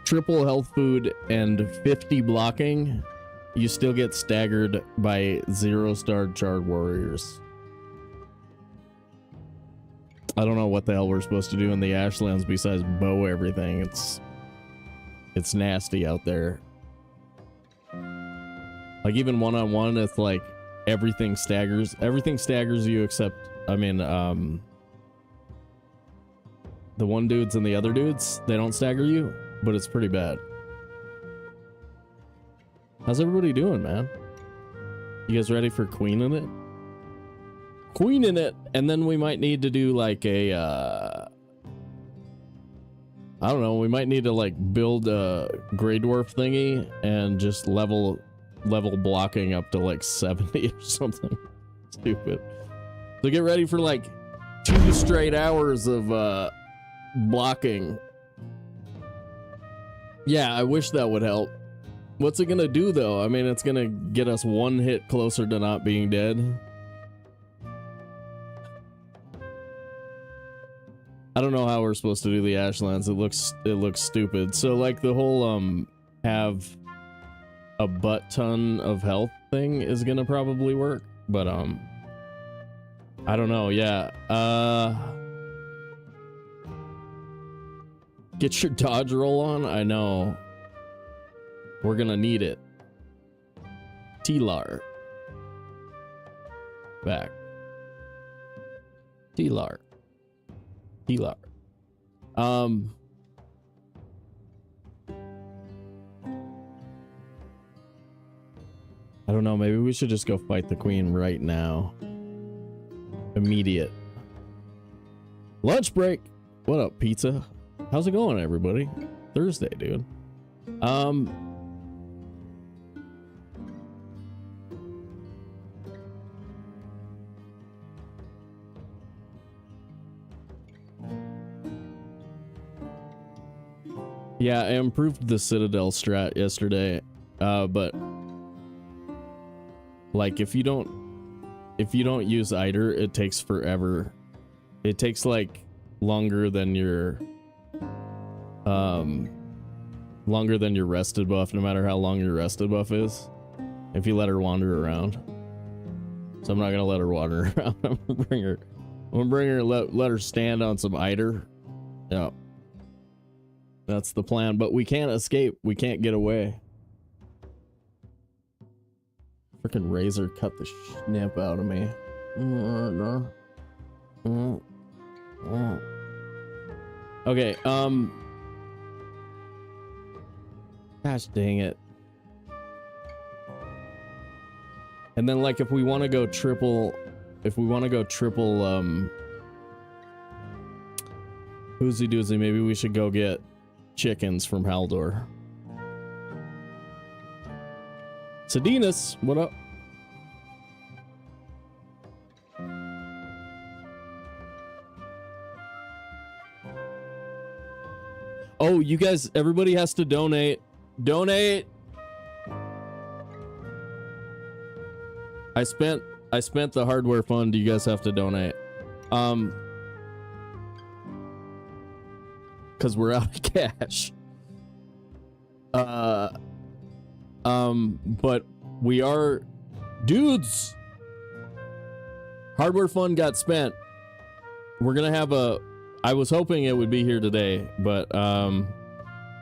triple health food and 50 blocking, you still get staggered by 0-star charred warriors. I don't know what the hell we're supposed to do in the Ashlands besides bow everything. It's nasty out there. Like even one-on-one, it's like everything staggers. Everything staggers you except, I mean, the one dudes and the other dudes, they don't stagger you, but it's pretty bad. How's everybody doing, man? You guys ready for Queen in it? Queen in it, and then we might need to do like a, I don't know, we might need to like build a Grey Dwarf thingy and just level blocking up to like 70 or something stupid. So get ready for like 2 straight hours of blocking. Yeah, I wish that would help. What's it gonna do though? I mean, it's gonna get us 1 hit closer to not being dead. I don't know how we're supposed to do the Ashlands. It looks stupid. So like the whole have a butt ton of health thing is gonna probably work, but I don't know. Yeah, get your dodge roll on. I know we're gonna need it. Tilar back. Tilar. I don't know, maybe we should just go fight the queen right now. Immediate. Lunch break. What up, pizza? How's it going, everybody? Thursday, dude. Yeah, I improved the Citadel strat yesterday, but like if you don't use Eider, it takes forever. It takes like longer than your rested buff, no matter how long your rested buff is, if you let her wander around. So I'm not gonna let her wander around. I'm gonna bring her, let her stand on some Eider. Yeah. That's the plan, but we can't escape. We can't get away. Freaking razor cut the snap out of me. Okay, gosh dang it. And then like if we want to go triple Whoozy doozy, maybe we should go get chickens from Haldor. Sadinas, what up? Oh, you guys, everybody has to donate. Donate. I spent the hardware fund. You guys have to donate. Because we're out of cash. But we are dudes. Hardware fund got spent. We're gonna have I was hoping it would be here today, but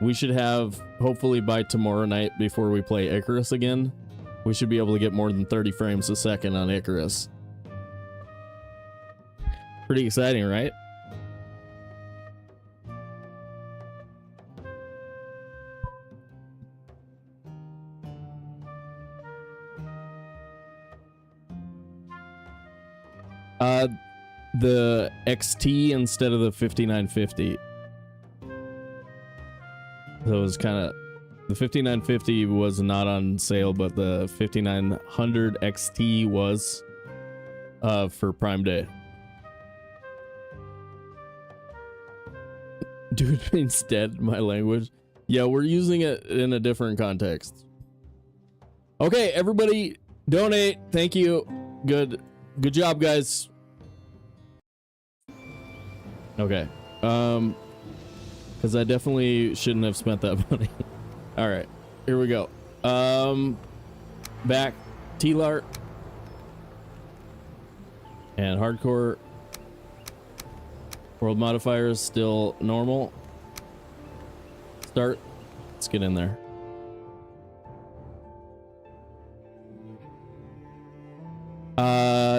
we should have, hopefully by tomorrow night before we play Icarus again, we should be able to get more than 30 frames a second on Icarus. Pretty exciting, right? The XT instead of the 5950. So it was kind of, the 5950 was not on sale, but the 5900 XT was for Prime Day. Dude means dead, my language. Yeah, we're using it in a different context. Okay, everybody donate. Thank you. Good job, guys. Okay. Because I definitely shouldn't have spent that money. All right, here we go. Back, Tilar. And hardcore. World modifiers still normal. Start. Let's get in there.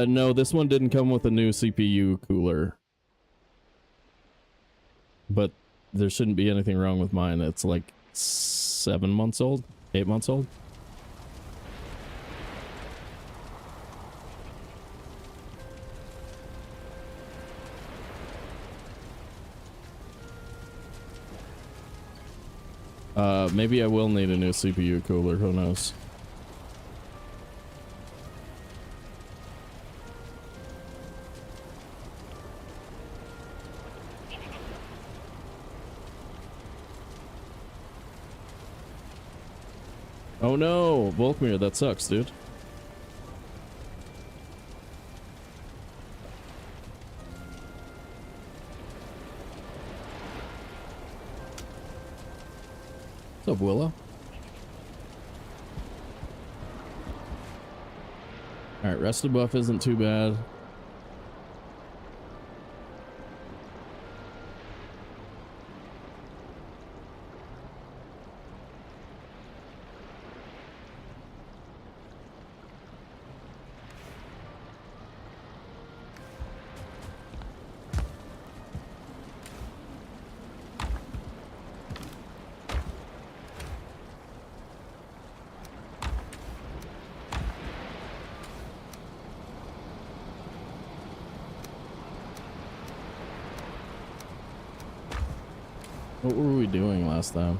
No, this one didn't come with a new CPU cooler. But there shouldn't be anything wrong with mine. It's like 7 months old, 8 months old. Maybe I will need a new CPU cooler, who knows. Oh no, Volkmir, that sucks, dude. What's up, Willow? Alright, rested buff isn't too bad. What were we doing last time?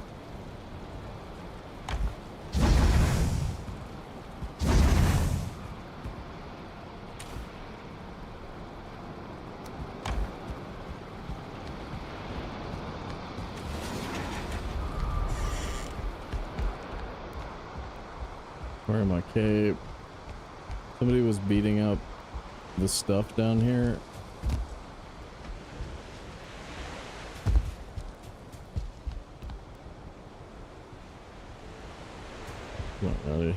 Wearing my cape. Somebody was beating up the stuff down here. Not ready.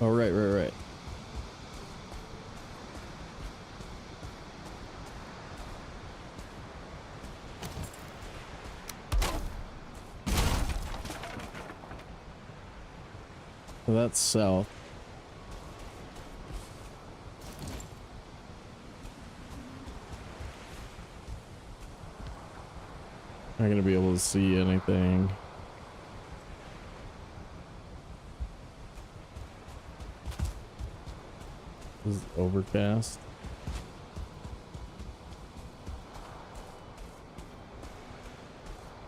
Oh, right. So that's south. Not gonna be able to see anything. This is overcast.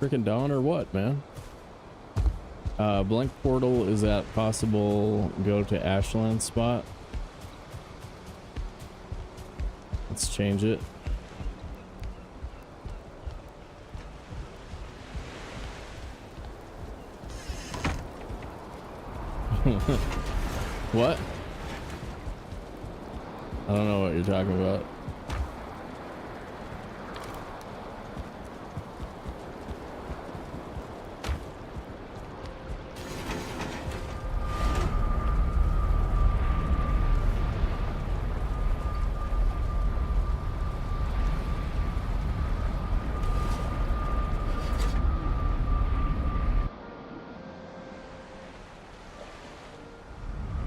Freaking dawn or what, man? Blank portal is at possible go to Ashlands spot. Let's change it. What? I don't know what you're talking about.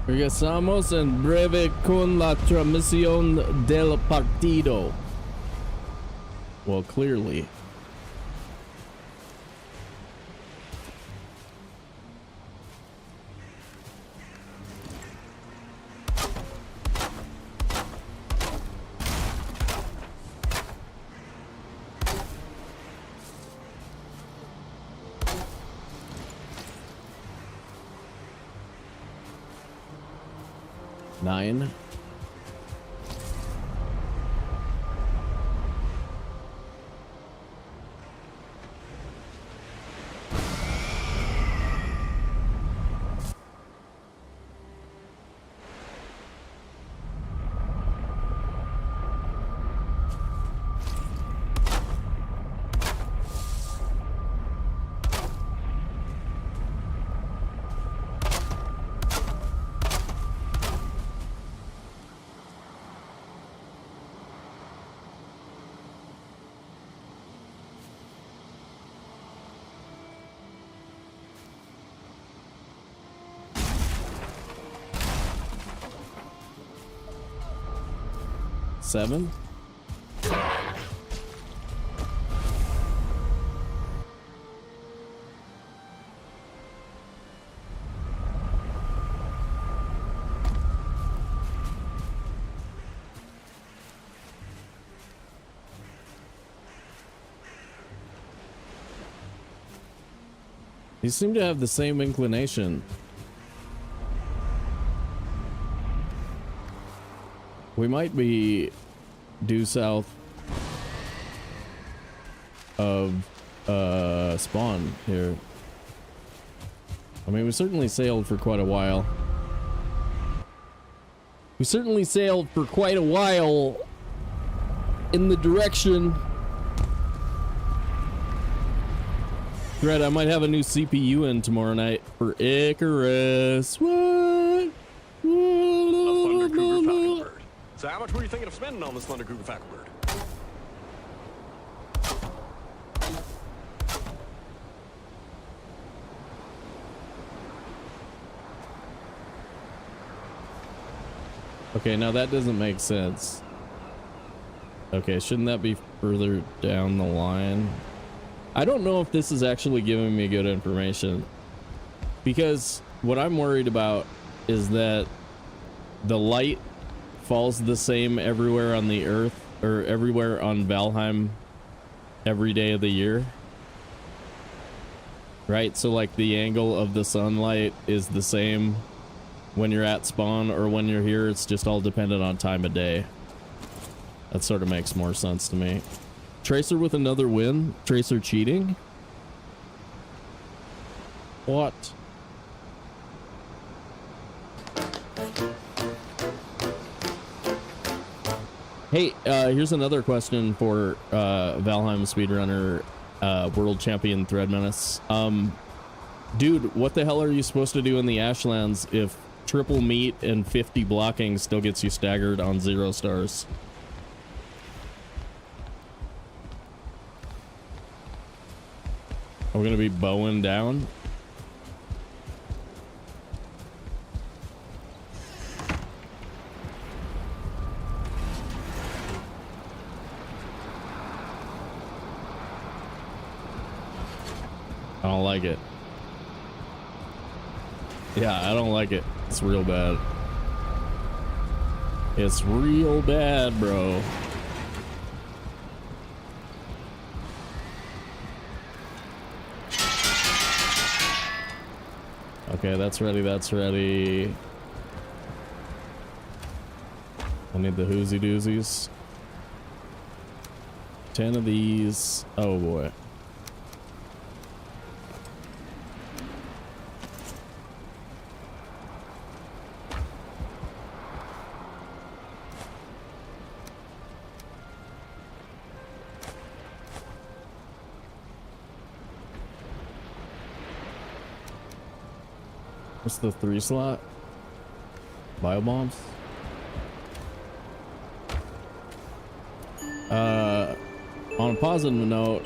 Regresamos en breve con la transmisión del partido. Well, clearly. 9. Seven. You seem to have the same inclination. We might be due south of spawn here. I mean, we certainly sailed for quite a while. We certainly sailed for quite a while in the direction. Right, I might have a new CPU in tomorrow night for Icarus. What? A Thunder Cougar Falcon Bird. So how much were you thinking of spending on this Thunder Cougar Falcon Bird? Okay, now that doesn't make sense. Okay, shouldn't that be further down the line? I don't know if this is actually giving me good information, because what I'm worried about is that the light falls the same everywhere on the earth, or everywhere on Valheim every day of the year, right? So like the angle of the sunlight is the same when you're at spawn or when you're here. It's just all dependent on time of day. That sort of makes more sense to me. Tracer with another win? Tracer cheating? What? Hey, here's another question for Valheim speedrunner, world champion Thread Menace. Dude, what the hell are you supposed to do in the Ashlands if triple meat and 50 blocking still gets you staggered on 0 stars? We're gonna be bowing down. I don't like it. Yeah, I don't like it. It's real bad. It's real bad, bro. Okay, that's ready, that's ready. I need the hoozy doozies. 10 of these. Oh boy. What's the 3 slot? Bio bombs? On a positive note,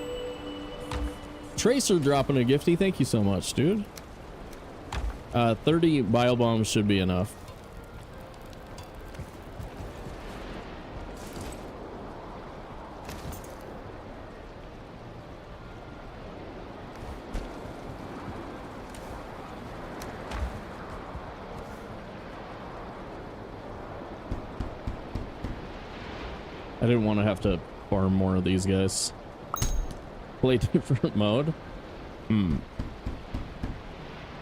Tracer dropping a gifty. Thank you so much, dude. 30 bio bombs should be enough. I didn't want to have to farm more of these guys. Play different mode.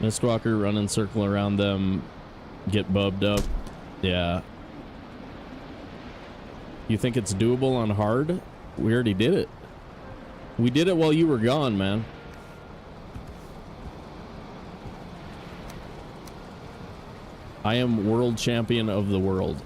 Mistwalker, run in circle around them, get bubbed up. Yeah. You think it's doable on hard? We already did it. We did it while you were gone, man. I am world champion of the world.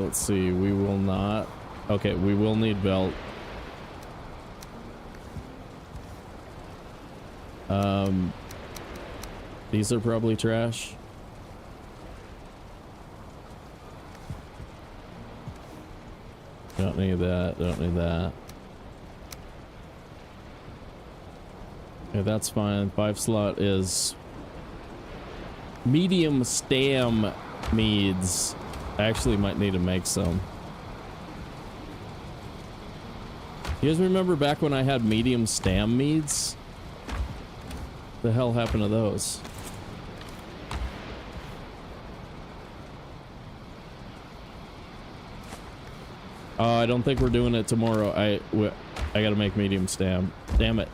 Let's see, we will not. Okay, we will need belt. These are probably trash. Don't need that, don't need that. Okay, that's fine. 5 slot is medium stam meads. I actually might need to make some. You guys remember back when I had medium stam meads? The hell happened to those? I don't think we're doing it tomorrow. I gotta make medium stam. Damn it.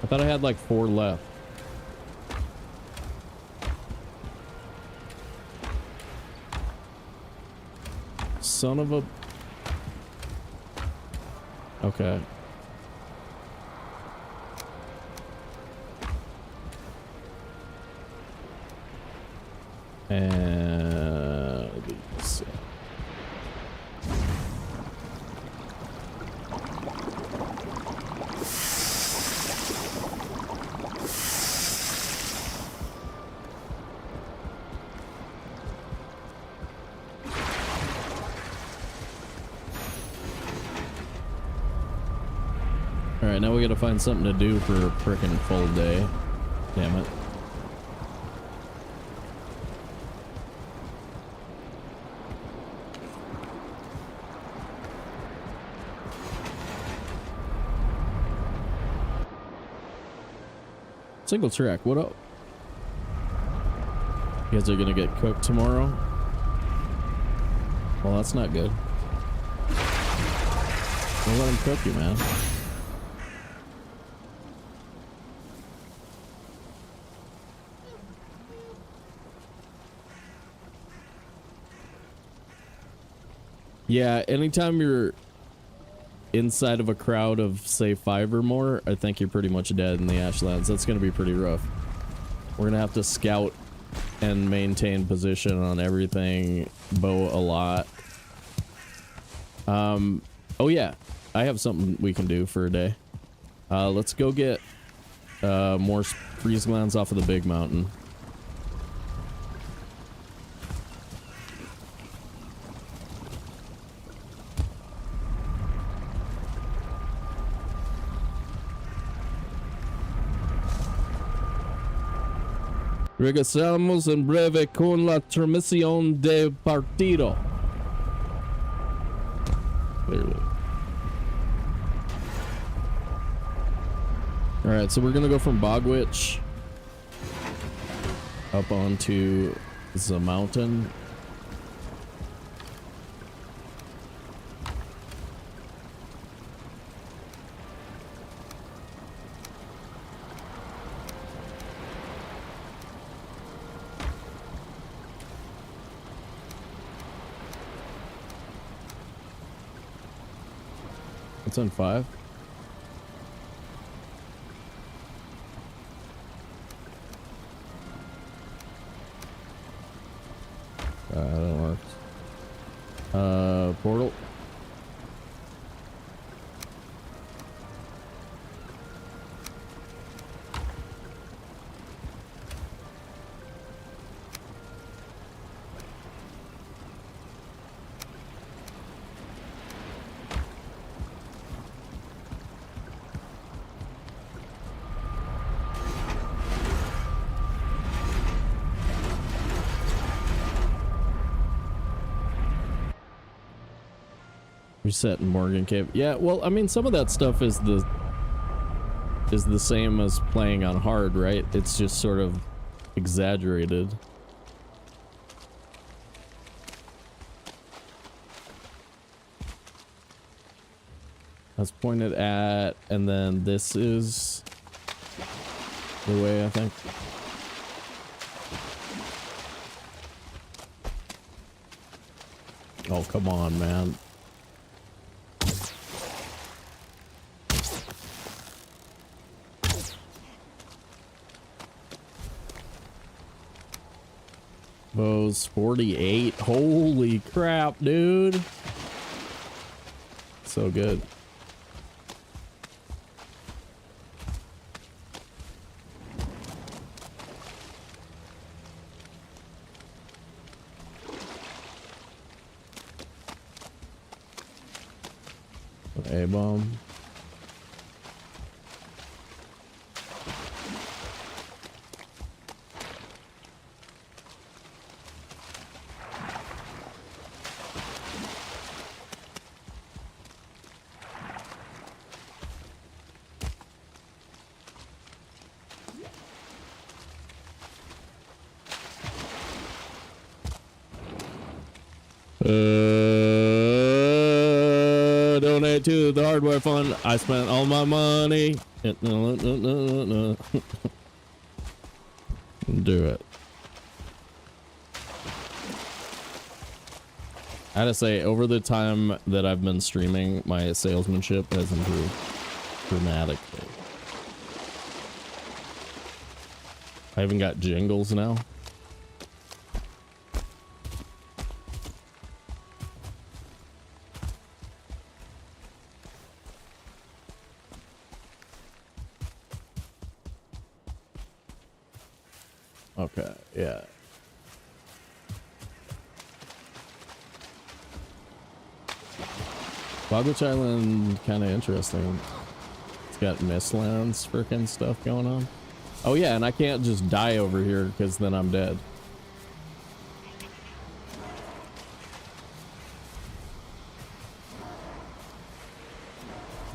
I thought I had like 4 left. Son of a... Okay. And these. Alright, now we gotta find something to do for a frickin' full day. Damn it. Single track, what up? You guys are gonna get cooked tomorrow? Well, that's not good. Don't let them cook you, man. Yeah, anytime you're inside of a crowd of, say, 5 or more, I think you're pretty much dead in the Ashlands. That's going to be pretty rough. We're going to have to scout and maintain position on everything, bow a lot. Oh yeah, I have something we can do for a day. Let's go get more freeze glands off of the big mountain. Regresamos en breve con la transmisión de partido. Clearly. Alright, so we're gonna go from Bogwitch up onto the mountain. It's on 5. That works. Portal. Reset in Morgan Cave. Yeah, well, I mean, some of that stuff is the same as playing on hard, right? It's just sort of exaggerated. That's pointed at, and then this is the way, I think. Oh, come on, man. Bows 48. Holy crap, dude. So good. A-bomb. Donate to the hardware fund. I spent all my money. Do it. I gotta say, over the time that I've been streaming, my salesmanship has improved dramatically. I even got jingles now. Okay, yeah. Bogwitch Island, kind of interesting. It's got Mistlands freaking stuff going on. Oh yeah, and I can't just die over here because then I'm dead.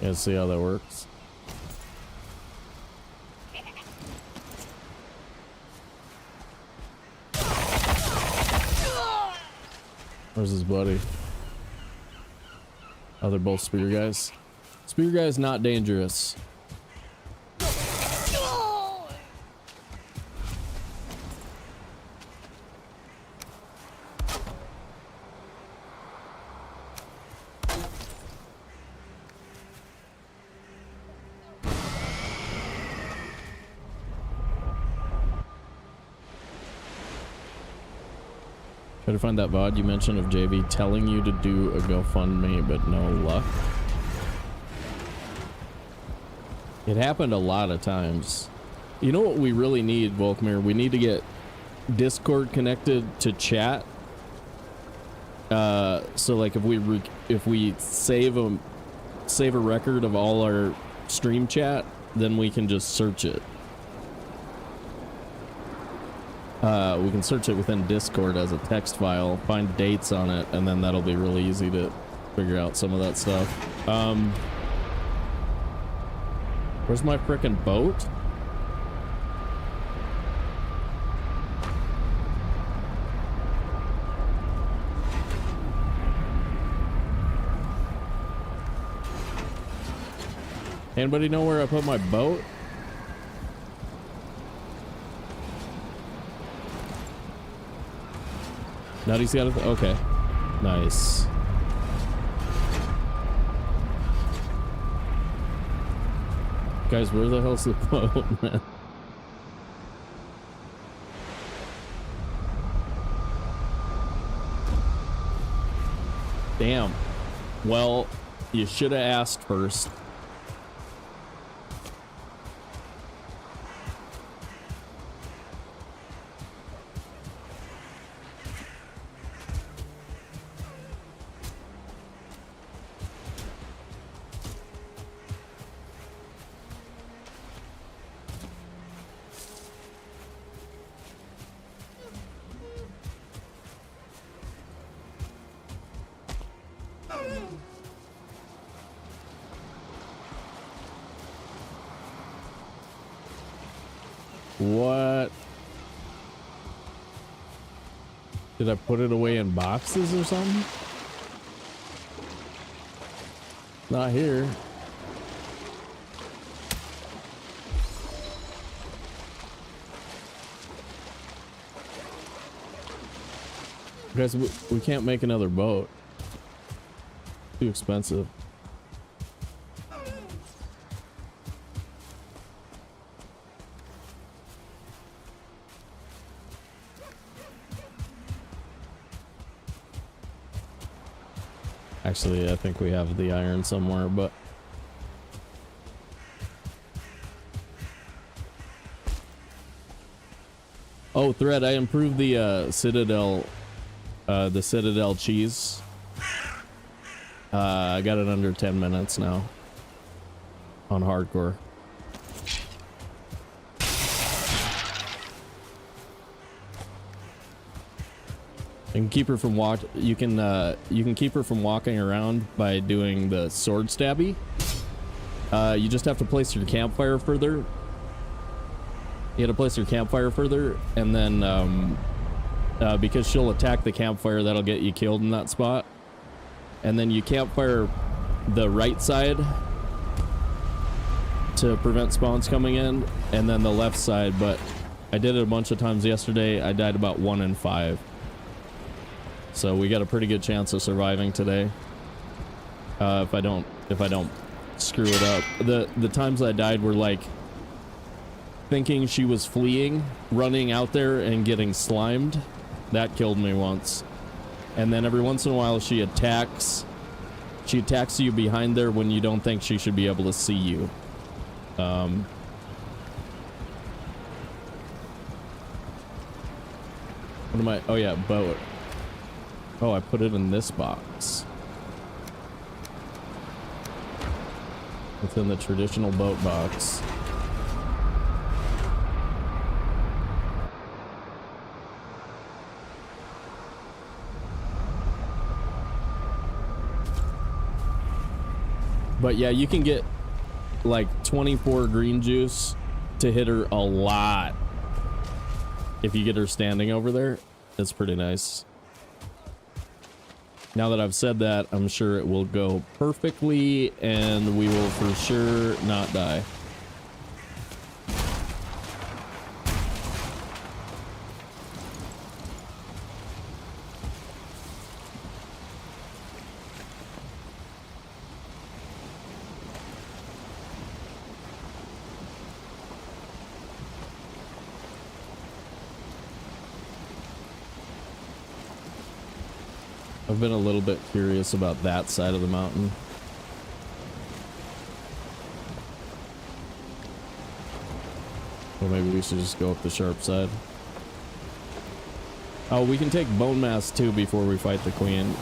Yeah, see how that works. Where's his buddy? Oh, they're both spear guys. Spear guys not dangerous. Try to find that VOD you mentioned of JV telling you to do a GoFundMe, but no luck. It happened a lot of times. You know what we really need, Volkmir? We need to get Discord connected to chat. So like if we save a record of all our stream chat, then we can just search it. We can search it within Discord as a text file, find dates on it, and then that'll be really easy to figure out some of that stuff. Where's my frickin' boat? Anybody know where I put my boat? Nutty's got it. Okay. Nice. Guys, where the hell's the boat, man? Damn. Well, you should have asked first. What? Did I put it away in boxes or something? Not here. Guys, we can't make another boat. Too expensive. Actually, I think we have the iron somewhere, but oh, Thread, I improved the Citadel cheese. I got it under 10 minutes now on hardcore. And keep her from you can keep her from walking around by doing the sword stabby. You just have to place your campfire further. You got to place your campfire further, and then because she'll attack the campfire, that'll get you killed in that spot. And then you campfire the right side to prevent spawns coming in, and then the left side. But I did it a bunch of times yesterday. I died about 1 in 5. So we got a pretty good chance of surviving today. If I don't screw it up. The times I died were like thinking she was fleeing, running out there and getting slimed. That killed me once. And then every once in a while she attacks you behind there when you don't think she should be able to see you. What am I? Oh yeah, boat. Oh, I put it in this box. It's in the traditional boat box. But yeah, you can get like 24 green juice to hit her a lot. If you get her standing over there, it's pretty nice. Now that I've said that, I'm sure it will go perfectly and we will for sure not die. I've been a little bit curious about that side of the mountain. Well, maybe we should just go up the sharp side. Oh, we can take bone mass too before we fight the queen.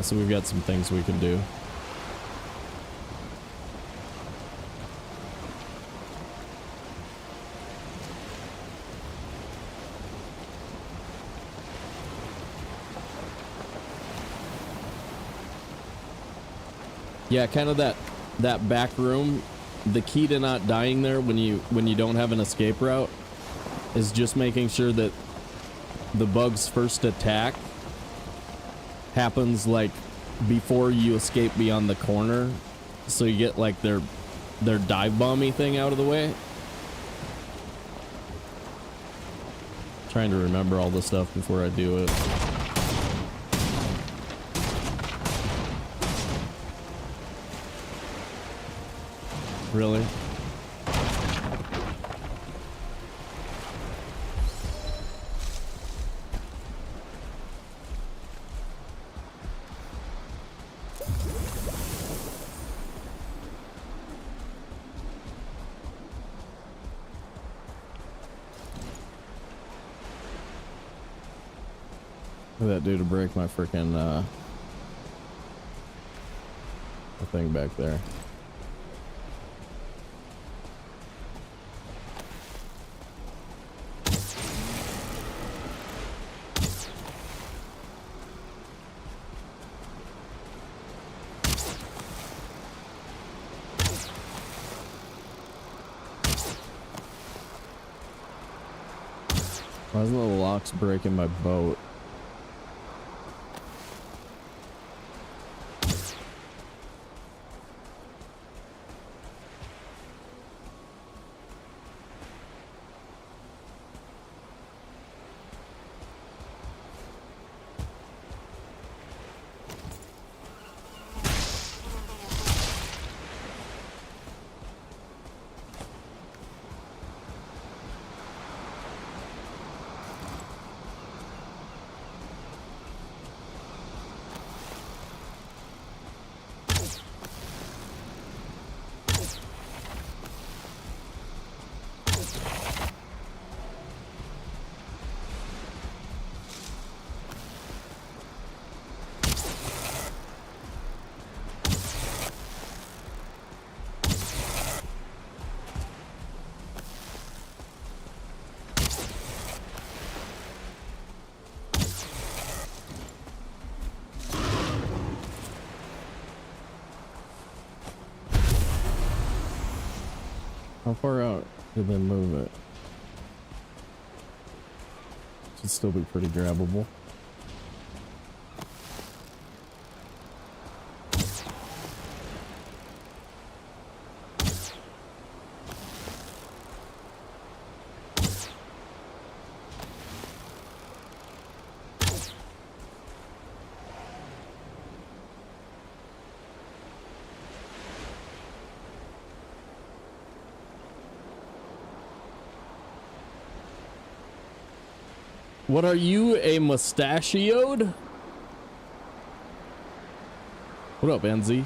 So we've got some things we can do. Yeah, kind of that back room. The key to not dying there when you don't have an escape route is just making sure that the bug's first attack happens like before you escape beyond the corner, so you get like their dive bomby thing out of the way. Trying to remember all the stuff before I do it. Really? Look at that dude to break my freaking thing back there. Why is the locks breaking my boat? How far out did they move it? Should still be pretty grabbable. What are you, a mustachioed? What up, NZ?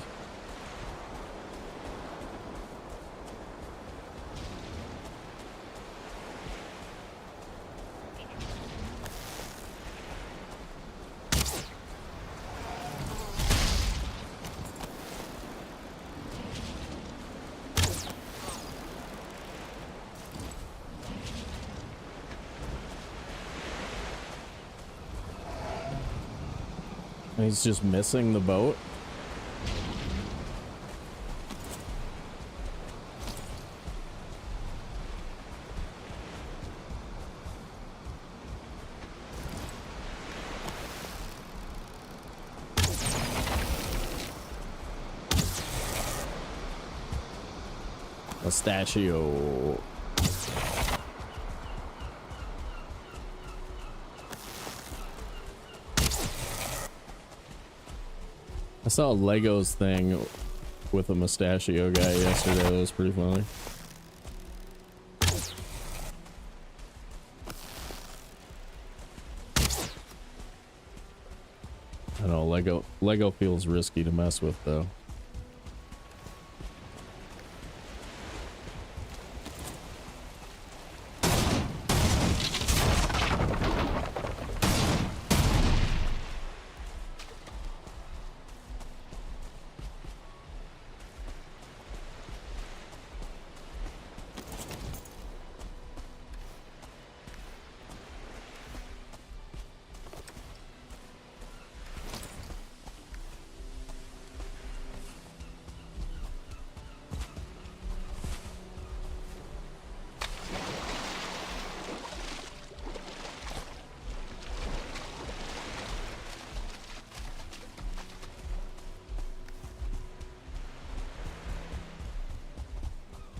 He's just missing the boat. Pistachio. I saw a Legos thing with a mustachio guy yesterday. That was pretty funny. I know Lego feels risky to mess with though.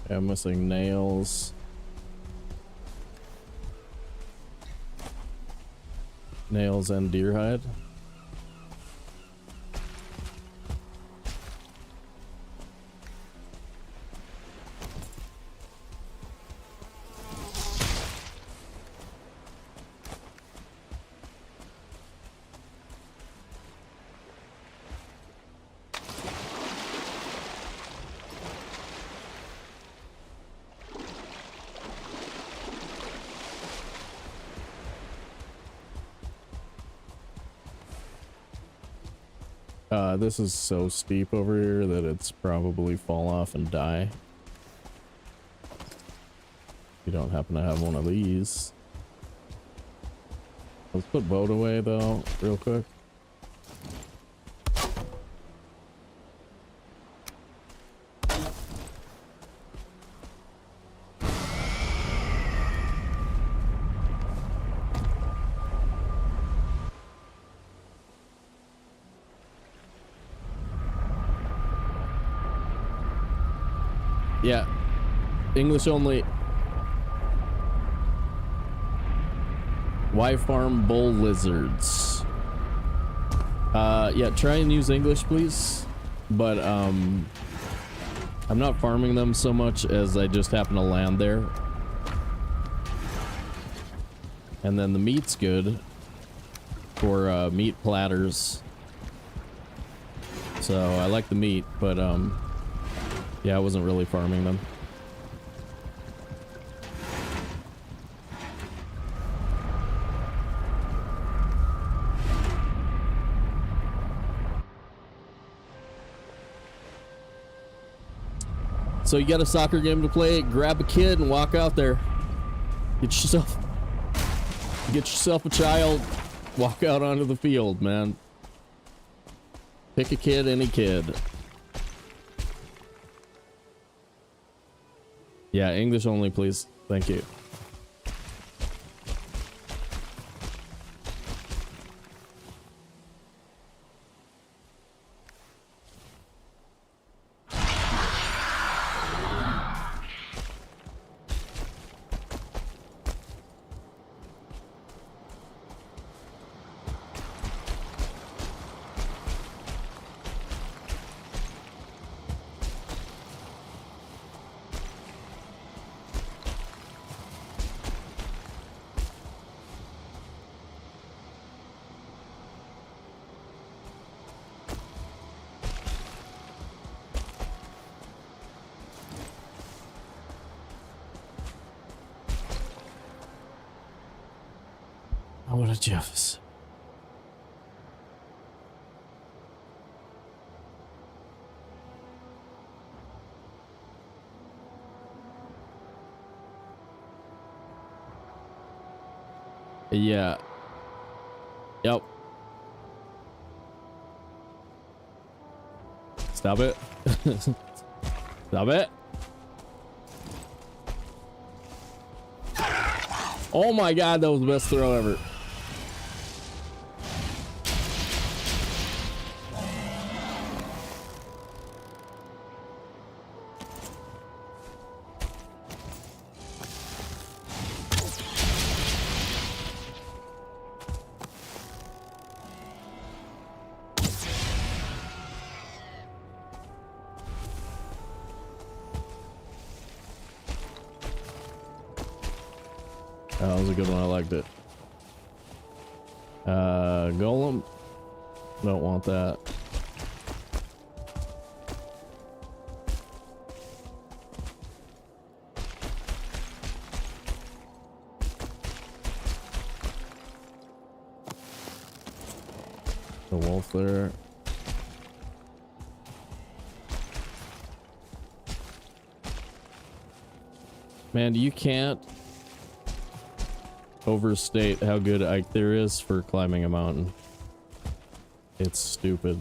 Yeah, I'm missing nails. Nails and deer hide. This is so steep over here that it's probably fall off and die. You don't happen to have one of these. Let's put boat away though, real quick. Yeah. English only. Why farm bull lizards? Yeah, try and use English, please. But, I'm not farming them so much as I just happen to land there. And then the meat's good for, meat platters. So I like the meat, but, yeah, I wasn't really farming them. So you got a soccer game to play, grab a kid and walk out there. Get yourself a child, walk out onto the field, man. Pick a kid, any kid. Yeah, English only, please. Thank you. What a Jeffs. Yeah. Yep. Stop it. Stop it. Oh my god, that was the best throw ever. That was a good one. I liked it. Golem. Don't want that. The wolf there. Man, you can't overstate how good Ike there is for climbing a mountain. It's stupid.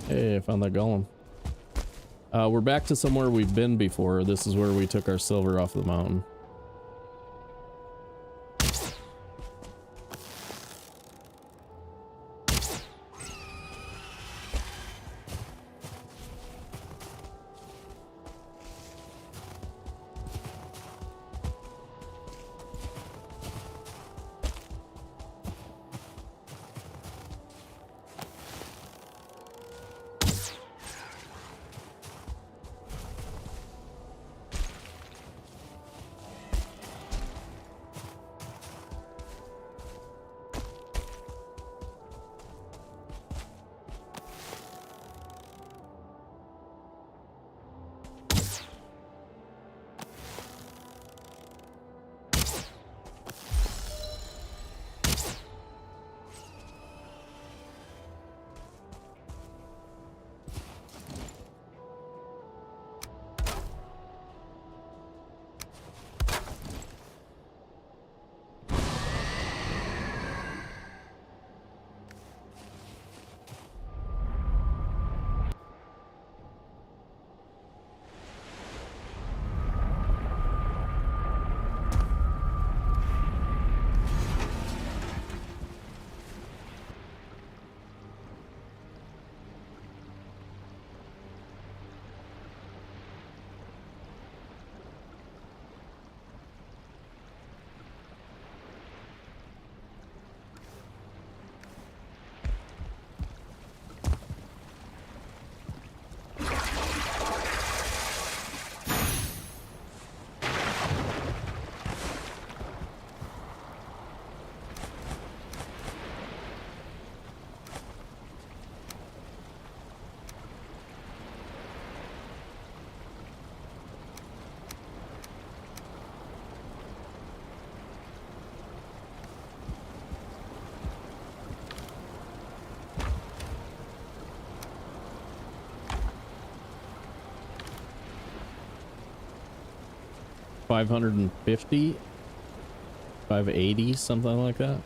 Hey, I found that golem. We're back to somewhere we've been before. This is where we took our silver off the mountain. 550, 580, something like that.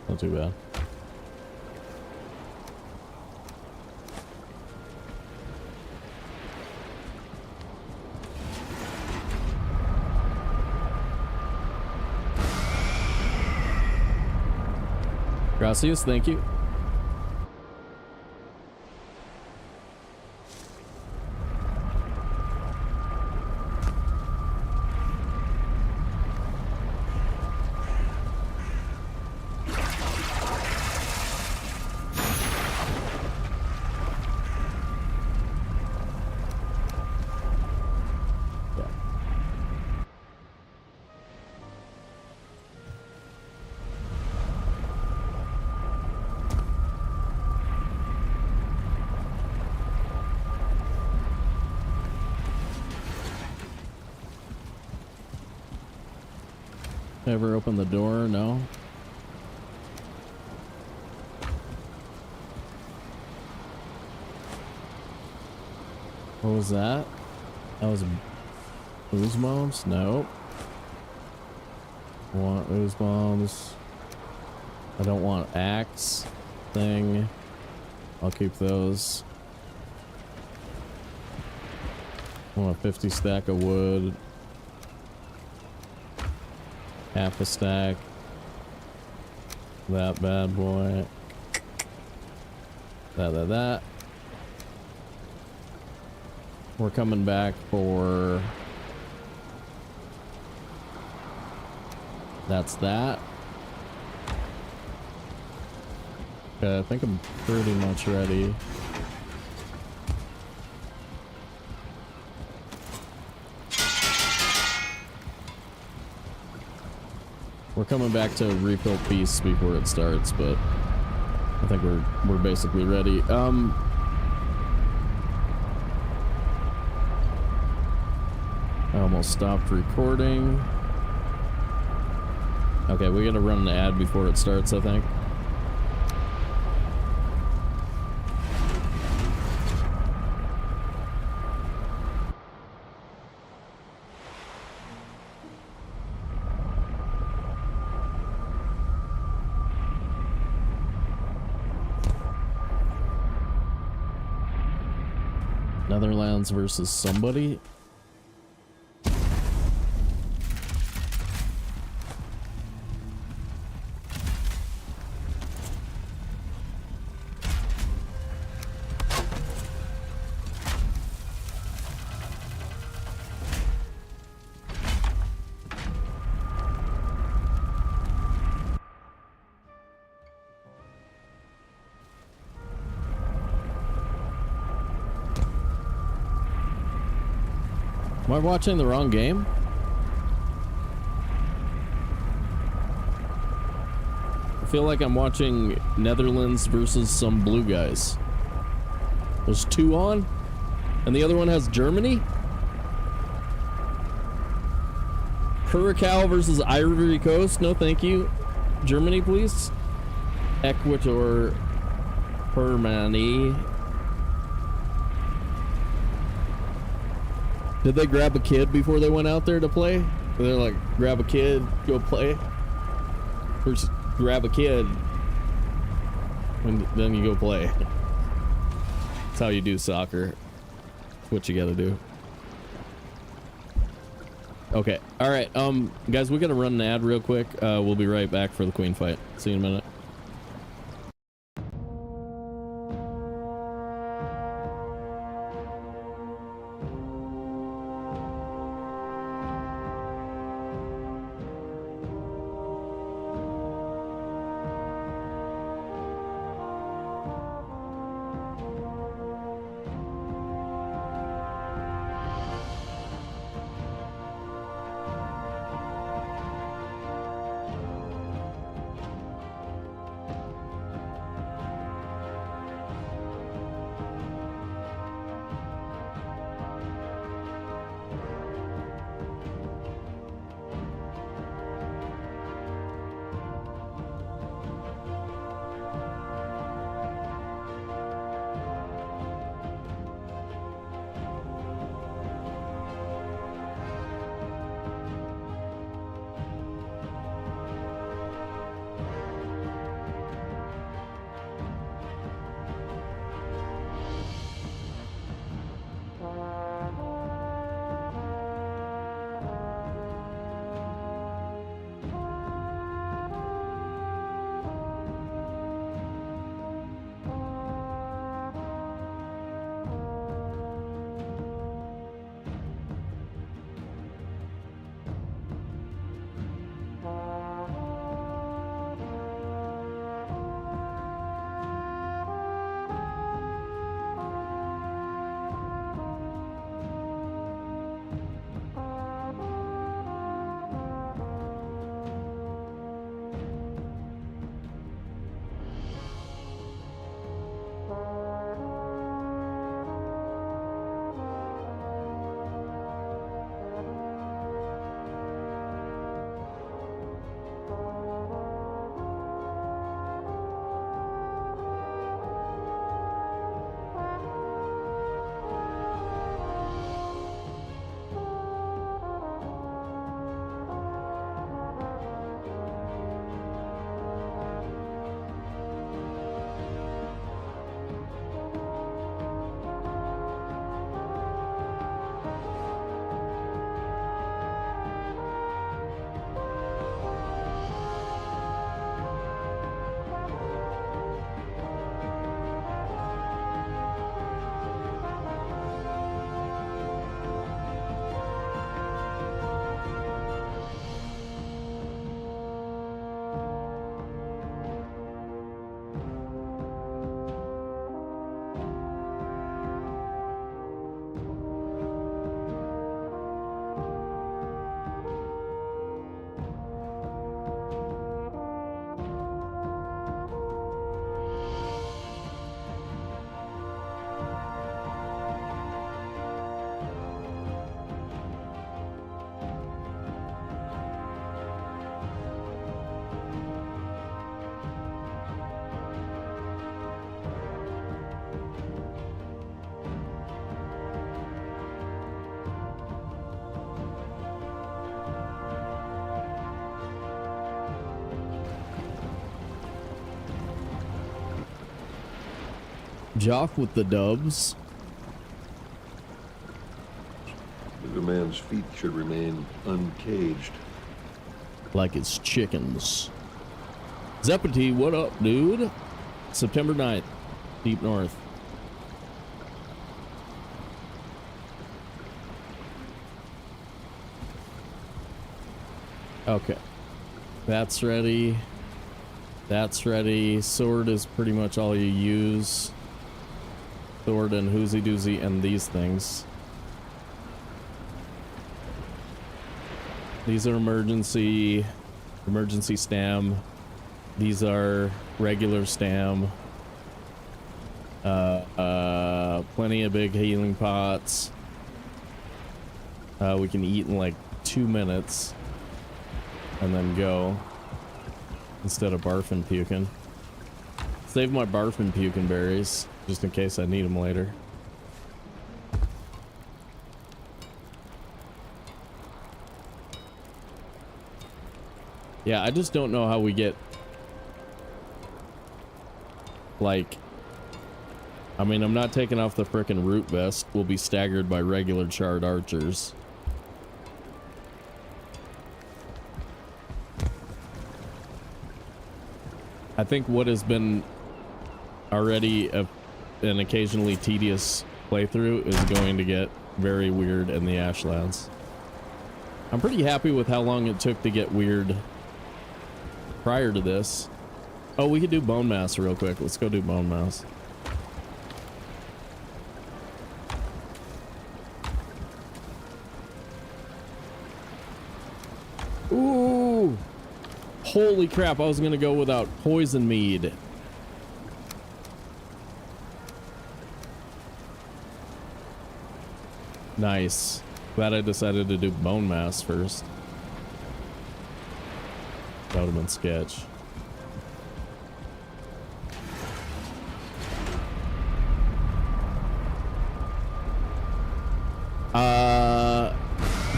Not too bad. Gracias, thank you. Ever open the door? No. What was that? That was ooze bombs? Nope. Want ooze bombs. I don't want axe thing. I'll keep those. I want a 50 stack of wood. Half a stack. That bad boy. That. We're coming back for... That's that. Okay, I think I'm pretty much ready. We're coming back to refill peace before it starts, but I think we're basically ready. I almost stopped recording. Okay, we gotta run an ad before it starts, I think. Netherlands versus somebody. Am I watching the wrong game? I feel like I'm watching Netherlands versus some blue guys. There's two on, and the other one has Germany? Curacao versus Ivory Coast? No, thank you. Germany, please. Ecuador, Perma. Did they grab a kid before they went out there to play? They're like, grab a kid, go play. First, grab a kid, and then you go play. That's how you do soccer. That's what you gotta do. Okay, alright, guys, we gotta run an ad real quick. We'll be right back for the queen fight. See you in a minute. Jock with the dubs. The man's feet should remain uncaged. Like it's chickens. Zeppity, what up, dude? September 9th, deep north. Okay. That's ready. That's ready. Sword is pretty much all you use. Sword and hoozy doozy and these things. These are emergency stam. These are regular stam. Plenty of big healing pots. We can eat in like 2 minutes and then go instead of barfing puking. Save my barfing puking berries just in case I need them later. Yeah, I just don't know how we get, like, I mean, I'm not taking off the frickin' root vest. We'll be staggered by regular charred archers. I think what has been already an occasionally tedious playthrough is going to get very weird in the Ashlands. I'm pretty happy with how long it took to get weird prior to this. Oh, we could do bone mass real quick. Let's go do bone mass. Ooh! Holy crap, I was gonna go without poison mead. Nice. Glad I decided to do bone mass first. That would have been sketch.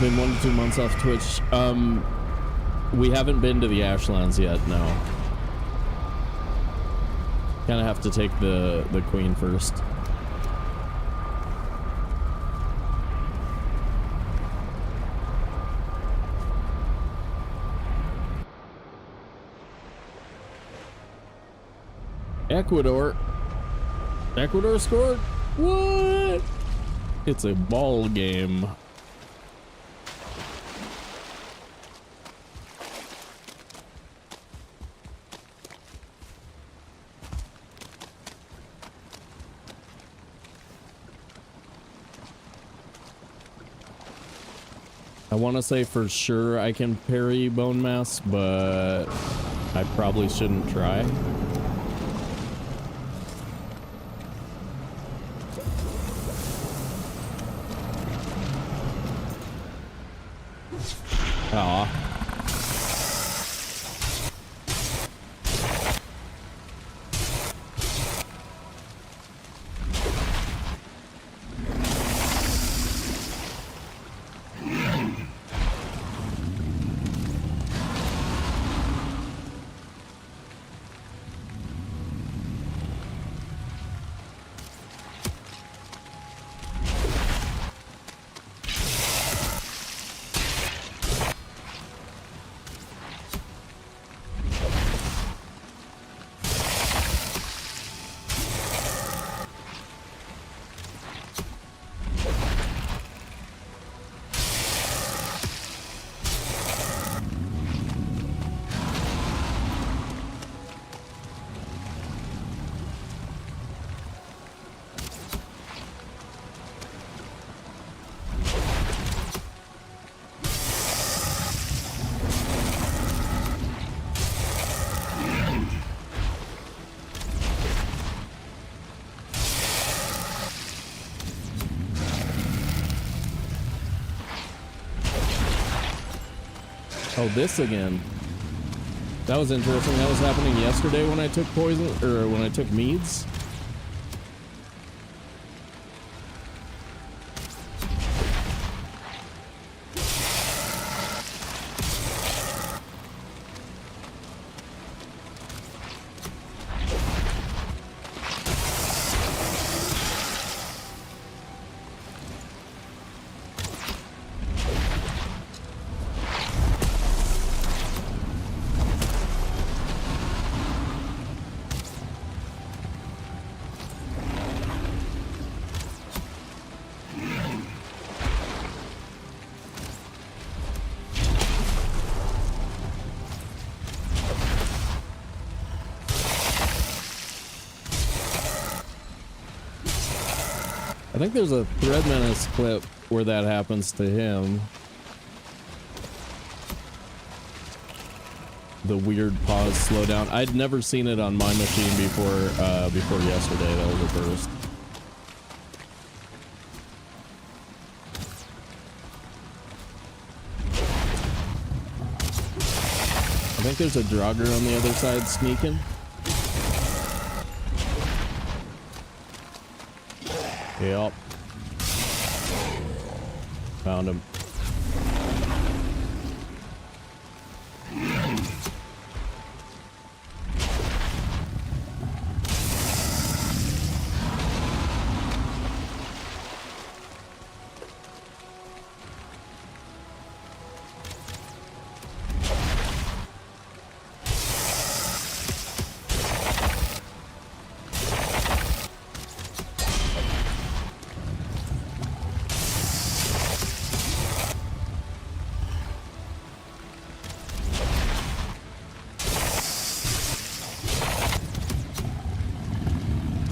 Been 1 to 2 months off Twitch. We haven't been to the Ashlands yet, no. Kind of have to take the queen first. Ecuador scored? What? It's a ball game. I want to say for sure I can parry bone mass, but I probably shouldn't try. Aw. Oh, this again. That was interesting. That was happening yesterday when I took poison, or when I took meads. I think there's a Thread Menace clip where that happens to him. The weird pause slowdown. I'd never seen it on my machine before yesterday. That was the first. I think there's a Draugr on the other side sneaking. Yep. Found him.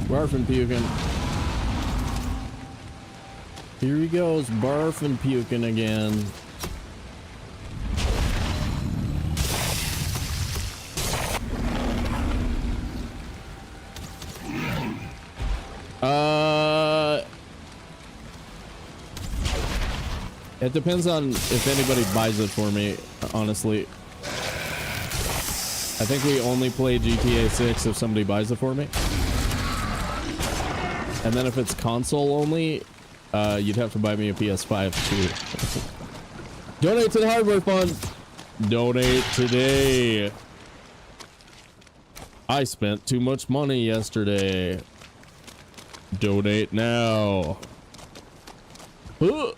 Barfing puking. Here he goes, barfing puking again. It depends on if anybody buys it for me, honestly. I think we only play GTA 6 if somebody buys it for me. And then if it's console only, you'd have to buy me a PS5 too. Donate to the hardware fund. Donate today. I spent too much money yesterday. Donate now. Oh,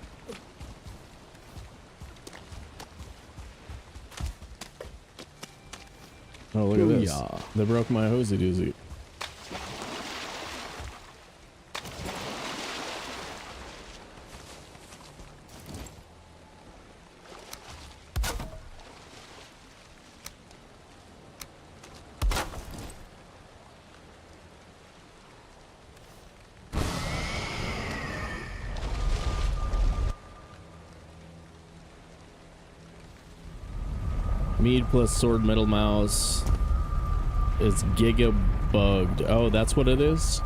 look at this. They broke my hosey doozy. Mead plus sword metal mouse is giga bugged. Oh, that's what it is?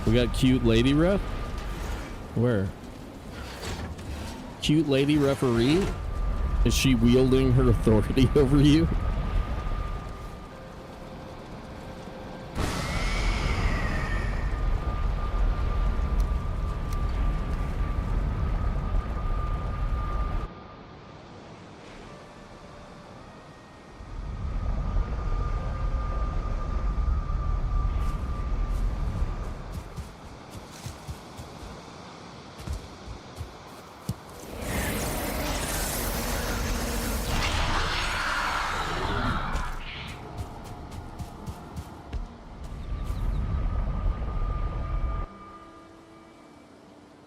We got cute lady ref? Where? Cute lady referee? Is she wielding her authority over you?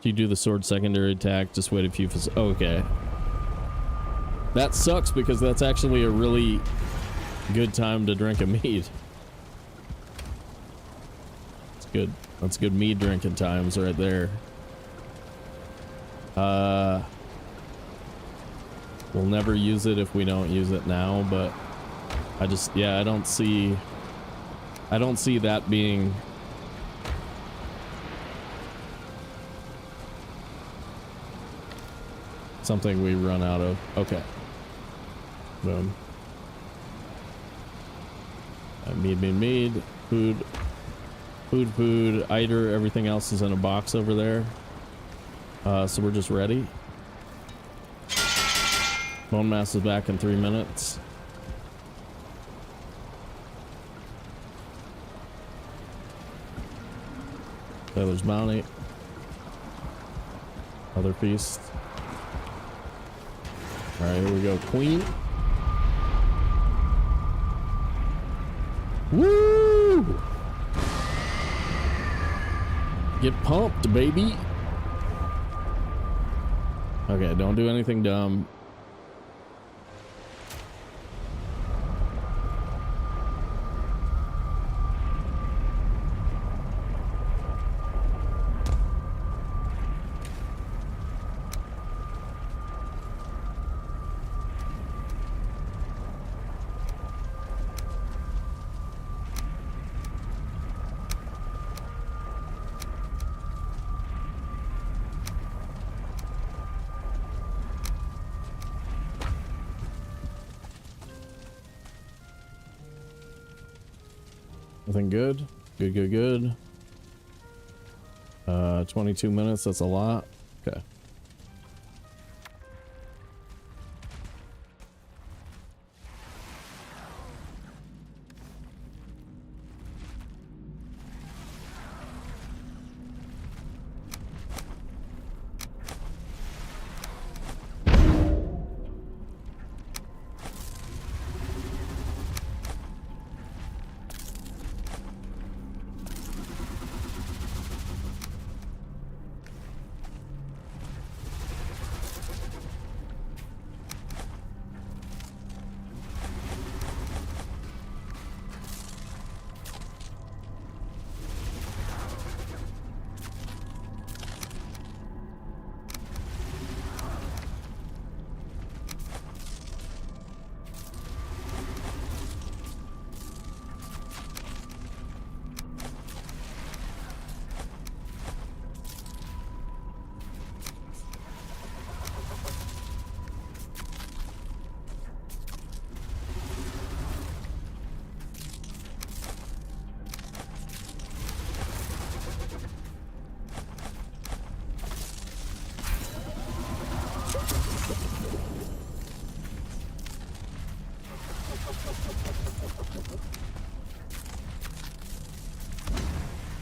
You do the sword secondary attack, just wait a few. Okay. That sucks because that's actually a really good time to drink a mead. It's good. That's good mead drinking times right there. We'll never use it if we don't use it now, but I just, yeah, I don't see that being something we run out of. Okay. Boom. Mead. Food. Eider. Everything else is in a box over there. So we're just ready. Bone mass is back in 3 minutes. Taylor's bounty. Other feast. All right, here we go. Queen. Woo! Get pumped, baby. Okay, don't do anything dumb. Nothing good. Good, good, good. 22 minutes, that's a lot. Okay.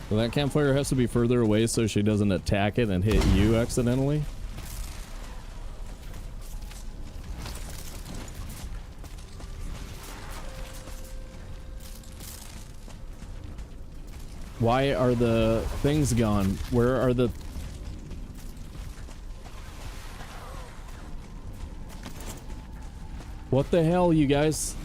So that campfire has to be further away so she doesn't attack it and hit you accidentally. Why are the things gone? Where are the... What the hell, you guys?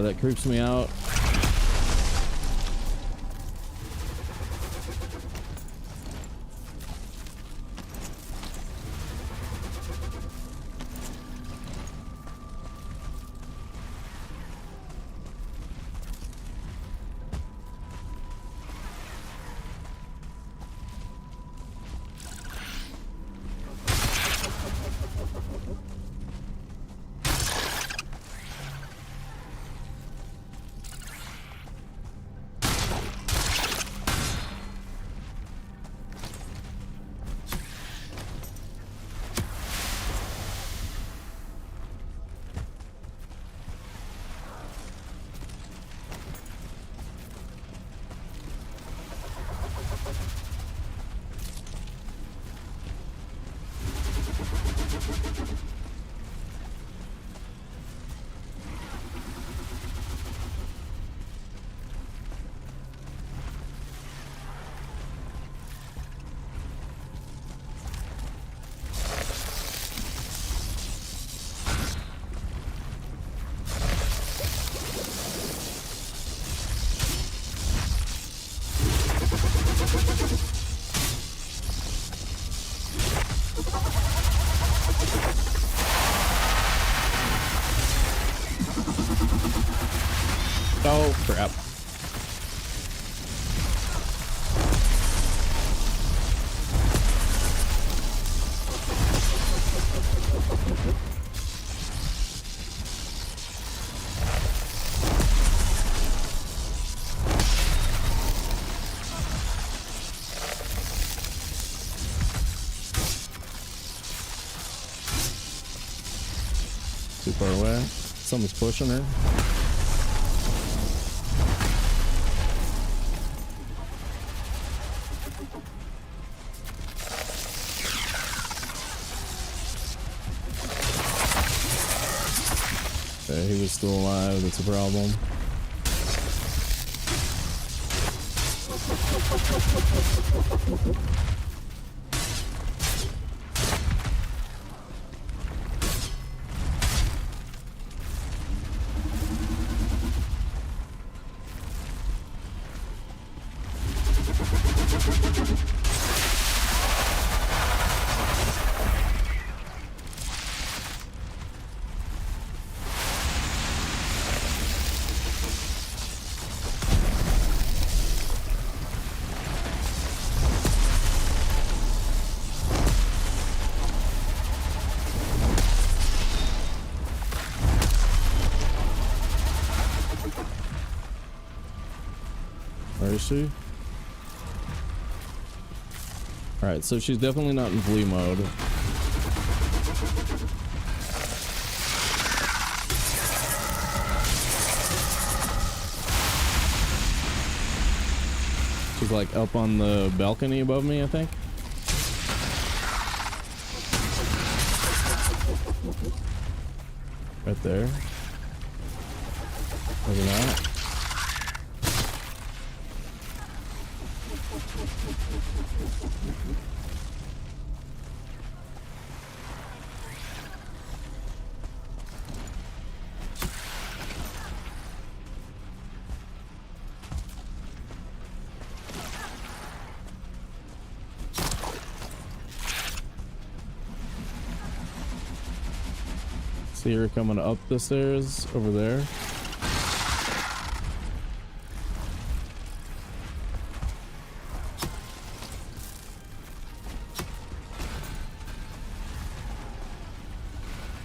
That creeps me out. Oh, crap. Too far away. Someone's pushing her. He was still alive, that's a problem. is she? Alright, so she's definitely not in flee mode. She's like up on the balcony above me, I think. Right there. Maybe not. See her coming up the stairs over there.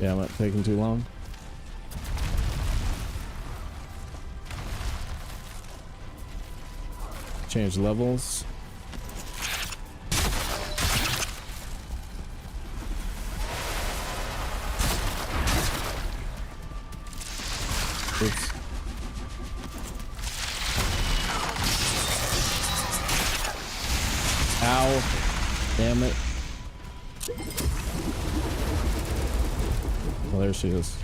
Yeah, I'm not taking too long. Change levels. Oops. Ow. Damn it. Well, there she is.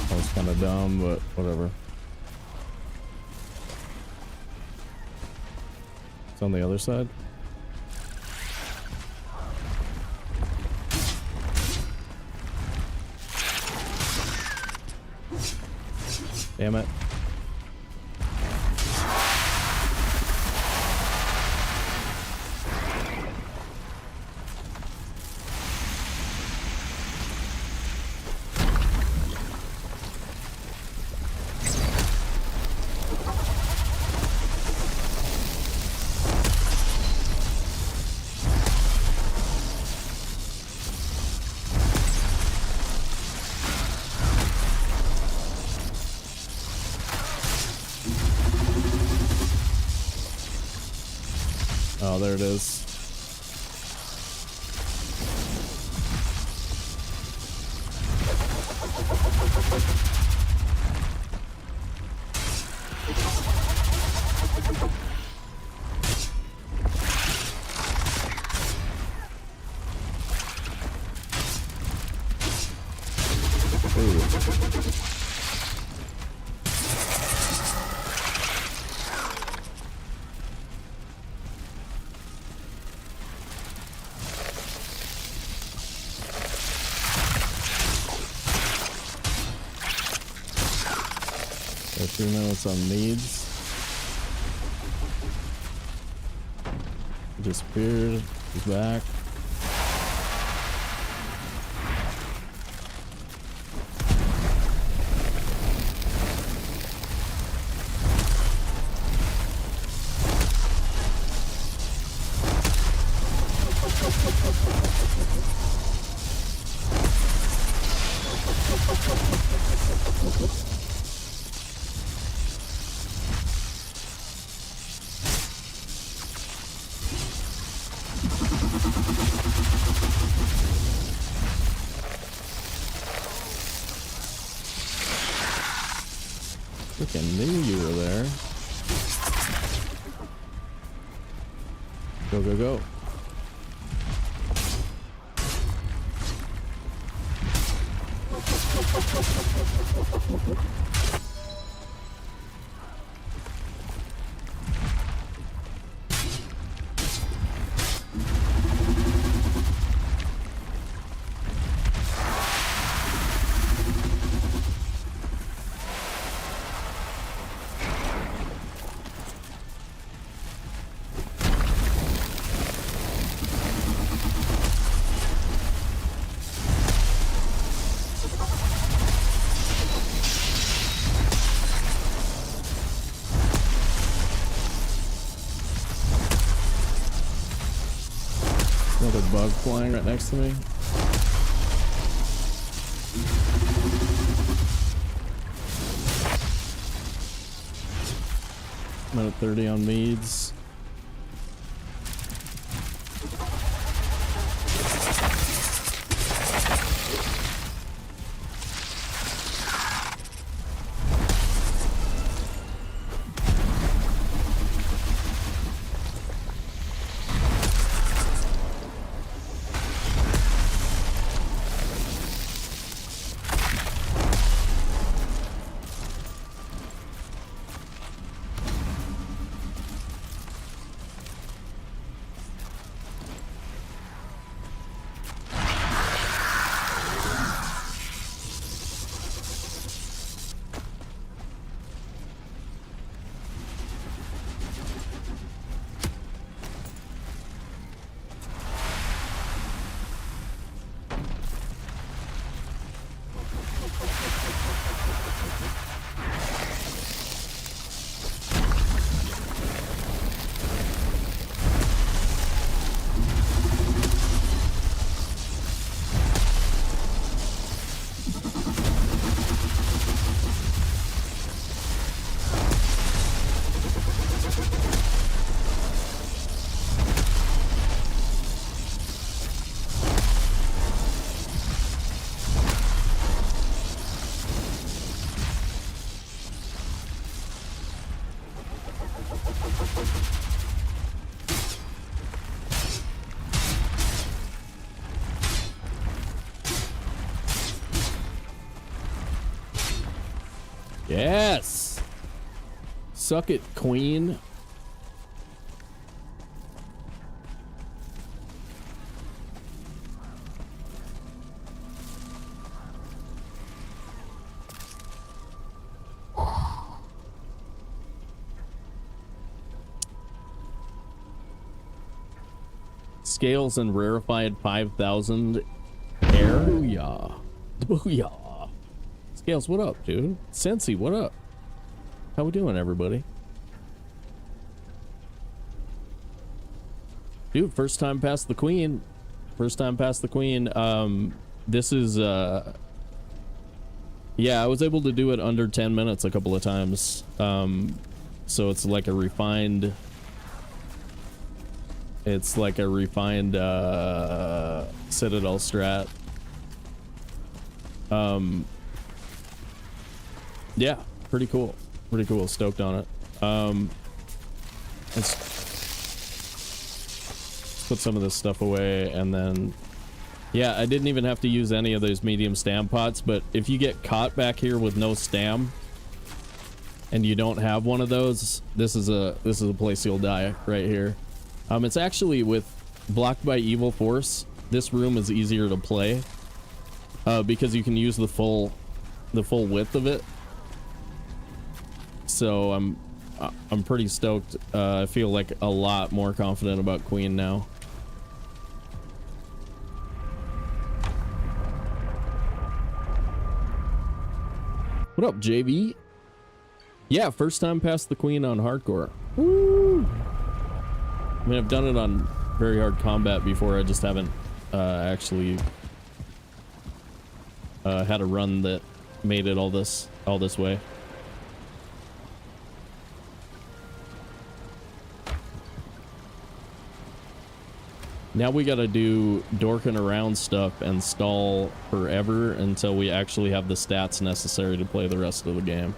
That was kind of dumb, but whatever. It's on the other side. Damn it. Oh, there it is. Got 2 minutes on needs. disappeared. He's back. Freaking knew you were there. Go, go, go. Another bug flying right next to me. Minute 30 on meads. Yes! Suck it, queen. Scales and rarefied 5,000 air. Booyah. Booyah. Scales, what up, dude? Sensi, what up? How we doing, everybody? Dude, first time past the queen. First time past the queen. This is, yeah, I was able to do it under 10 minutes a couple of times. So it's like a refined... It's like a refined, Citadel strat. Yeah, pretty cool. Pretty cool. Stoked on it. Let's put some of this stuff away, and then yeah, I didn't even have to use any of those medium stam pots, but if you get caught back here with no stam and you don't have one of those, this is a place you'll die right here. It's actually with blocked by evil force, this room is easier to play because you can use the full width of it. So I'm pretty stoked. I feel like a lot more confident about Queen now. What up, JV? Yeah, first time past the Queen on hardcore. Woo! I mean, I've done it on very hard combat before. I just haven't actually had a run that made it all this way. Now we gotta do dorking around stuff and stall forever until we actually have the stats necessary to play the rest of the game.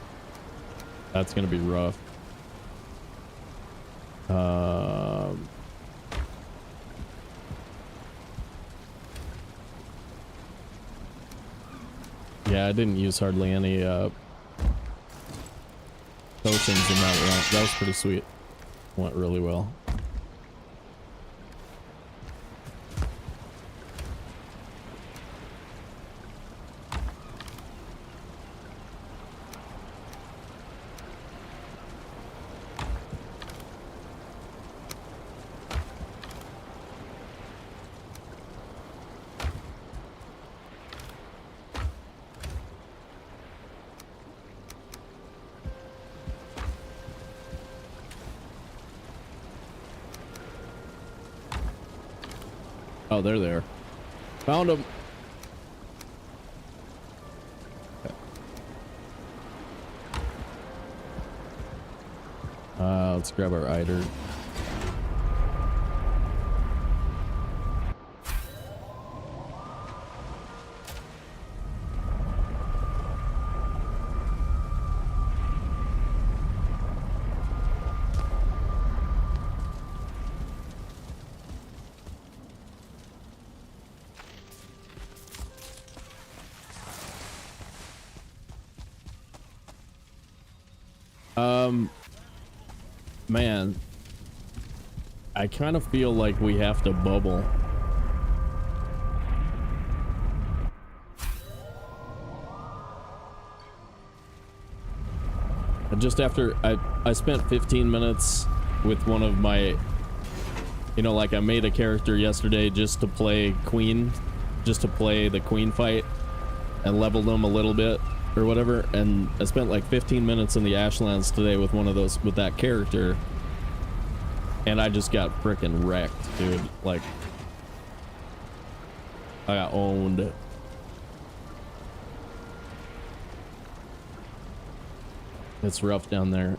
That's gonna be rough. Yeah, I didn't use hardly any potions in that round. That was pretty sweet. Went really well. Oh, they're there. Found them. Let's grab our eider. Man, I kind of feel like we have to bubble. Just after I spent 15 minutes with one of my, you know, like I made a character yesterday just to play Queen, just to play the Queen fight and leveled them a little bit or whatever, and I spent like 15 minutes in the Ashlands today with one of those, with that character, and I just got freaking wrecked, dude. Like, I got owned. It's rough down there.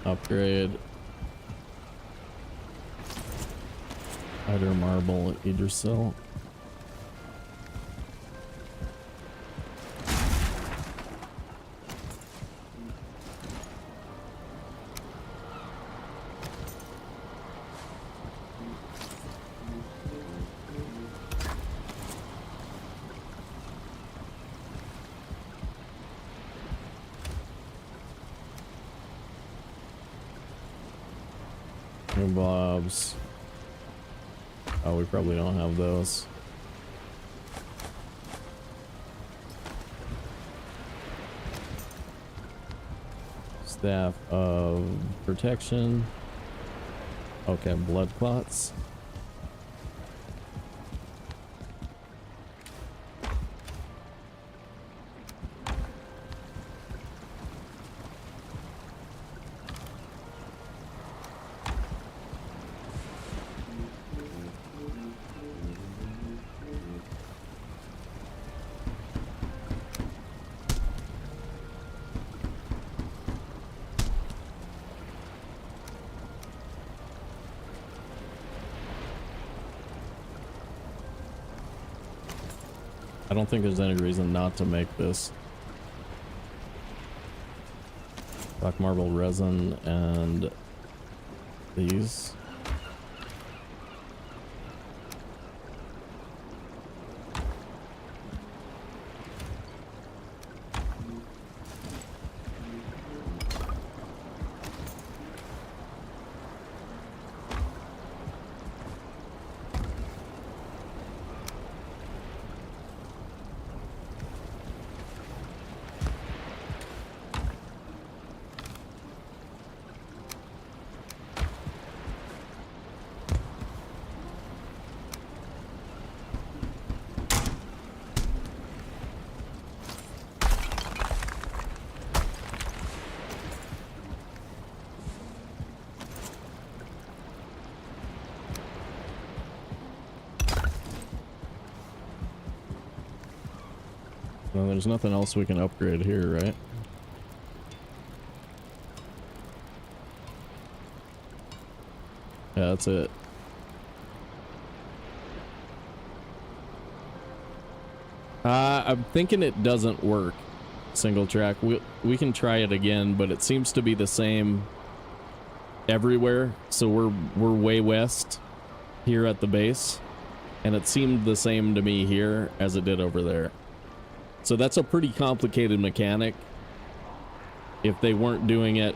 Upgrade. Either marble, either cell. New blobs. Oh, we probably don't have those. Staff of protection. Okay, blood clots. I don't think there's any reason not to make this. Black marble resin and these. Well, there's nothing else we can upgrade here, right? Yeah, that's it. I'm thinking it doesn't work. Single track. We can try it again, but it seems to be the same everywhere. So we're way west here at the base, and it seemed the same to me here as it did over there. So that's a pretty complicated mechanic. If they weren't doing it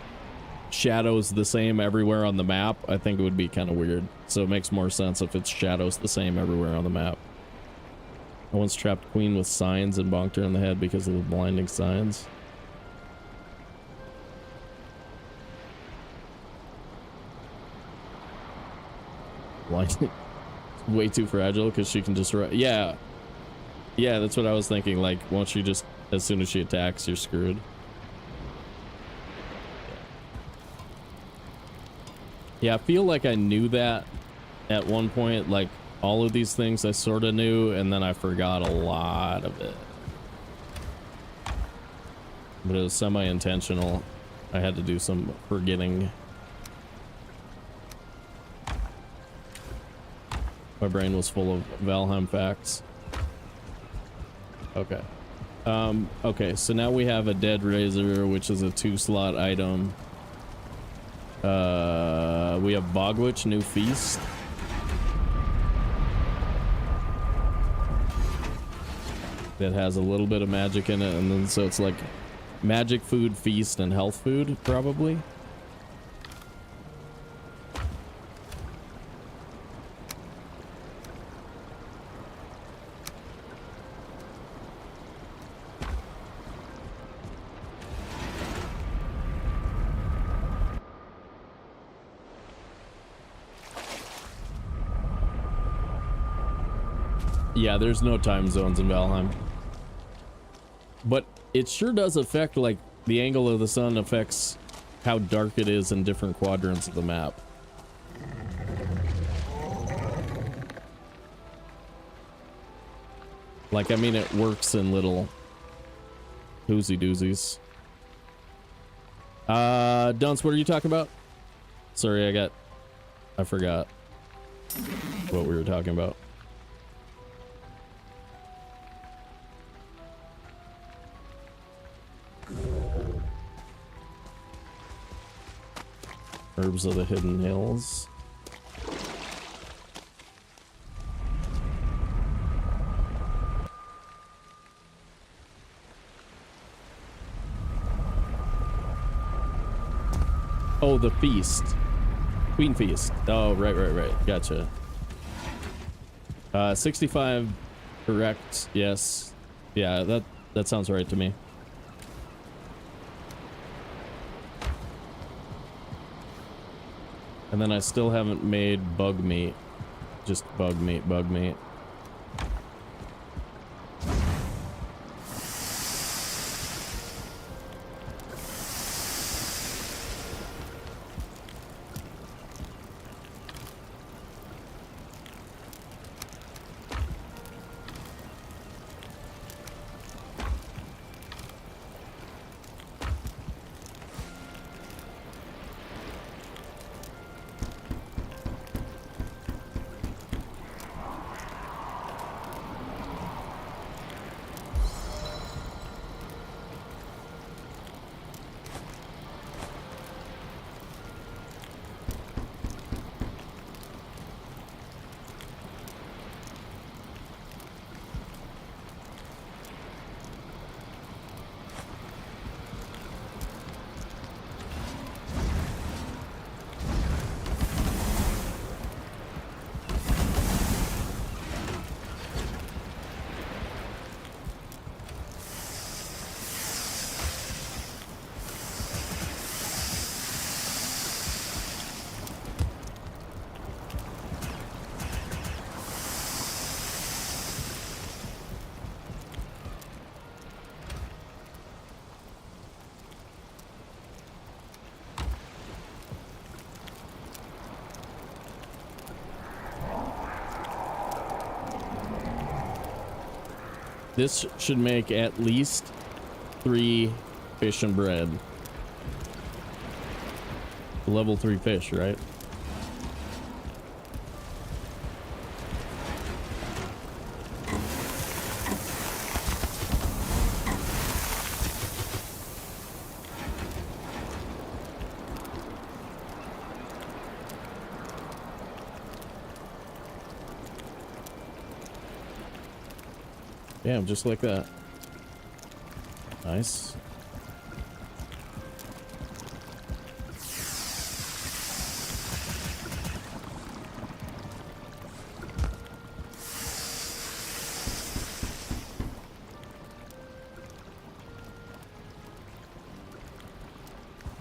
shadows the same everywhere on the map, I think it would be kind of weird. So it makes more sense if it's shadows the same everywhere on the map. I once trapped Queen with signs and bonked her in the head because of the blinding signs. Blinding. Way too fragile because she can just yeah. Yeah, that's what I was thinking. Like, once she just, as soon as she attacks, you're screwed. Yeah, I feel like I knew that at one point. Like, all of these things I sort of knew, and then I forgot a lot of it. But it was semi-intentional. I had to do some forgetting. My brain was full of Valheim facts. Okay. Okay, so now we have a Dead Razor, which is a 2-slot item. We have Bogwitch, new feast. That has a little bit of magic in it, and then so it's like magic food, feast, and health food, probably. Yeah, there's no time zones in Valheim. But it sure does affect, like, the angle of the sun affects how dark it is in different quadrants of the map. Like, I mean, it works in little oozy doozies. Dunce, what are you talking about? Sorry, I forgot what we were talking about. Herbs of the Hidden Hills. Oh, the feast. Queen feast. Oh, right. Gotcha. 65 correct. Yes. Yeah, that sounds right to me. And then I still haven't made bug meat. Just bug meat. This should make at least 3 fish and bread. Level 3 fish, right? Yeah, just like that. Nice.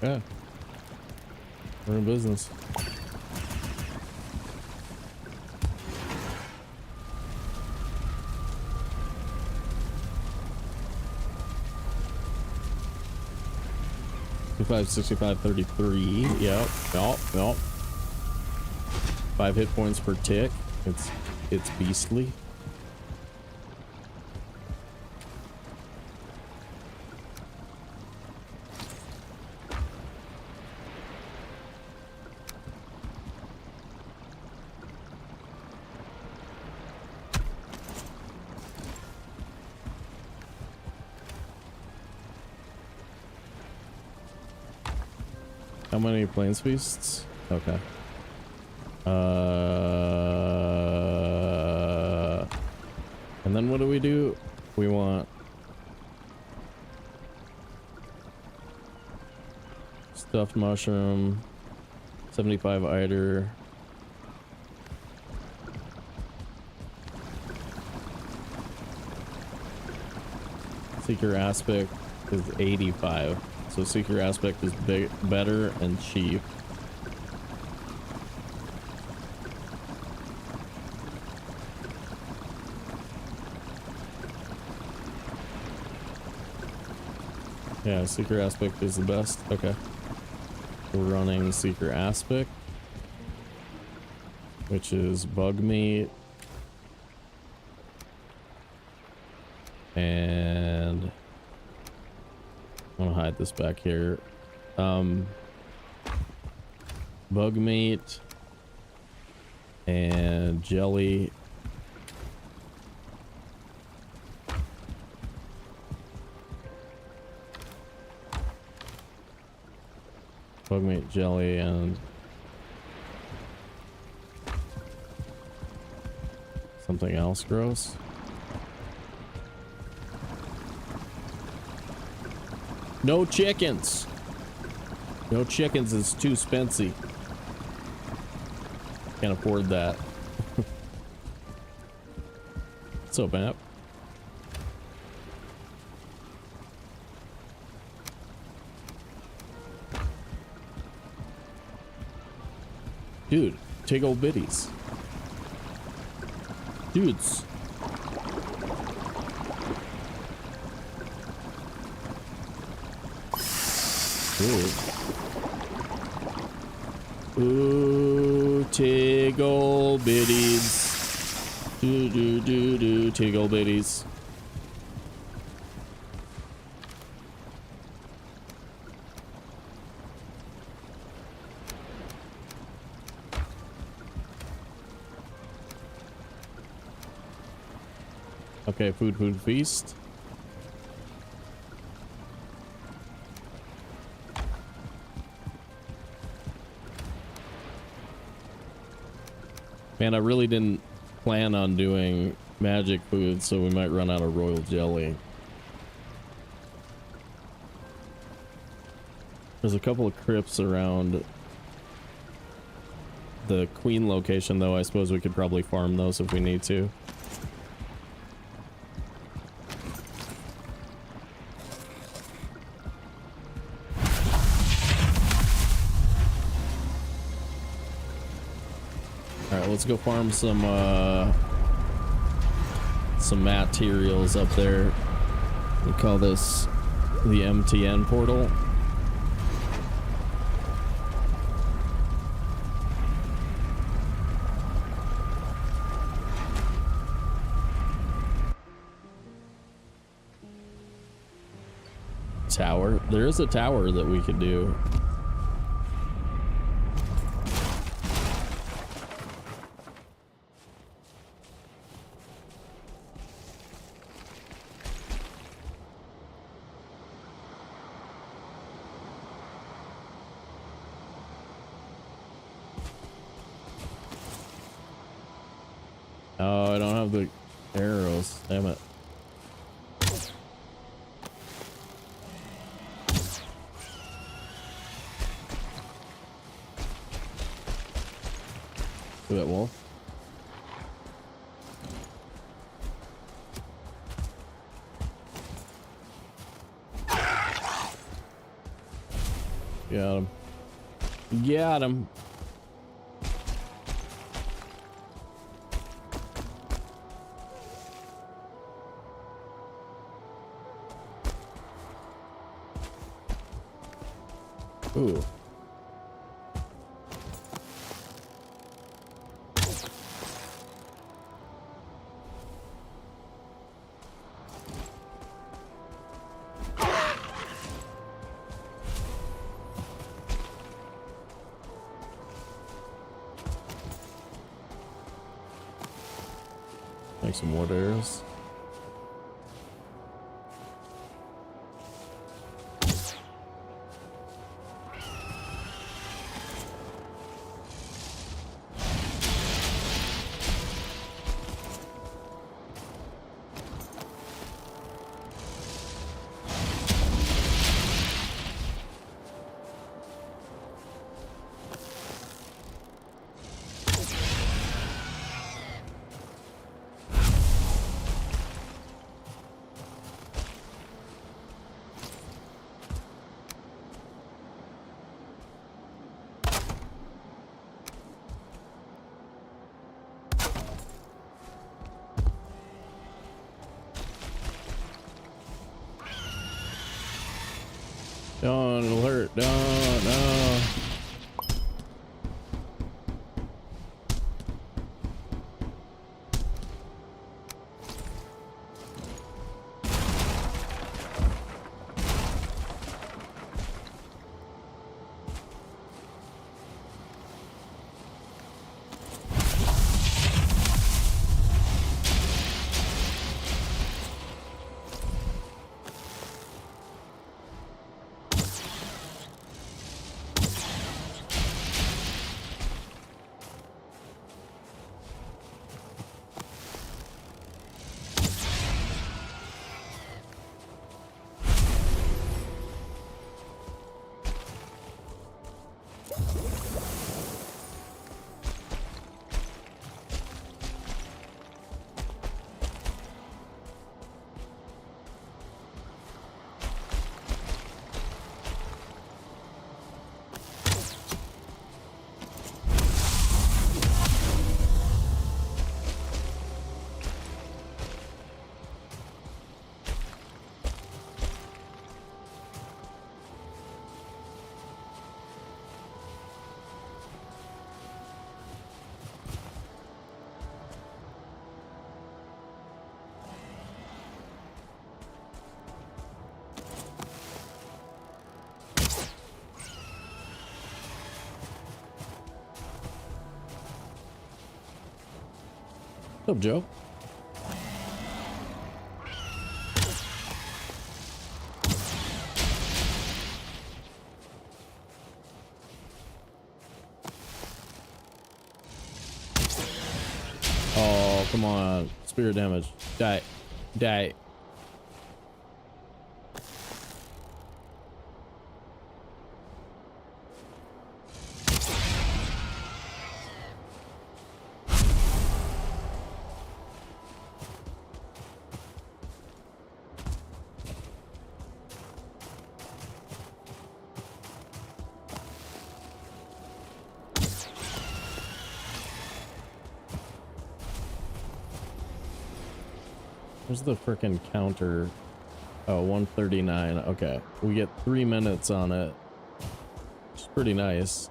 Yeah. We're in business. Five 65 33. Yep. 5 hit points per tick. It's beastly. How many plains feasts? Okay. And then what do? We want stuffed mushroom, 75 eider. Seeker aspect is 85. So Seeker aspect is better and cheap. Yeah, Seeker aspect is the best. Okay. We're running Seeker aspect, which is bug meat. And I'm gonna hide this back here. Bug meat and jelly. Bug meat, jelly, and something else gross. No chickens. No chickens is too spency. Can't afford that. What's up, App? Dude, take old biddies. Dudes. Ooh, tiggle biddies. Do, tiggle biddies. Okay, food, feast. Man, I really didn't plan on doing magic food, so we might run out of royal jelly. There's a couple of crypts around the queen location, though. I suppose we could probably farm those if we need to. Let's go farm some materials up there. We call this the MTN portal. Tower. There is a tower that we could do. Oh, I don't have the arrows. Damn it. Do that wolf. Got him. Got him. Ooh. Make some wood arrows. Don't, it'll hurt. Don't, no. What's up, Joe? Oh, come on. Spirit damage. Die. Die. Where's the frickin' counter? Oh, 139. Okay. We get 3 minutes on it. Which is pretty nice.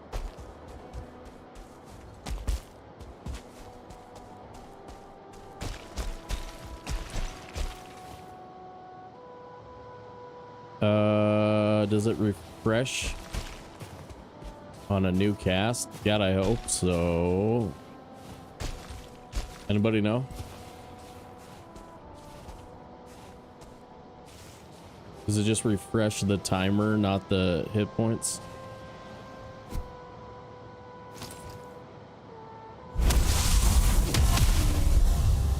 Does it refresh on a new cast? God, I hope so. Anybody know? Does it just refresh the timer, not the hit points?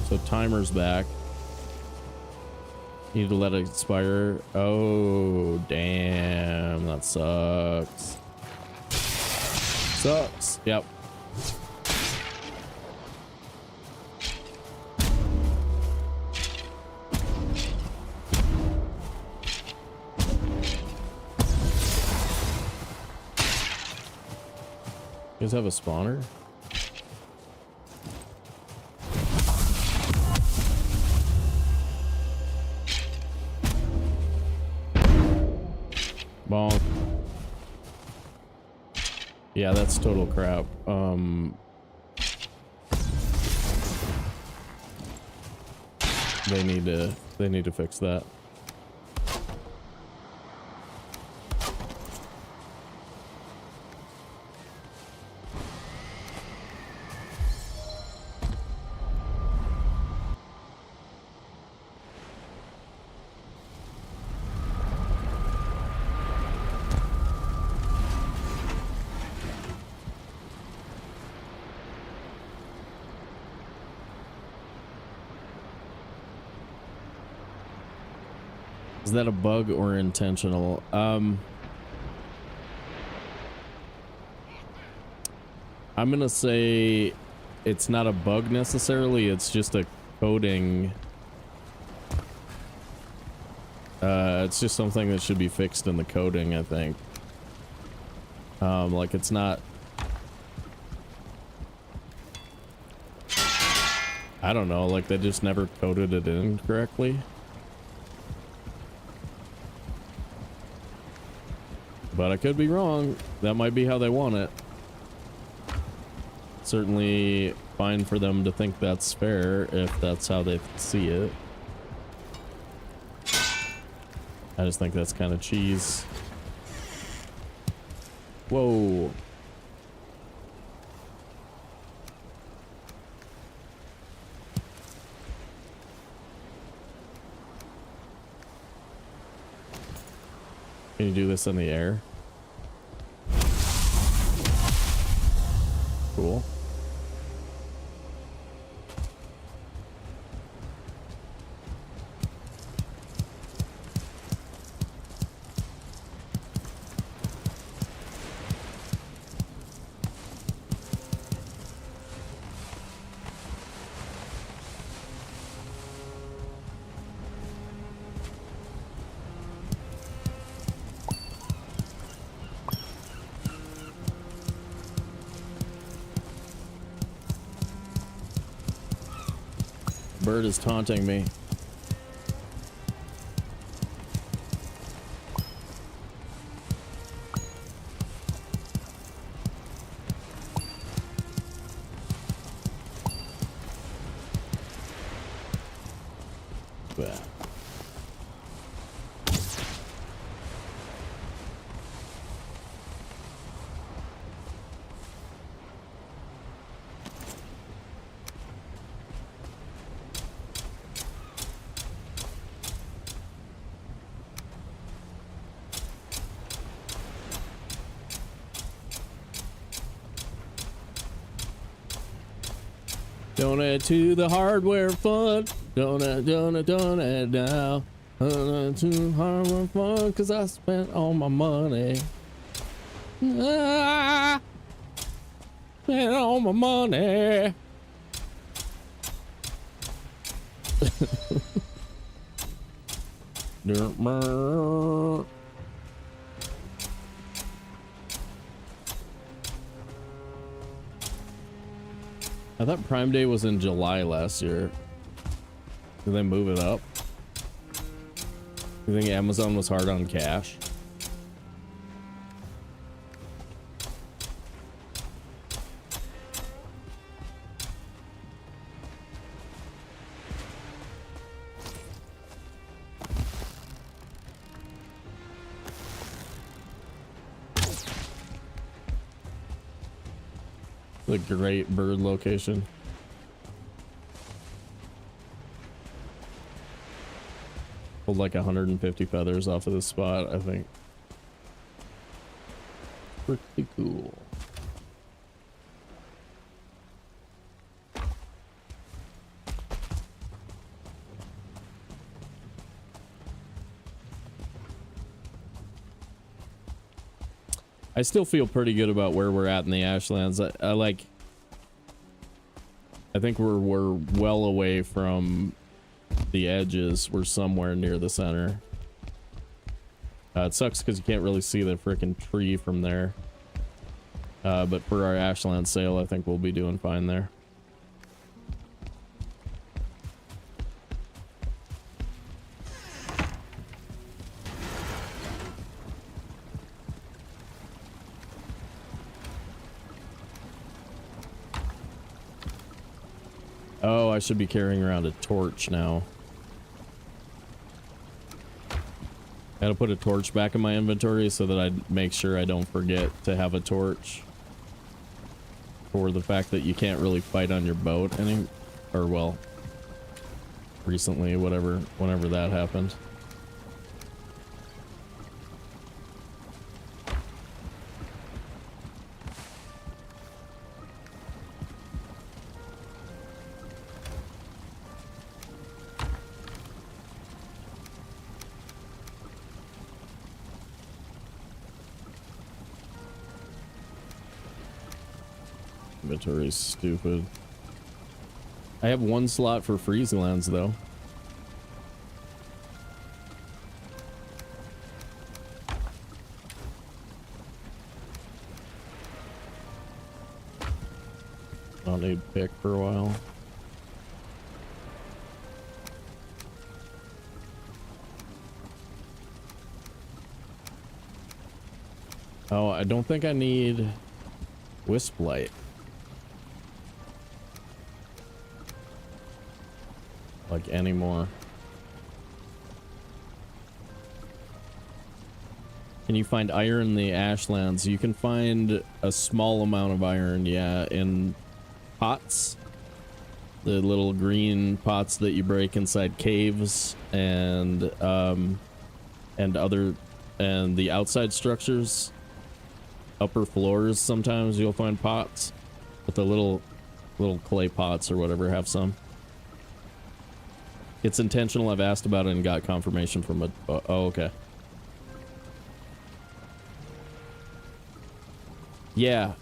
So timer's back. Need to let it expire. Oh, damn. That sucks. Sucks. Yep. You guys have a spawner? Bonk. Yeah, that's total crap. They need to fix that. Is that a bug or intentional? I'm gonna say it's not a bug necessarily, it's just a coding. It's just something that should be fixed in the coding, I think. Like it's not, I don't know, like they just never coded it in correctly. But I could be wrong. That might be how they want it. Certainly fine for them to think that's fair if that's how they see it. I just think that's kind of cheese. Whoa. Can you do this in the air? Cool. Bird is taunting me. Bah. Donate to the hardware fund. Donate now. Donate to hardware fund, cause I spent all my money. Spent all my money. I thought Prime Day was in July last year. Did they move it up? You think Amazon was hard on cash? The great bird location. Pulled like 150 feathers off of this spot, I think. Pretty cool. I still feel pretty good about where we're at in the Ashlands. I think we're well away from the edges. We're somewhere near the center. It sucks because you can't really see the freaking tree from there. But for our Ashland sale, I think we'll be doing fine there. Oh, I should be carrying around a torch now. Gotta put a torch back in my inventory so that I make sure I don't forget to have a torch. For the fact that you can't really fight on your boat or well, recently, whenever that happened. Inventory's stupid. I have one slot for Frieslands though. I'll need pick for a while. Oh, I don't think I need Wisp Light. Like anymore. Can you find iron in the Ashlands? You can find a small amount of iron, yeah, in pots. The little green pots that you break inside caves and the outside structures. Upper floors sometimes you'll find pots. But the little clay pots or whatever have some. It's intentional. I've asked about it and got confirmation from a... oh, okay. Yeah.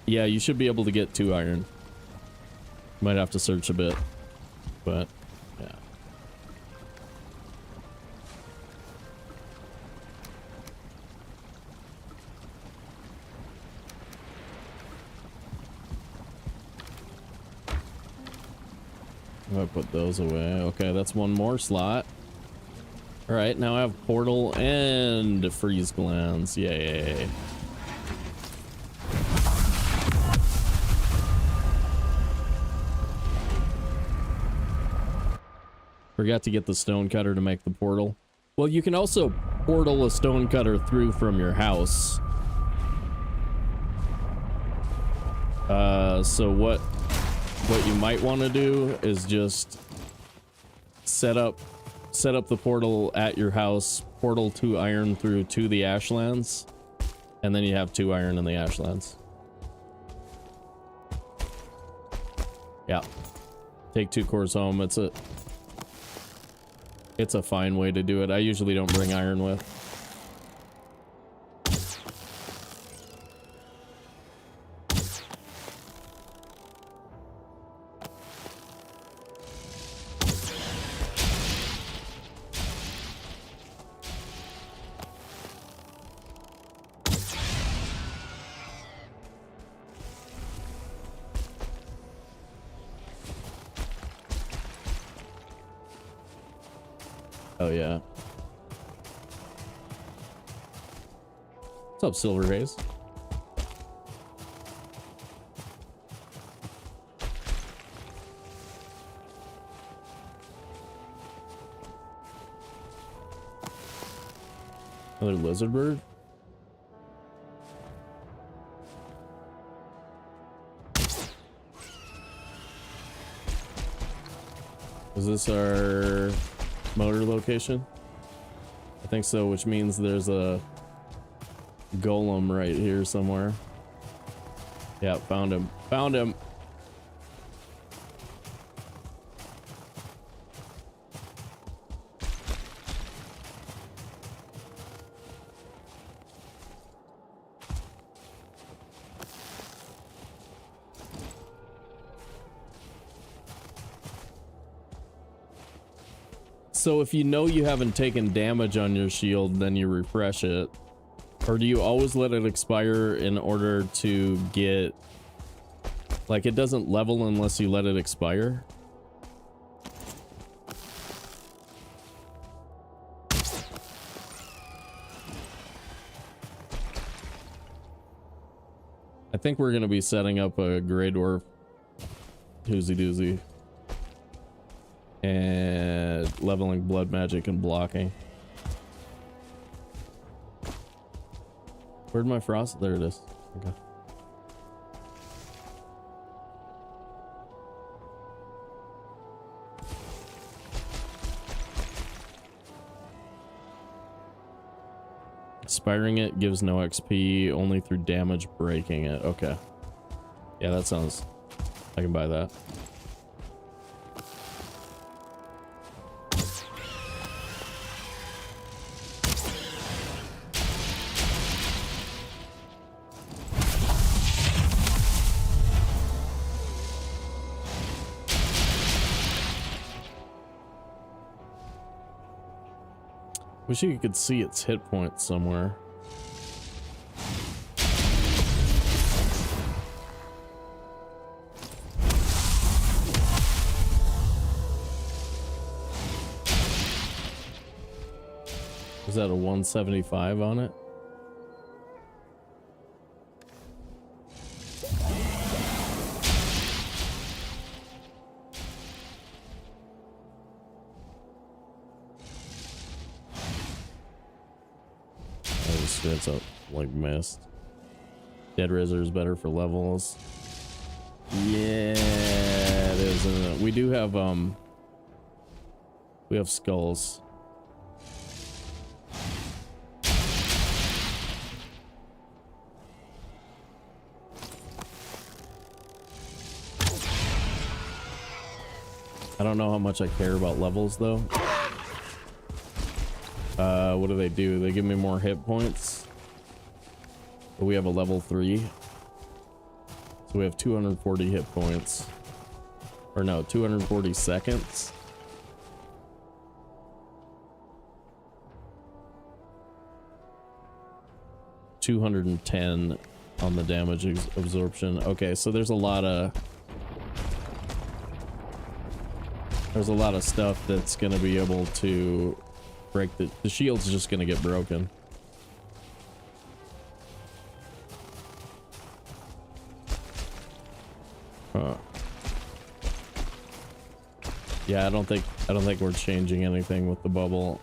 Yeah, you should be able to get 2 iron. Might have to search a bit. But, yeah. I put those away. Okay, that's one more slot. All right, now I have portal and freeze glands. Yay. Forgot to get the stone cutter to make the portal. Well, you can also portal a stone cutter through from your house. So what you might want to do is just set up the portal at your house, portal 2 iron through to the Ashlands, and then you have 2 iron in the Ashlands. Yeah. Take 2 cores home. It's a fine way to do it. I usually don't bring iron with. Oh yeah. What's up, Silver Haze? Another lizard bird? Is this our motor location? I think so, which means there's a golem right here somewhere. Yeah, found him. Found him. So if you know you haven't taken damage on your shield, then you refresh it. Or do you always let it expire in order to get... Like, it doesn't level unless you let it expire? I think we're going to be setting up a Grey Dwarf Doozy Doozy. And leveling blood magic and blocking. Where'd my frost? There it is. Okay. Expiring it gives no XP only through damage breaking it. Okay. Yeah, that sounds... I can buy that. Wish you could see its hit points somewhere. Is that a 175 on it? It's up like mist. Dead Razor is better for levels. Yeah, it is, isn't it? We do have we have skulls. I don't know how much I care about levels though. What do? They give me more hit points. But we have a level 3. So we have 240 hit points. Or no, 240 seconds. $210 on the damage absorption. Okay, so there's a lot of stuff that's gonna be able to break the shield's just gonna get broken. Yeah, I don't think we're changing anything with the bubble.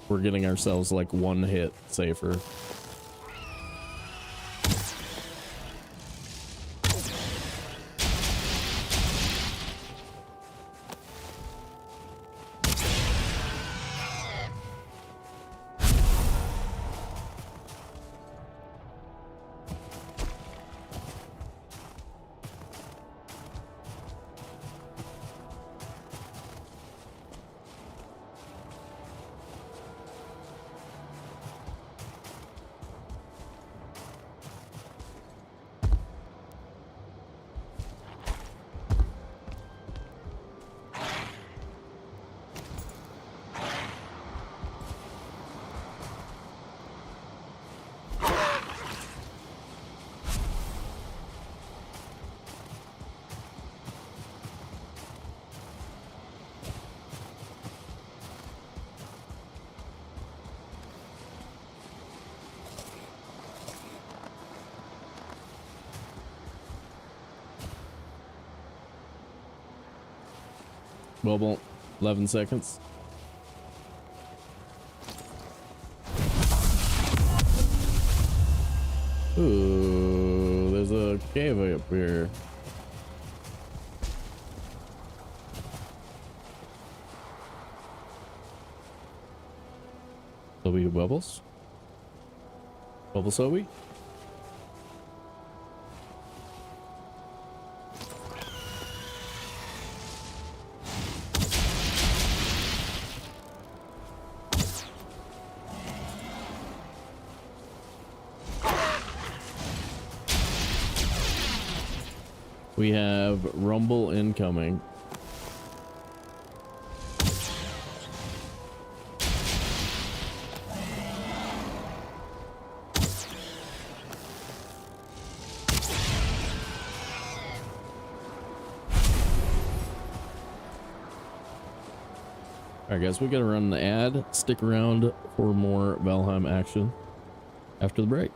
We're getting ourselves like one hit safer. Bubble, 11 seconds. Ooh, there's a cave up here. Sobe bubbles. Bubble Sobe. We have Rumble incoming. Alright guys, we gotta run the ad. Stick around for more Valheim action after the break.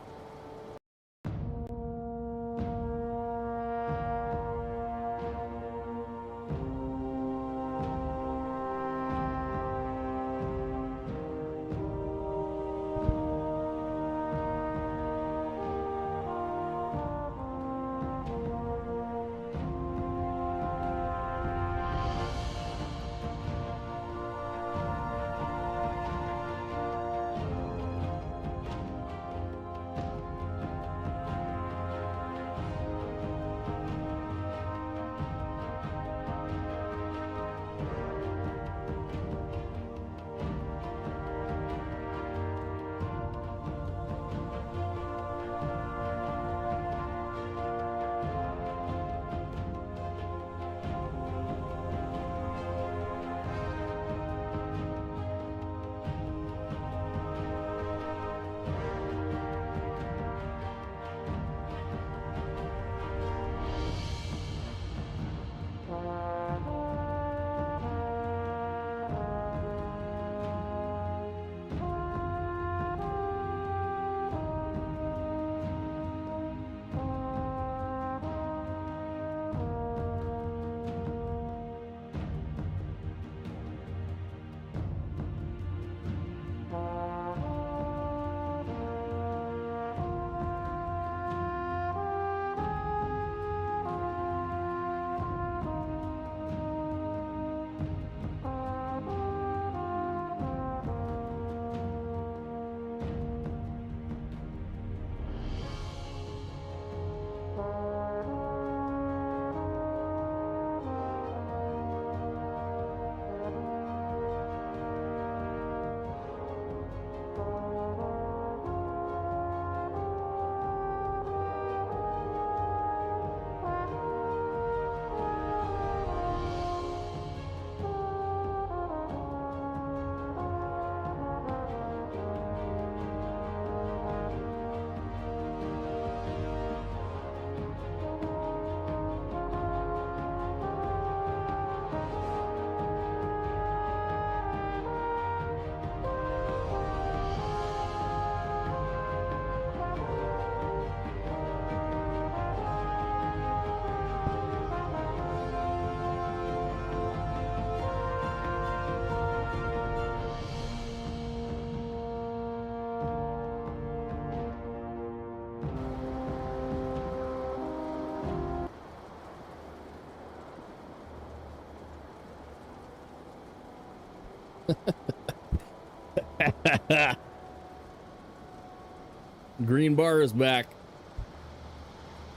Green bar is back.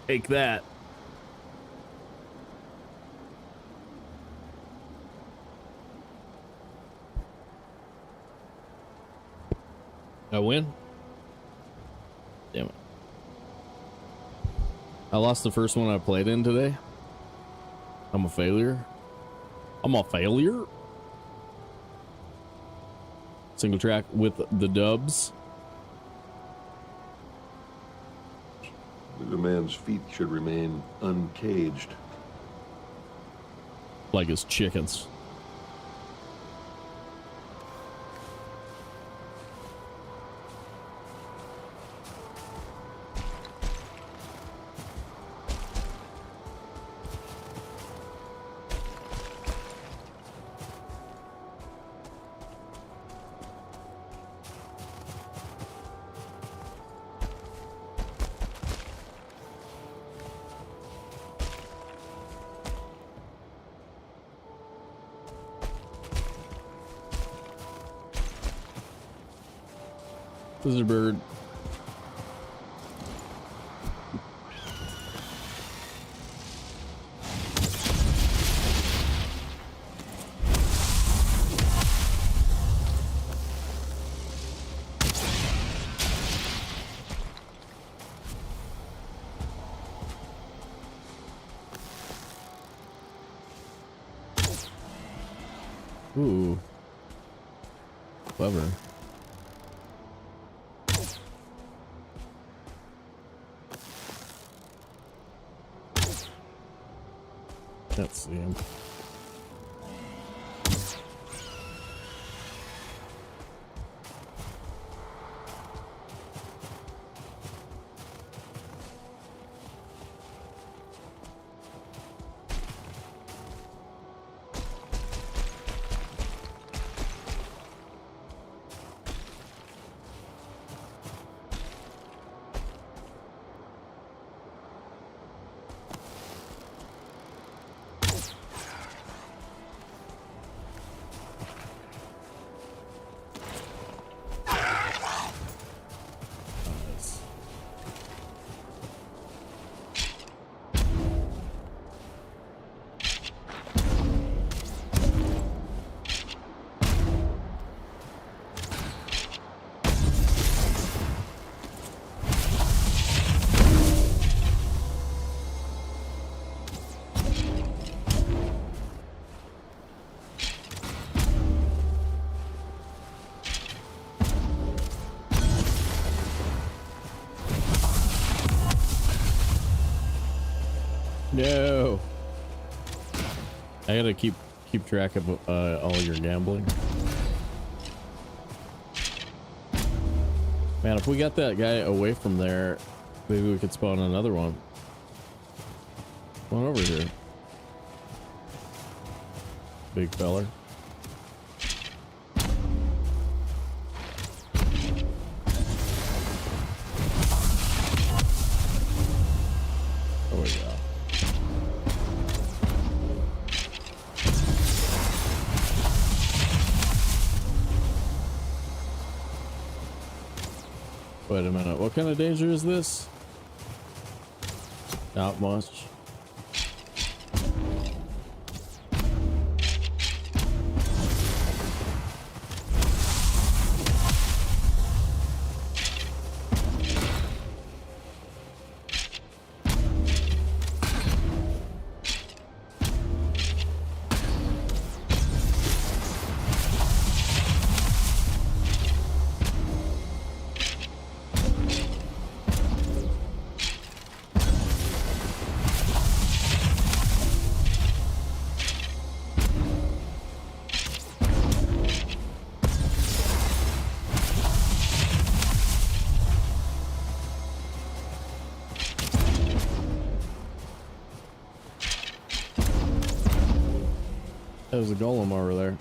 Take that. I win? Damn it. I lost the first one I played in today. I'm a failure. I'm a failure. Single track with the dubs. The man's feet should remain uncaged. Like his chickens. Lizard bird. Ooh. Clever. Can't see him. No. I gotta keep track of all your gambling. Man, if we got that guy away from there, maybe we could spawn another one. Come on over here, big feller. There we go. Wait a minute, what kind of danger is this? Not much. There's a golem over there.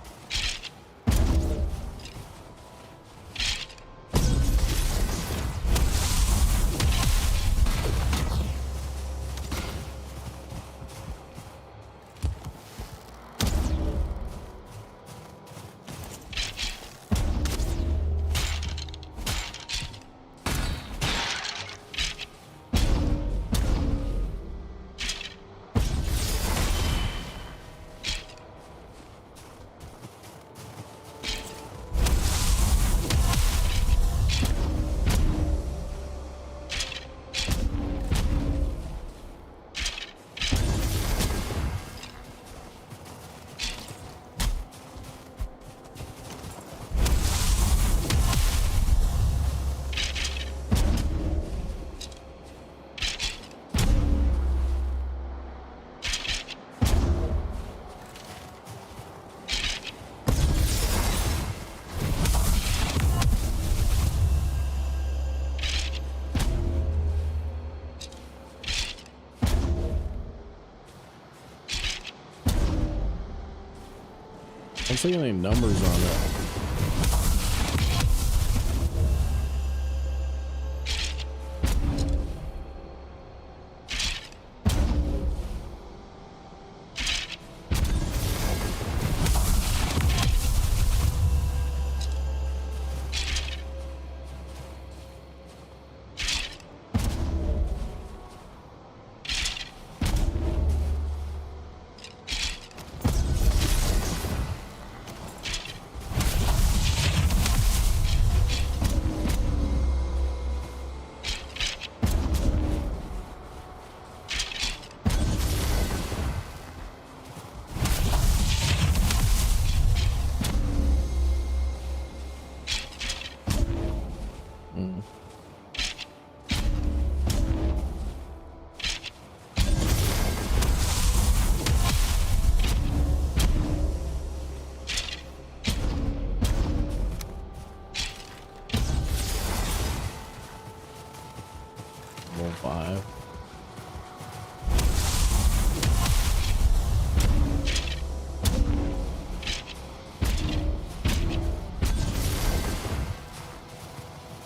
I'm seeing any numbers on it.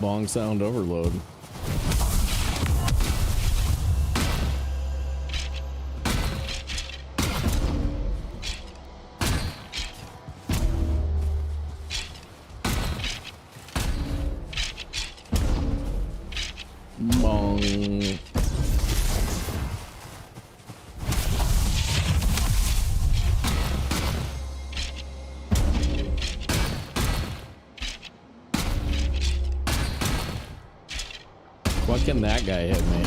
Bong sound overload. Bong. What can that guy hit me?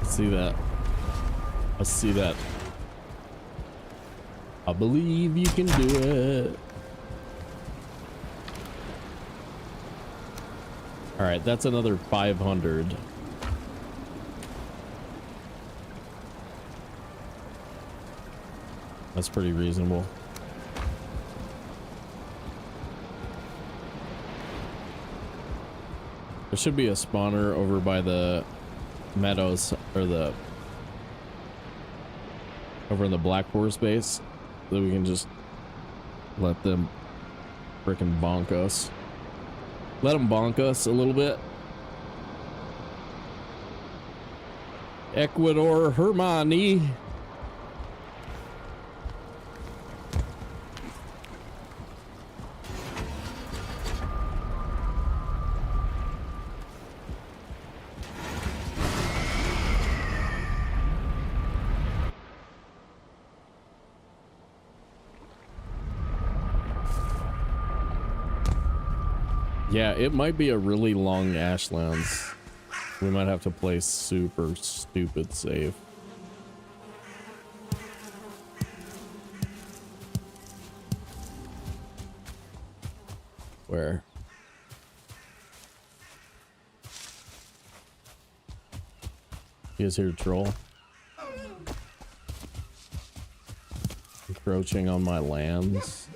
See that? I see that. I believe you can do it. All right, that's another 500. That's pretty reasonable. There should be a spawner over by the meadows, or over in the Black Horse base, so we can just let them frickin' bonk us. Let them bonk us a little bit. Ecuador Hermione. Yeah, it might be a really long Ashlands. We might have to play super stupid safe. Where? You guys hear a troll? Encroaching on my lands.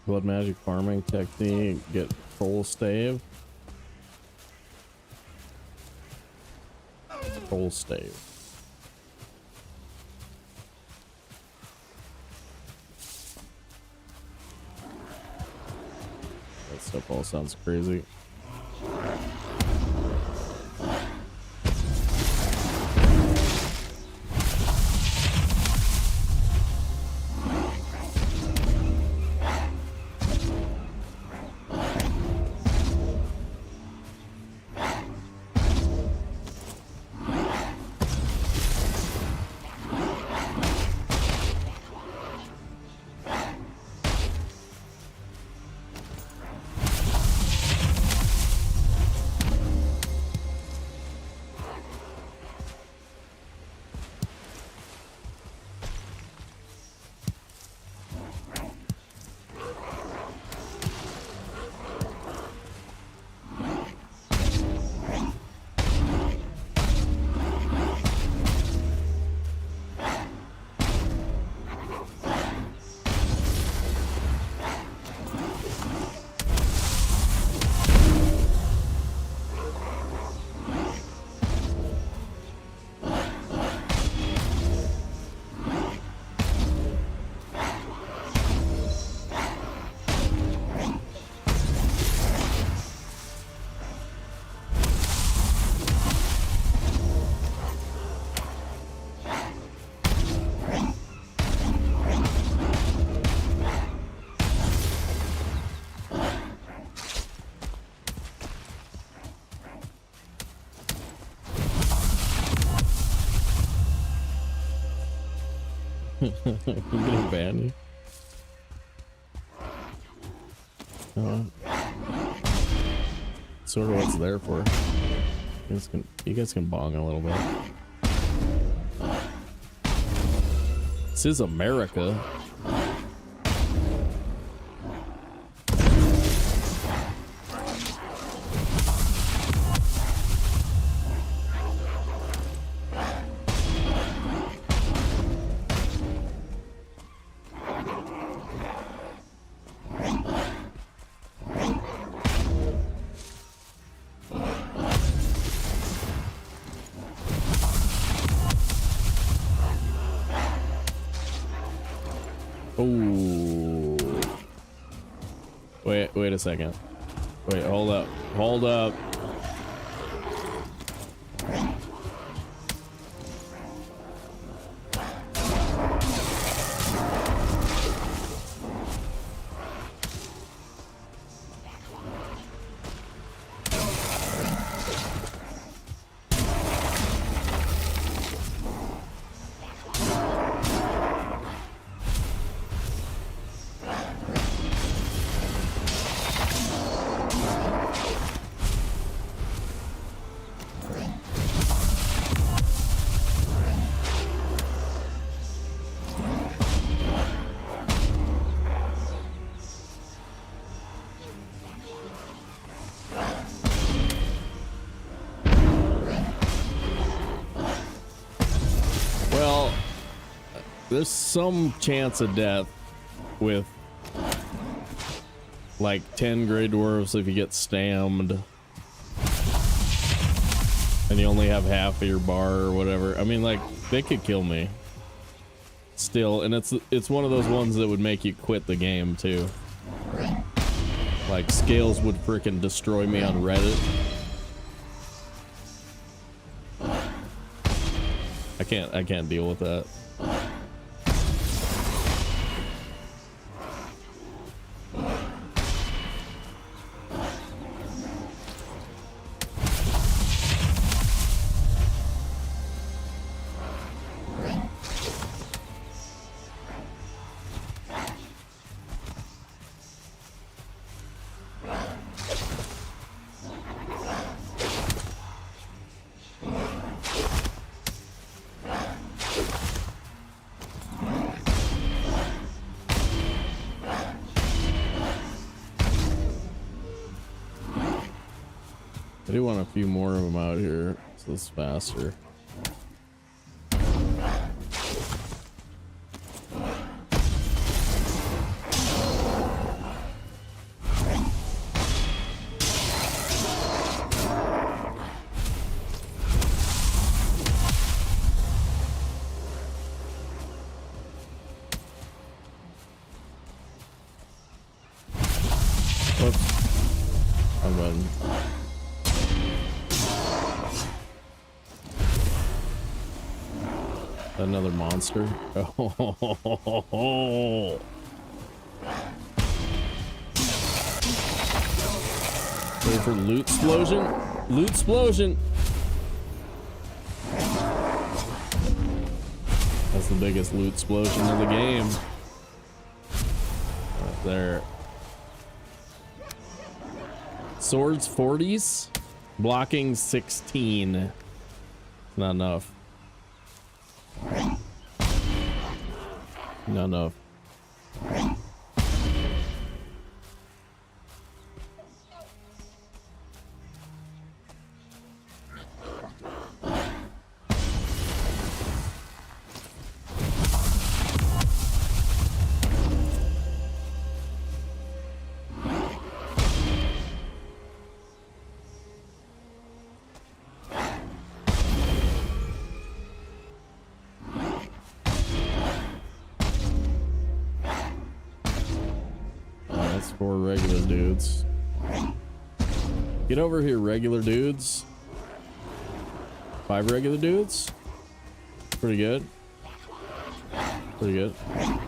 Blood magic farming technique, get troll stave. Troll stave. That stuff all sounds crazy. I'm gonna ban you. Sort of what's there for. You guys can bong a little bit. This is America. Oh, wait a second. Wait, hold up. Hold up. There's some chance of death with like 10 gray dwarves if you get stammed and you only have half of your bar or whatever. I mean, like, they could kill me still, and it's one of those ones that would make you quit the game too. Like, Scales would freaking destroy me on Reddit. I can't deal with that. I do want a few more of them out here, so it's faster. Another monster. Oh. Ready for loot explosion? Loot explosion. That's the biggest loot explosion of the game. Right there. Swords 40s, blocking 16. Not enough. Not enough. Four regular dudes. Get over here, regular dudes. 5 regular dudes. Pretty good. Pretty good. Pretty good.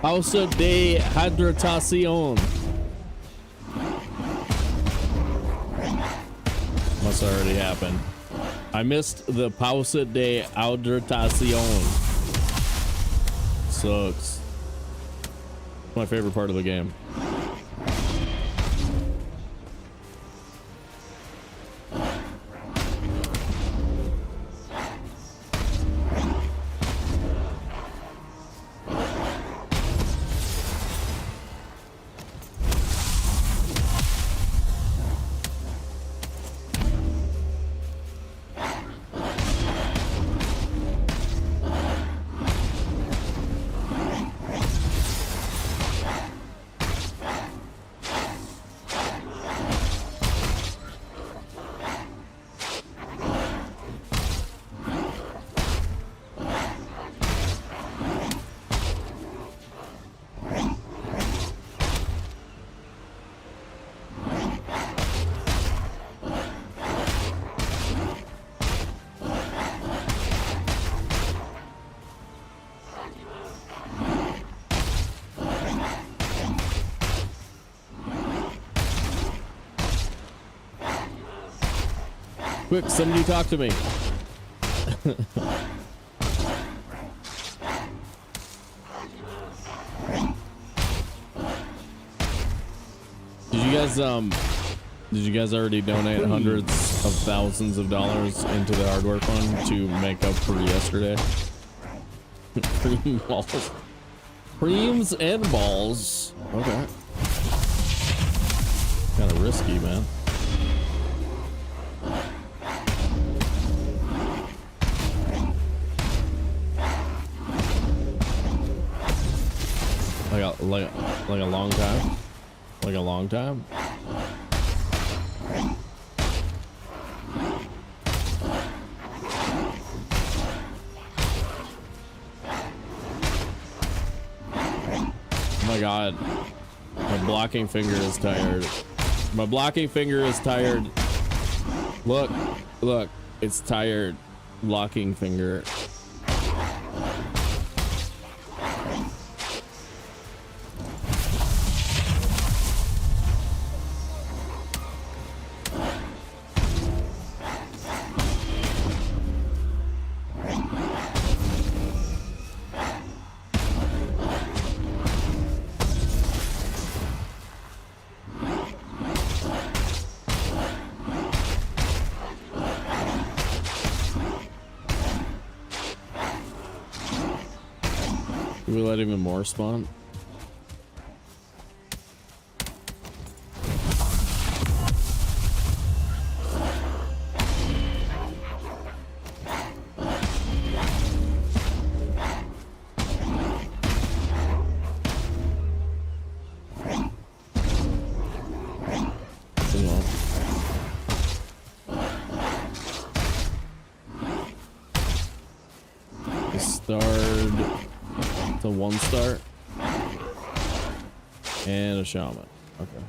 Pausa de hidratación. Must already happen. I missed the pausa de hidratación. Sucks. My favorite part of the game. Quick, somebody talk to me. Did you guys already donate hundreds of thousands of dollars into the hardware fund to make up for yesterday? Cream balls. Creams and balls. Okay. Kind of risky, man. Like a long time? Like a long time? Oh my god. My blocking finger is tired. My blocking finger is tired. Look, look, it's tired. Blocking finger. Can we let even more spawn? One star and a shaman. Okay.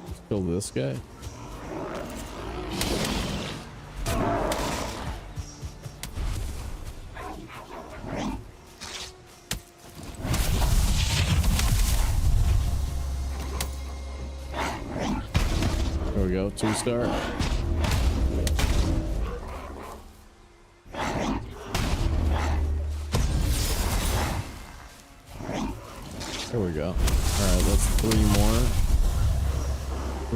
Let's kill this guy. There we go, 2-star. There we go. All right, that's three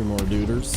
more duders.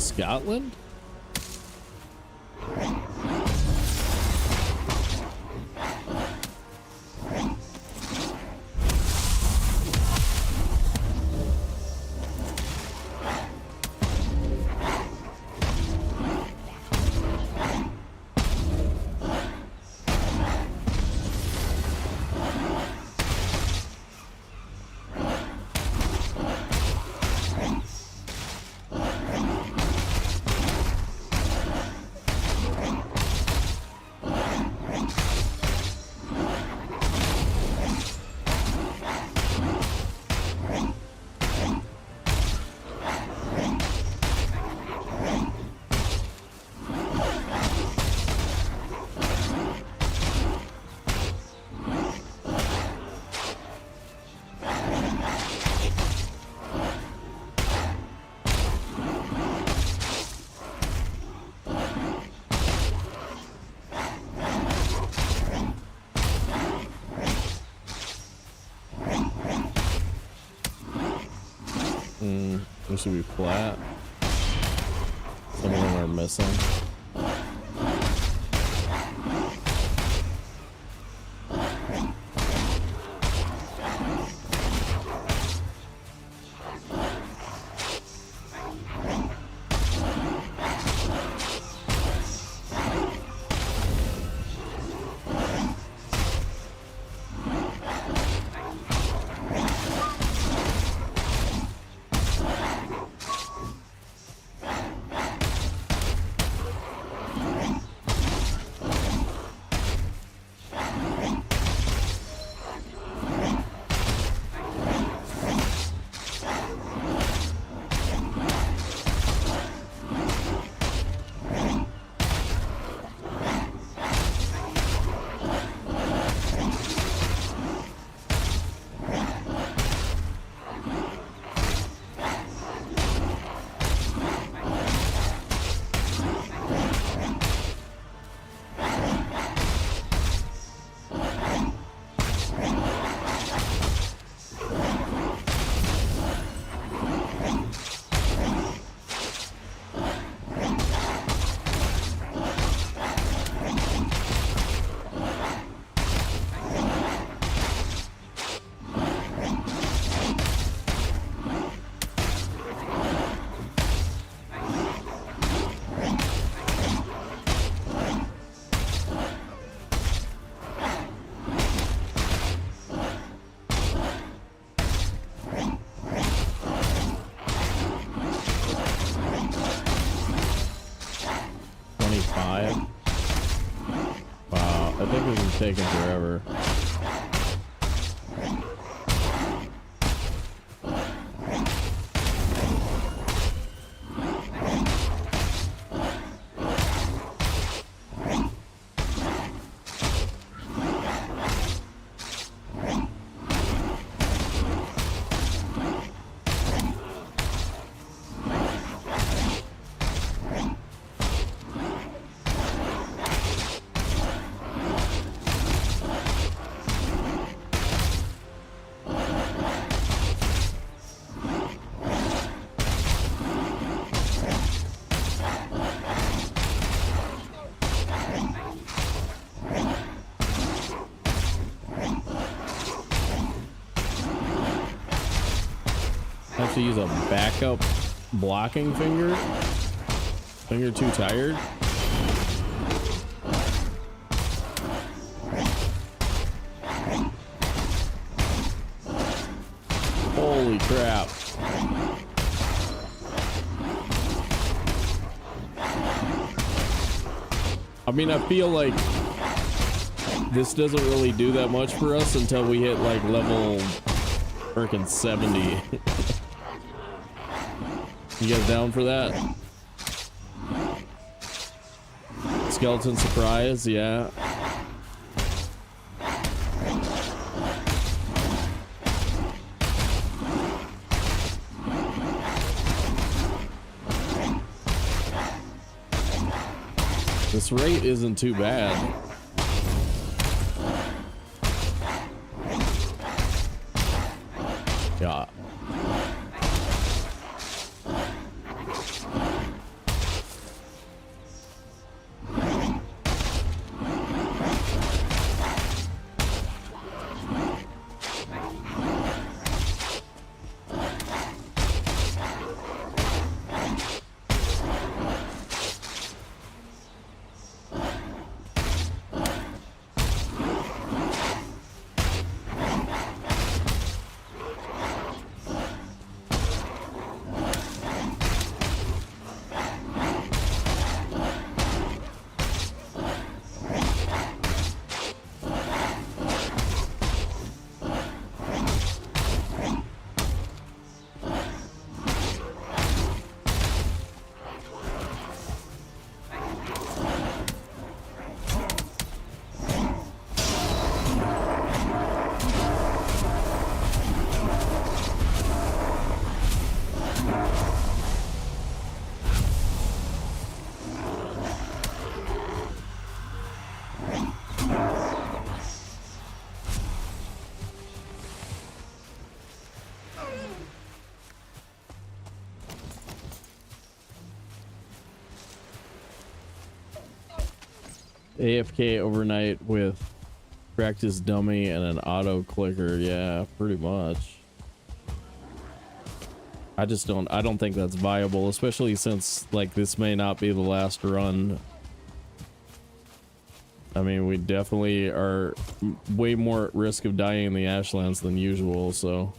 Scotland? This should be flat. Some of them are missing. Taking forever. Have to use a backup blocking finger? Finger too tired? Holy crap. I mean, I feel like this doesn't really do that much for us until we hit like level freaking 70. You guys down for that? Skeleton surprise, yeah. This rate isn't too bad. Yeah. AFK overnight with practice dummy and an auto clicker. Yeah, pretty much. I don't think that's viable, especially since like this may not be the last run. I mean, we definitely are way more at risk of dying in the Ashlands than usual, so.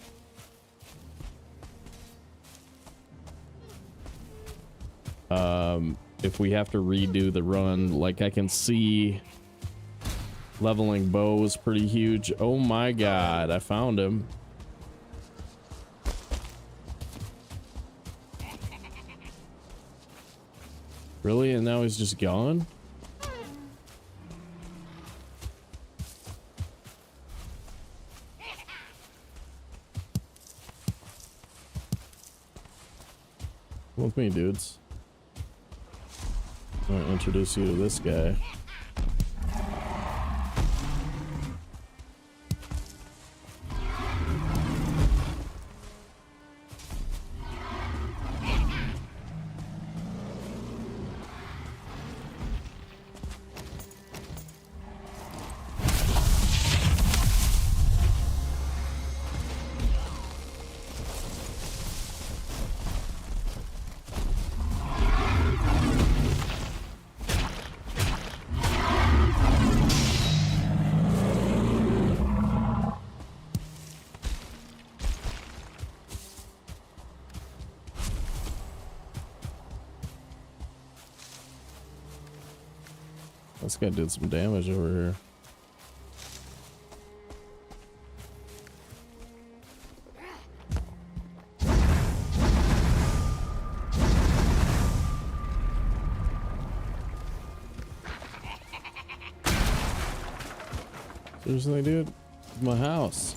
If we have to redo the run, like I can see leveling bow is pretty huge. Oh my god, I found him. Really? And now he's just gone? Come with me, dudes. I'm gonna introduce you to this guy. This guy did some damage over here. Seriously, dude? My house.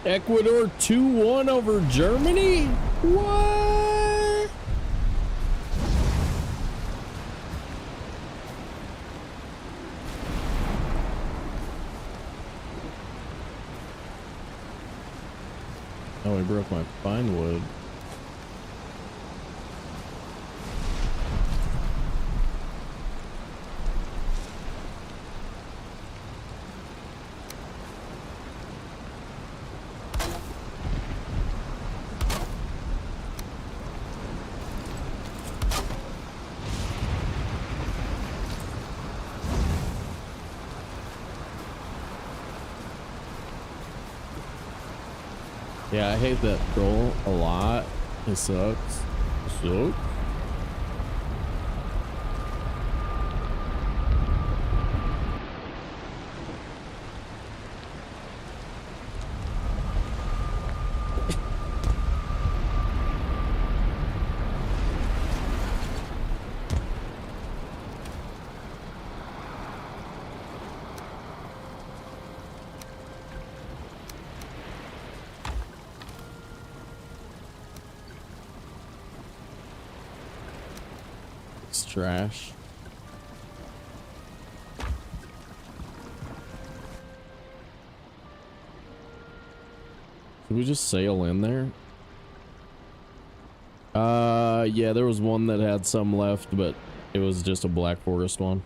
Ecuador 2-1 over Germany? What? Oh, he broke my pine wood. Yeah, I hate that troll a lot. It sucks. It sucks. trash. Should we just sail in there? Yeah, there was one that had some left, but it was just a Black Forest one.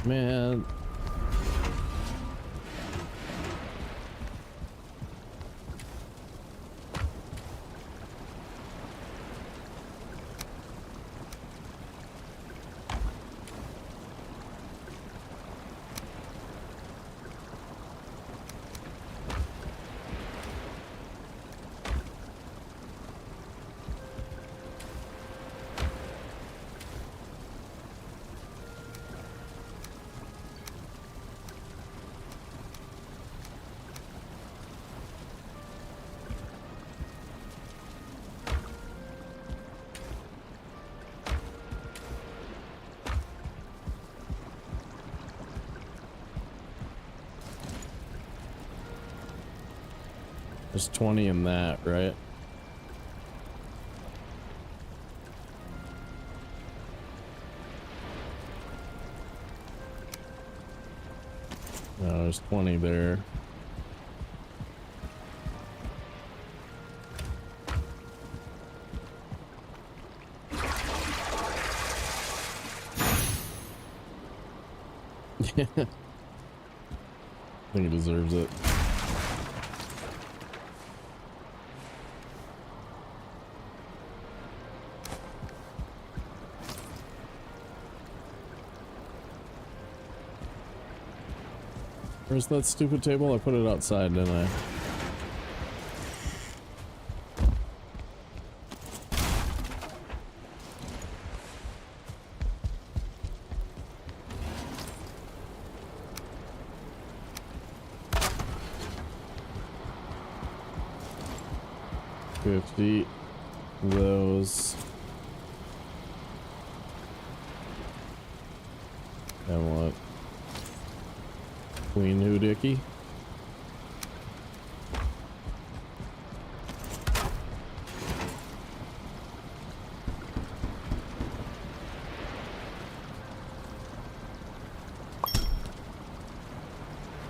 Man. There's 20 in that, right? No, there's 20 there. Yeah. I think he deserves it. Where's that stupid table? I put it outside, didn't I? Those. And what? Queen Hoodicky.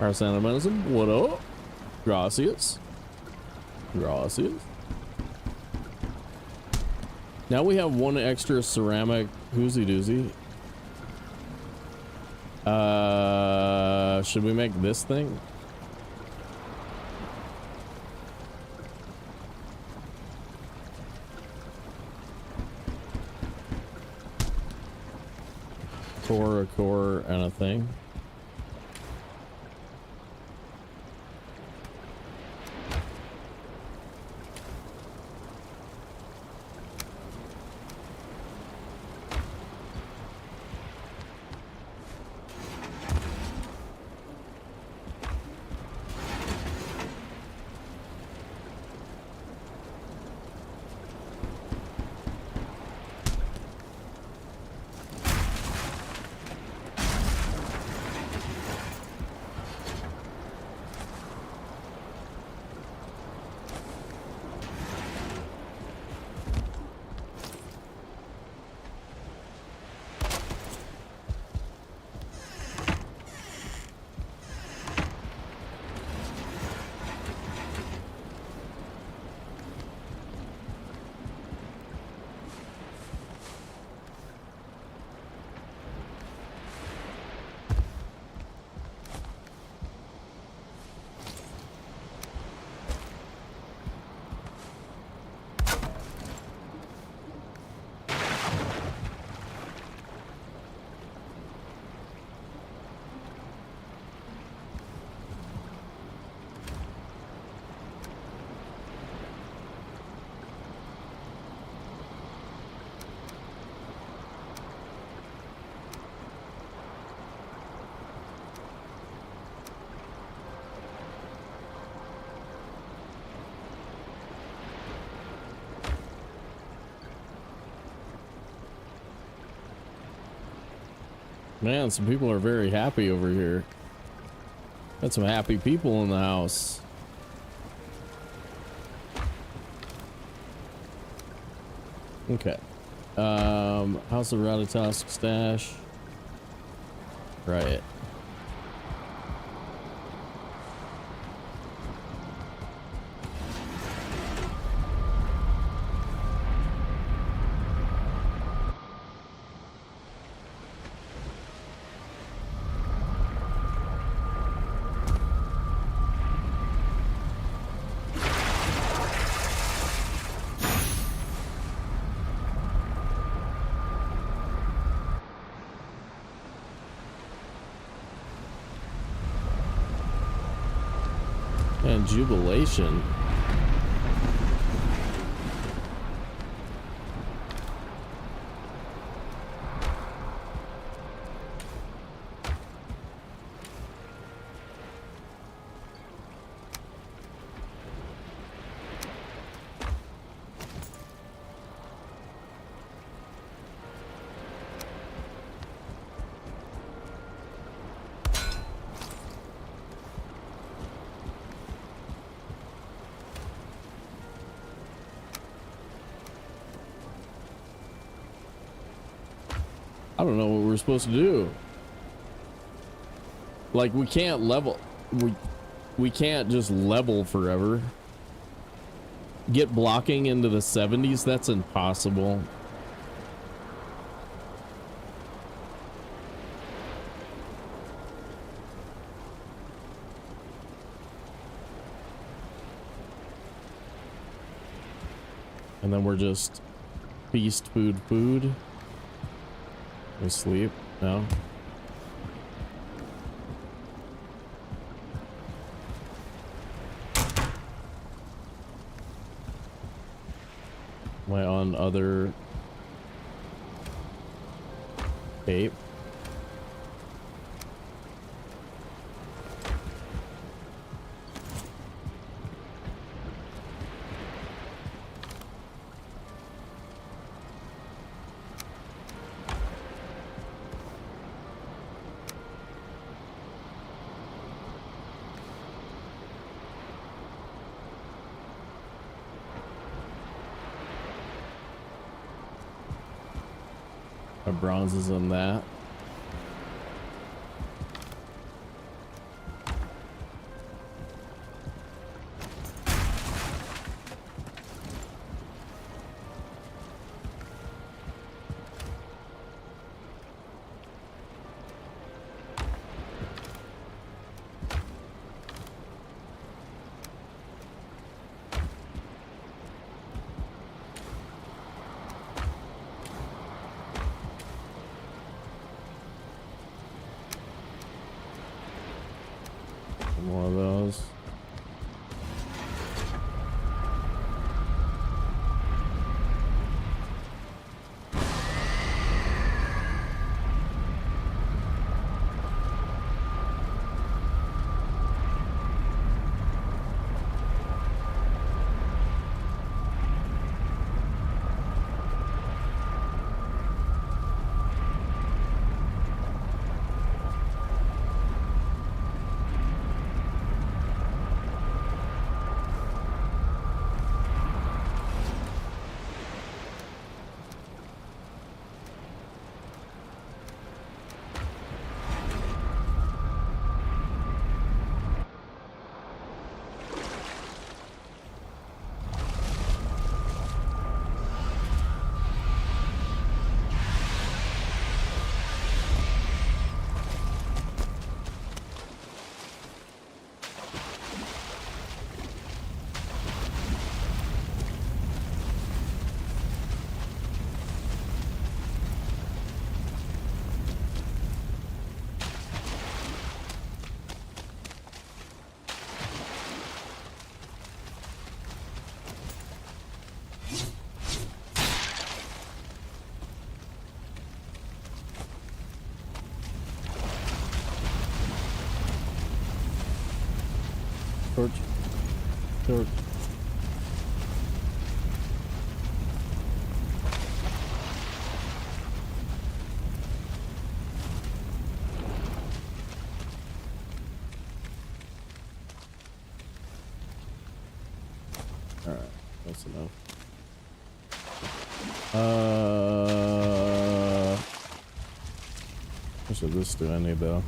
Our Santa Medicine, what up? Gracias. Gracias. Now we have one extra ceramic hoozy doozy. Should we make this thing? A core, and a thing. Man, some people are very happy over here. Got some happy people in the house. Okay. House of Ratatosk stash. Right. And jubilation. I don't know what we're supposed to do. Like, we can't level. We can't just level forever. Get blocking into the 70s? That's impossible. And then we're just feast, food. We sleep? No. Am I on other tape? Bronzes in that. More of those. Torch. enough. What should this do? I need though.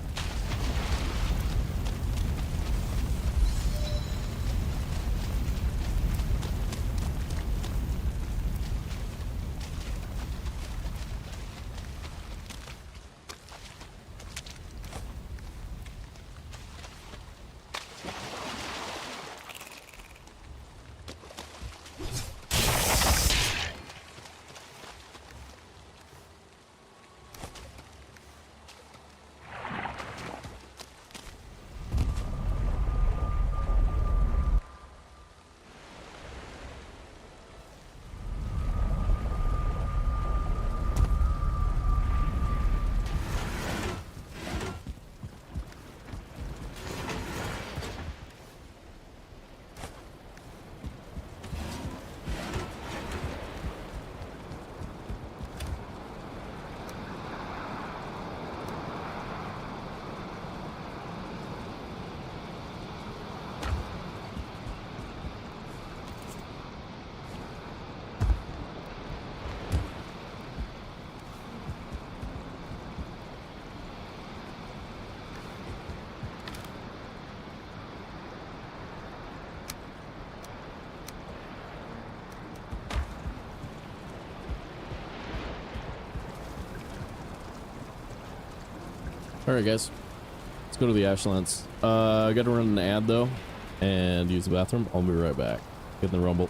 Alright guys, let's go to the Ashlands. I gotta run an ad though and use the bathroom. I'll be right back. Get in the rumble.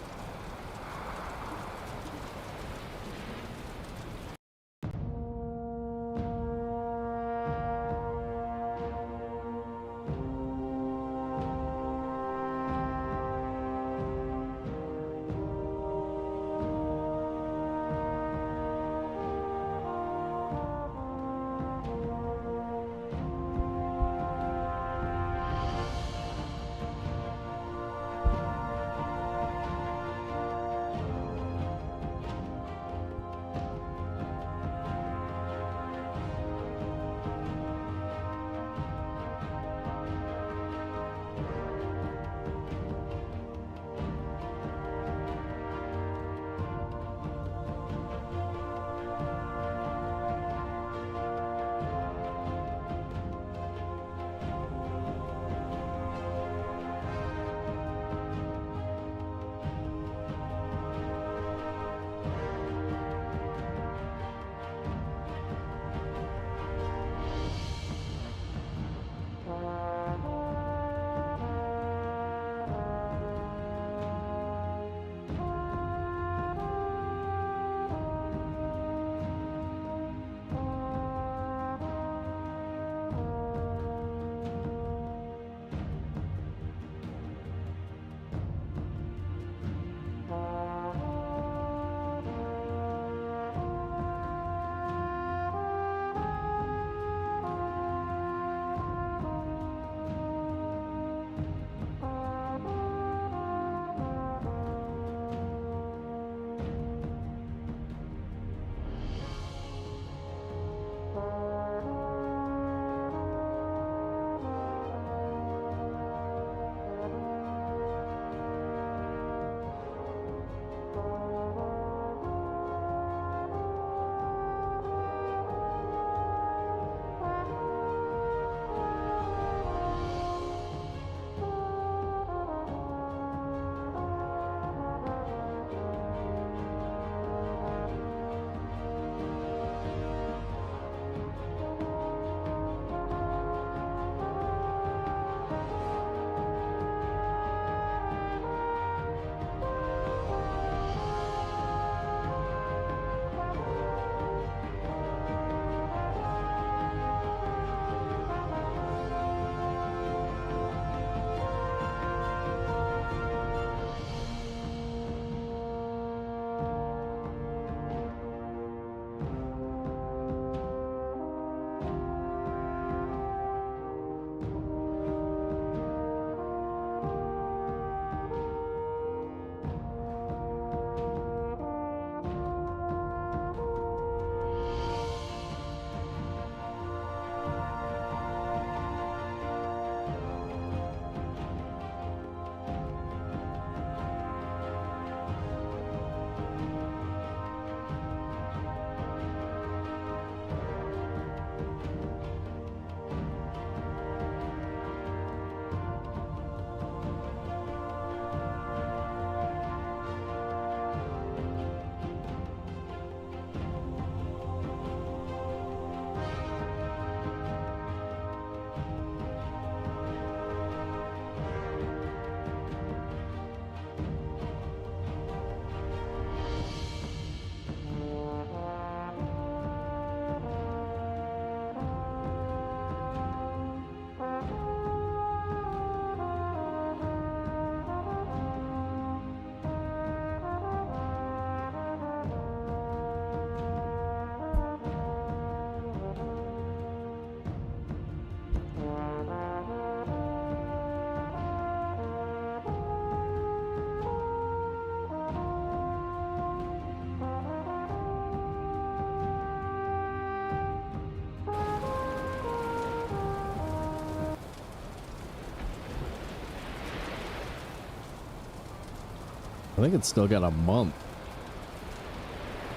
I think it's still got a month.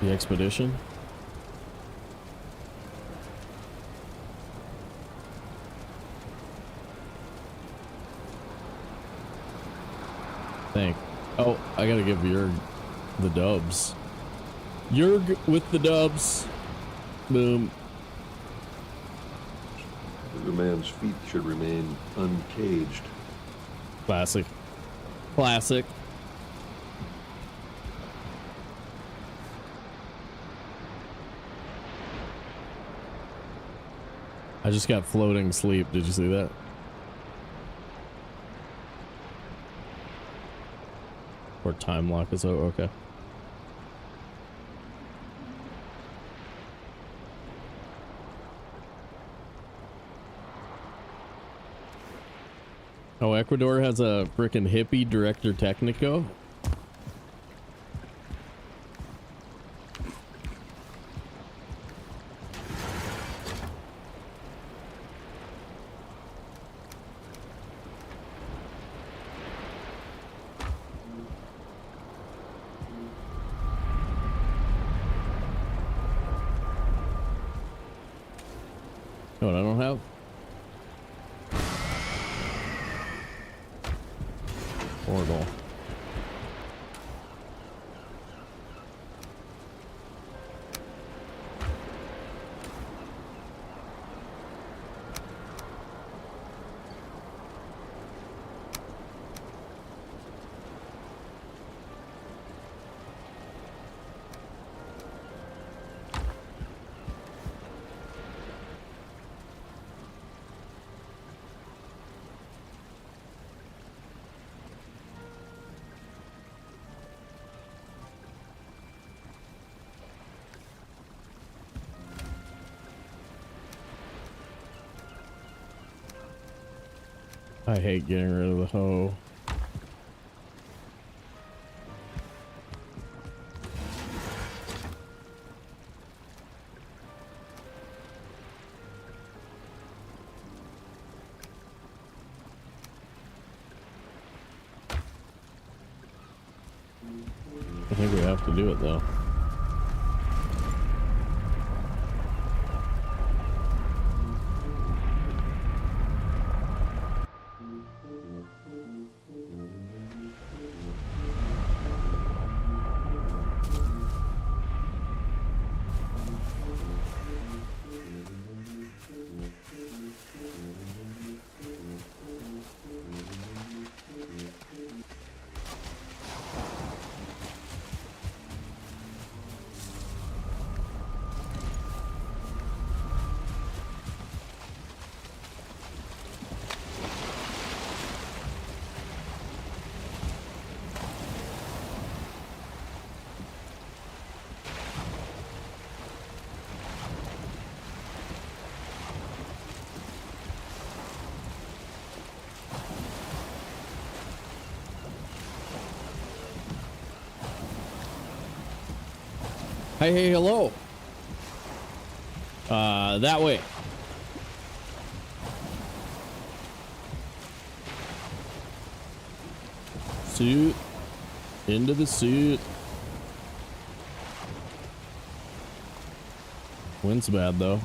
The expedition. Oh, I gotta give Jurg the dubs. Jurg with the dubs. Boom. The man's feet should remain uncaged. Classic. Classic. I just got floating sleep. Did you see that? Or time lock is over. Okay. Oh, Ecuador has a freaking hippie director technico. Oh, I don't have. Portal. I hate getting rid of the hoe. I think we have to do it though. Hey, hello. That way. Suit. Into the suit. Wind's bad though.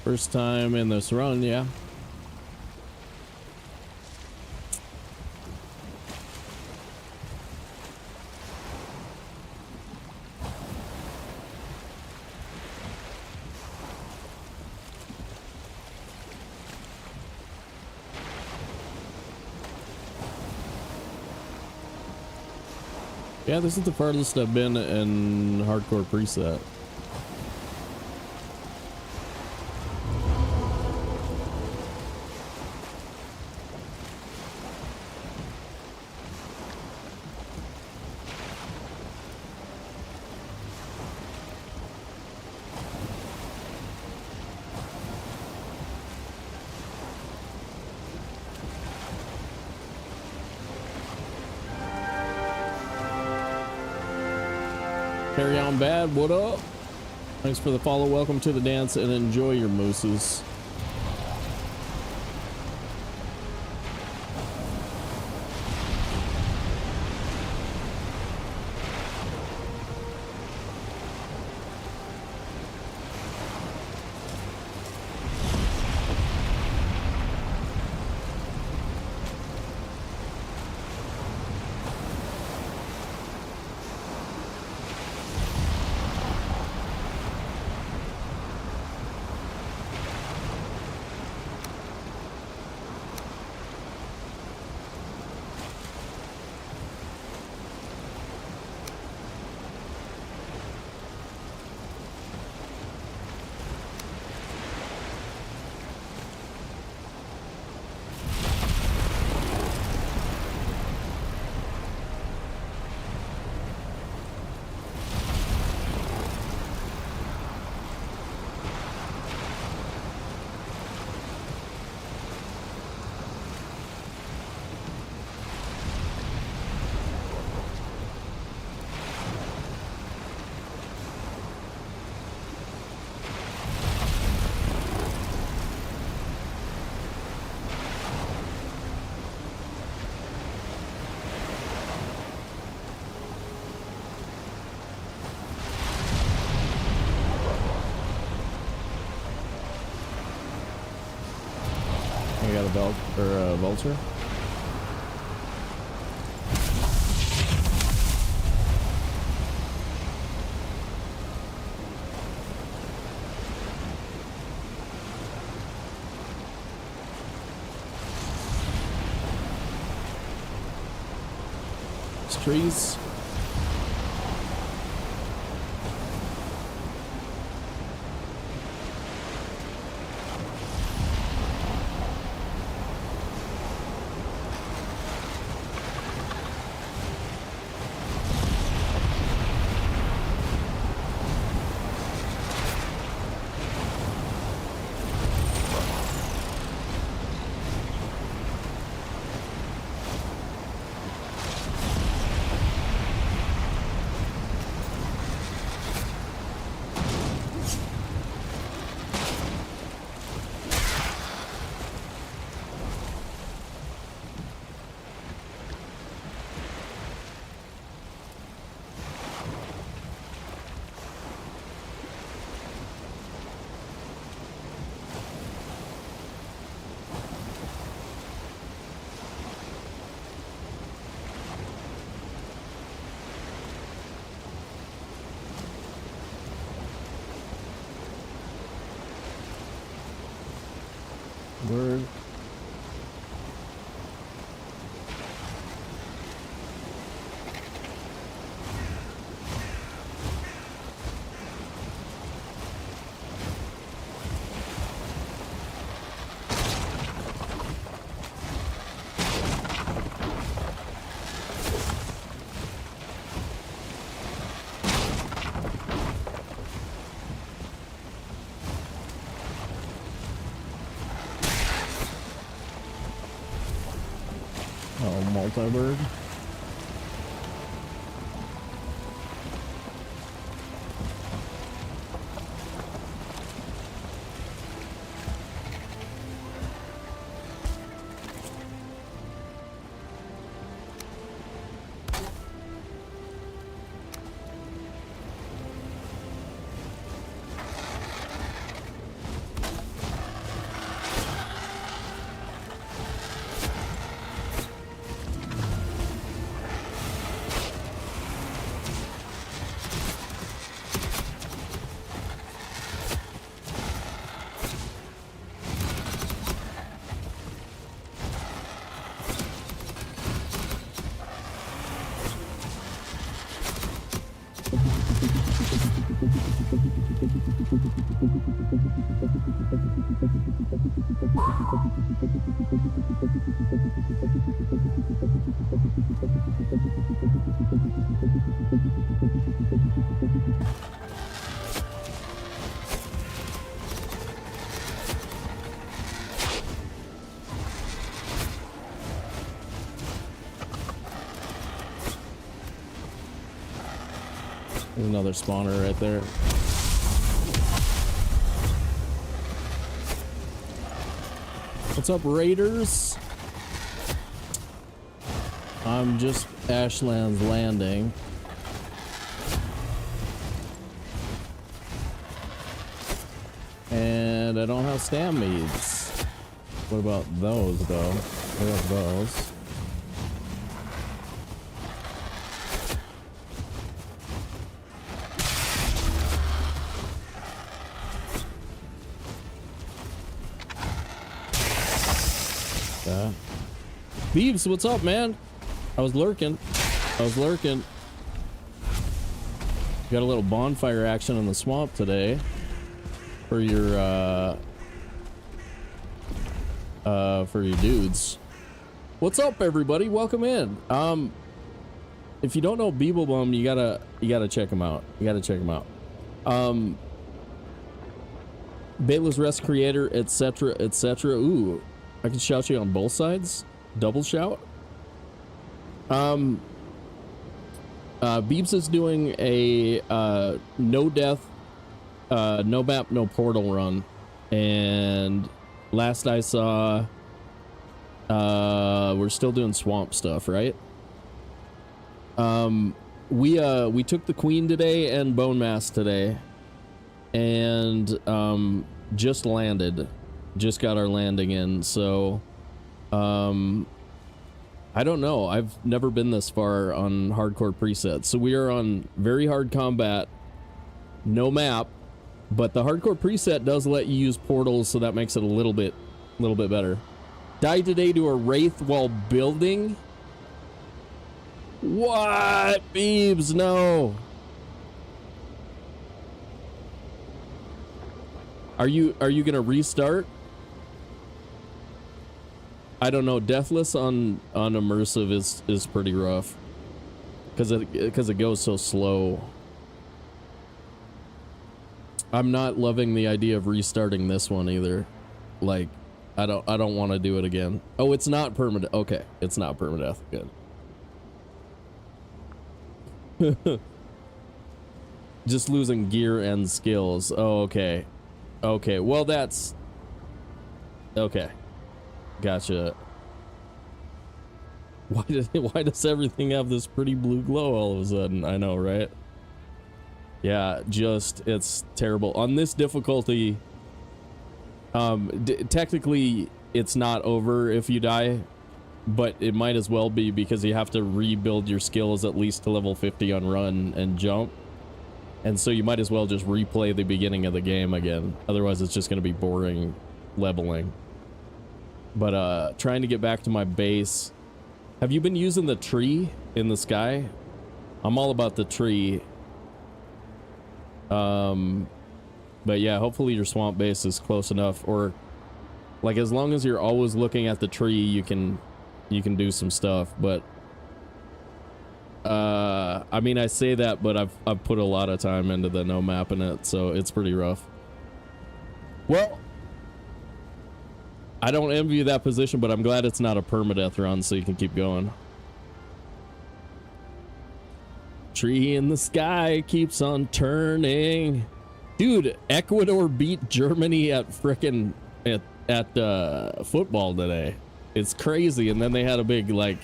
First time in this run, yeah. Yeah, this is the farthest I've been in hardcore preset. Carry on bad, what up? Thanks for the follow. Welcome to the dance and enjoy your mooses. I got a belt or a vulture. It's trees. Word. Oh, multi-bird. There's another spawner right there. What's up, raiders? I'm just Ashlands landing. And I don't have stammeads. What about those, though? What about those? Beebs, what's up, man? I was lurking. Got a little bonfire action in the swamp today for your dudes. What's up, everybody? Welcome in. If you don't know Beeblebum, you gotta check him out. Baitless Rest creator, etc., etc. Ooh, I can shout you on both sides. Double shout. Beebs is doing a no death, no map, no portal run, and last I saw, we're still doing swamp stuff, right? We took the Queen today and Bone Mass today, and just landed, just got our landing in. So I don't know. I've never been this far on hardcore presets. So we are on very hard combat, no map, but the hardcore preset does let you use portals, so that makes it a little bit better. Died today to a wraith while building. What? Beebs, no. Are you gonna restart? I don't know. Deathless on immersive is pretty rough because it goes so slow. I'm not loving the idea of restarting this one either. Like, I don't want to do it again. Oh, it's not permadeath. Okay, it's not permadeath. Good. Just losing gear and skills. Oh, okay. Okay. Well, that's okay. Gotcha. Why does everything have this pretty blue glow all of a sudden? I know, right? Yeah, just it's terrible on this difficulty. Technically it's not over if you die, but it might as well be, because you have to rebuild your skills at least to level 50 on run and jump, and so you might as well just replay the beginning of the game again. Otherwise it's just going to be boring leveling. But trying to get back to my base. Have you been using the tree in the sky? I'm all about the tree. But yeah, hopefully your swamp base is close enough, or like as long as you're always looking at the tree, you can do some stuff. But I mean, I say that, but I've put a lot of time into the no map in it, so it's pretty rough. Well, I don't envy you that position, but I'm glad it's not a permadeath run, so you can keep going. Tree in the sky keeps on turning. Dude, Ecuador beat Germany at frickin' at football today. It's crazy. And then they had a big, like,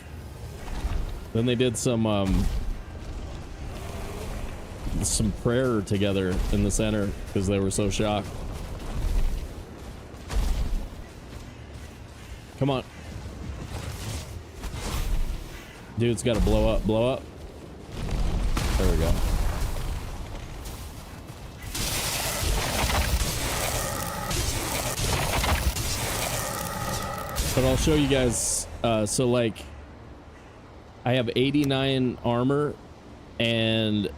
then they did some prayer together in the center because they were so shocked. Come on. Dude's got to blow up. There we go. But I'll show you guys. So like, I have 89 armor and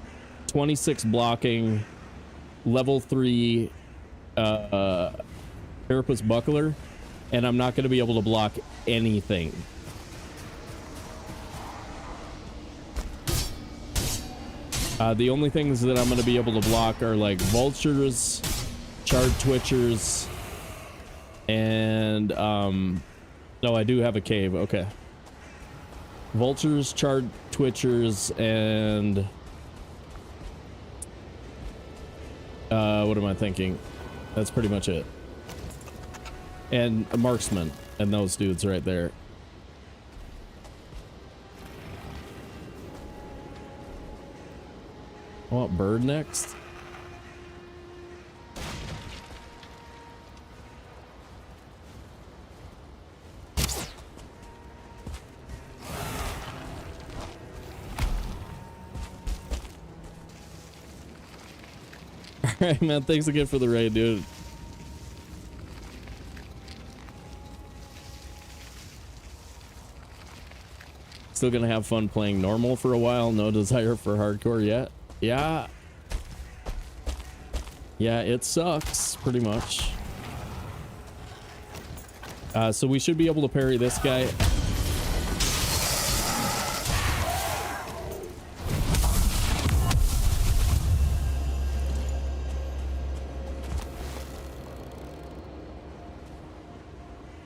26 blocking, level 3 carapace buckler, and I'm not going to be able to block anything. The only things that I'm going to be able to block are like vultures, charred twitchers, and no, I do have a cave. Okay. Vultures, charred twitchers, and What am I thinking? That's pretty much it. And a marksman and those dudes right there. I want bird next. Alright, man, thanks again for the raid, dude. Still gonna have fun playing normal for a while. No desire for hardcore yet. Yeah. Yeah, it sucks, pretty much. So we should be able to parry this guy.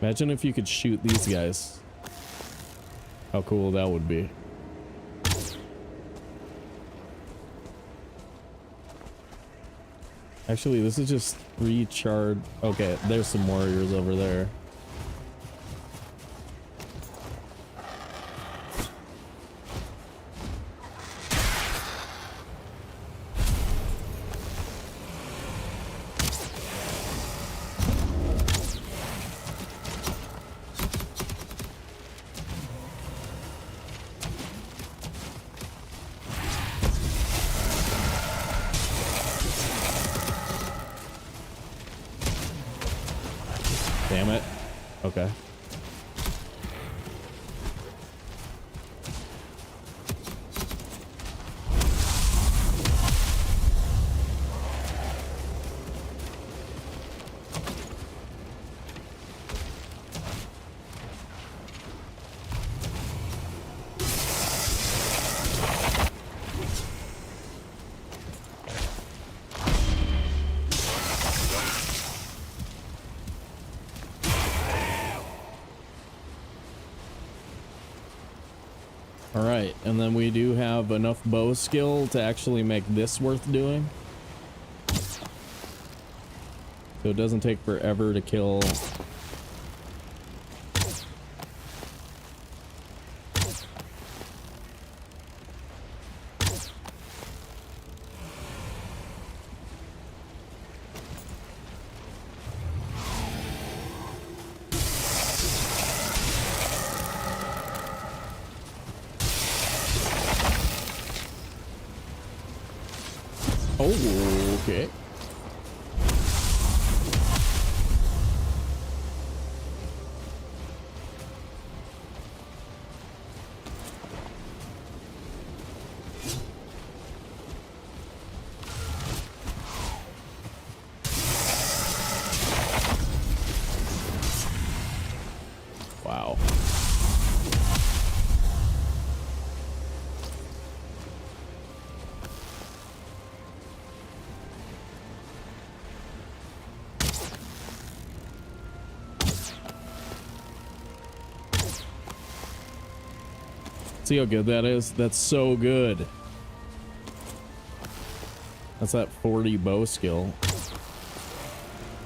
Imagine if you could shoot these guys. How cool that would be. Actually, this is just recharge. Okay, there's some warriors over there. Damn it. Okay. Alright, and then we do have enough bow skill to actually make this worth doing. So it doesn't take forever to kill. Oh, okay. Wow. See how good that is? That's so good. That's that 40 bow skill.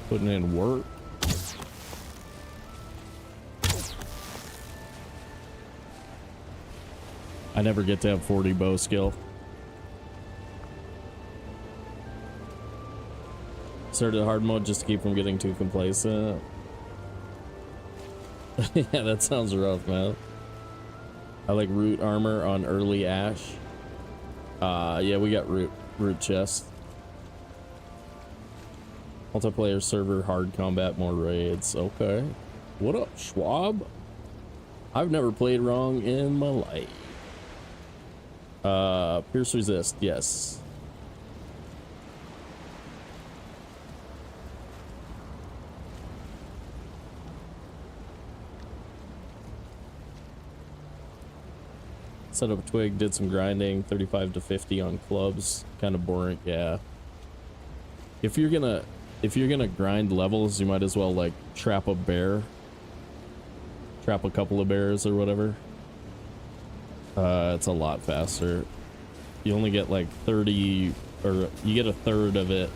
Putting in work. I never get to have 40 bow skill. Started hard mode just to keep from getting too complacent. Yeah, that sounds rough, man. I like root armor on early Ash. Yeah, we got root chest. Multiplayer server, hard combat, more raids. Okay. What up, Schwab? I've never played wrong in my life. Pierce resist, yes. Set up a twig, did some grinding, 35 to 50 on clubs. Kind of boring, yeah. If you're gonna grind levels, you might as well like trap a bear. Trap a couple of bears or whatever. It's a lot faster. You only get like 30, or you get a third of it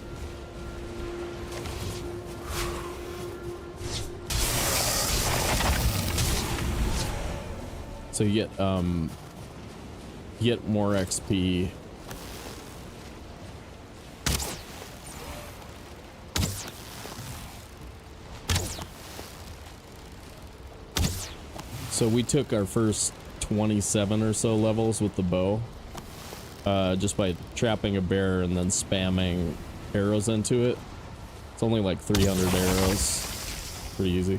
So you get more XP. So we took our first 27 or so levels with the bow, just by trapping a bear and then spamming arrows into it. It's only like 300 arrows. Pretty easy.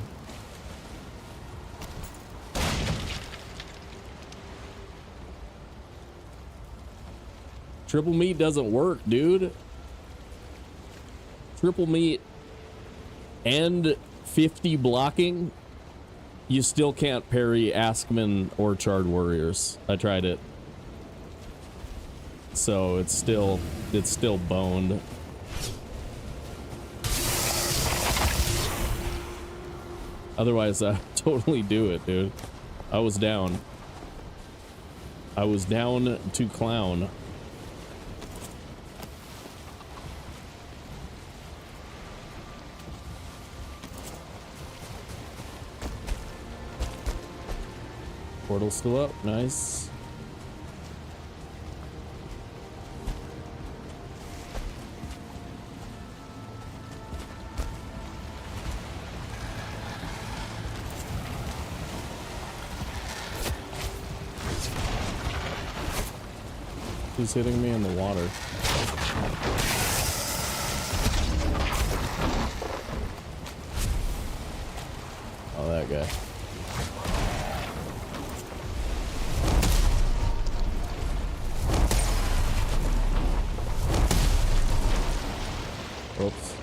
Triple meat doesn't work, dude. Triple meat and 50 blocking. You still can't parry Askman or Charred Warriors. I tried it. So it's still boned. Otherwise, I totally do it, dude. I was down. I was down to clown. Portal's still up, nice. Who's hitting me in the water? Oh, that guy. Oops.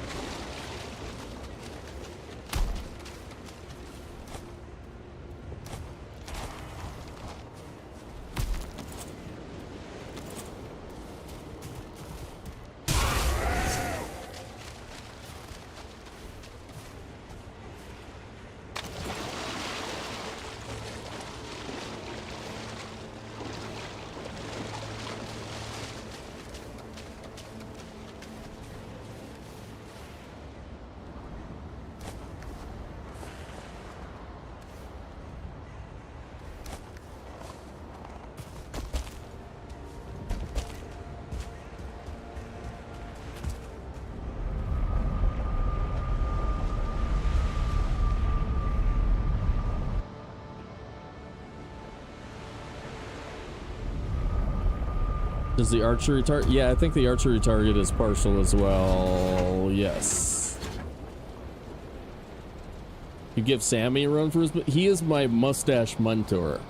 Does the archery target? Yeah, I think the archery target is partial as well. Yes. You give Sammy a run for his... He is my mustache mentor.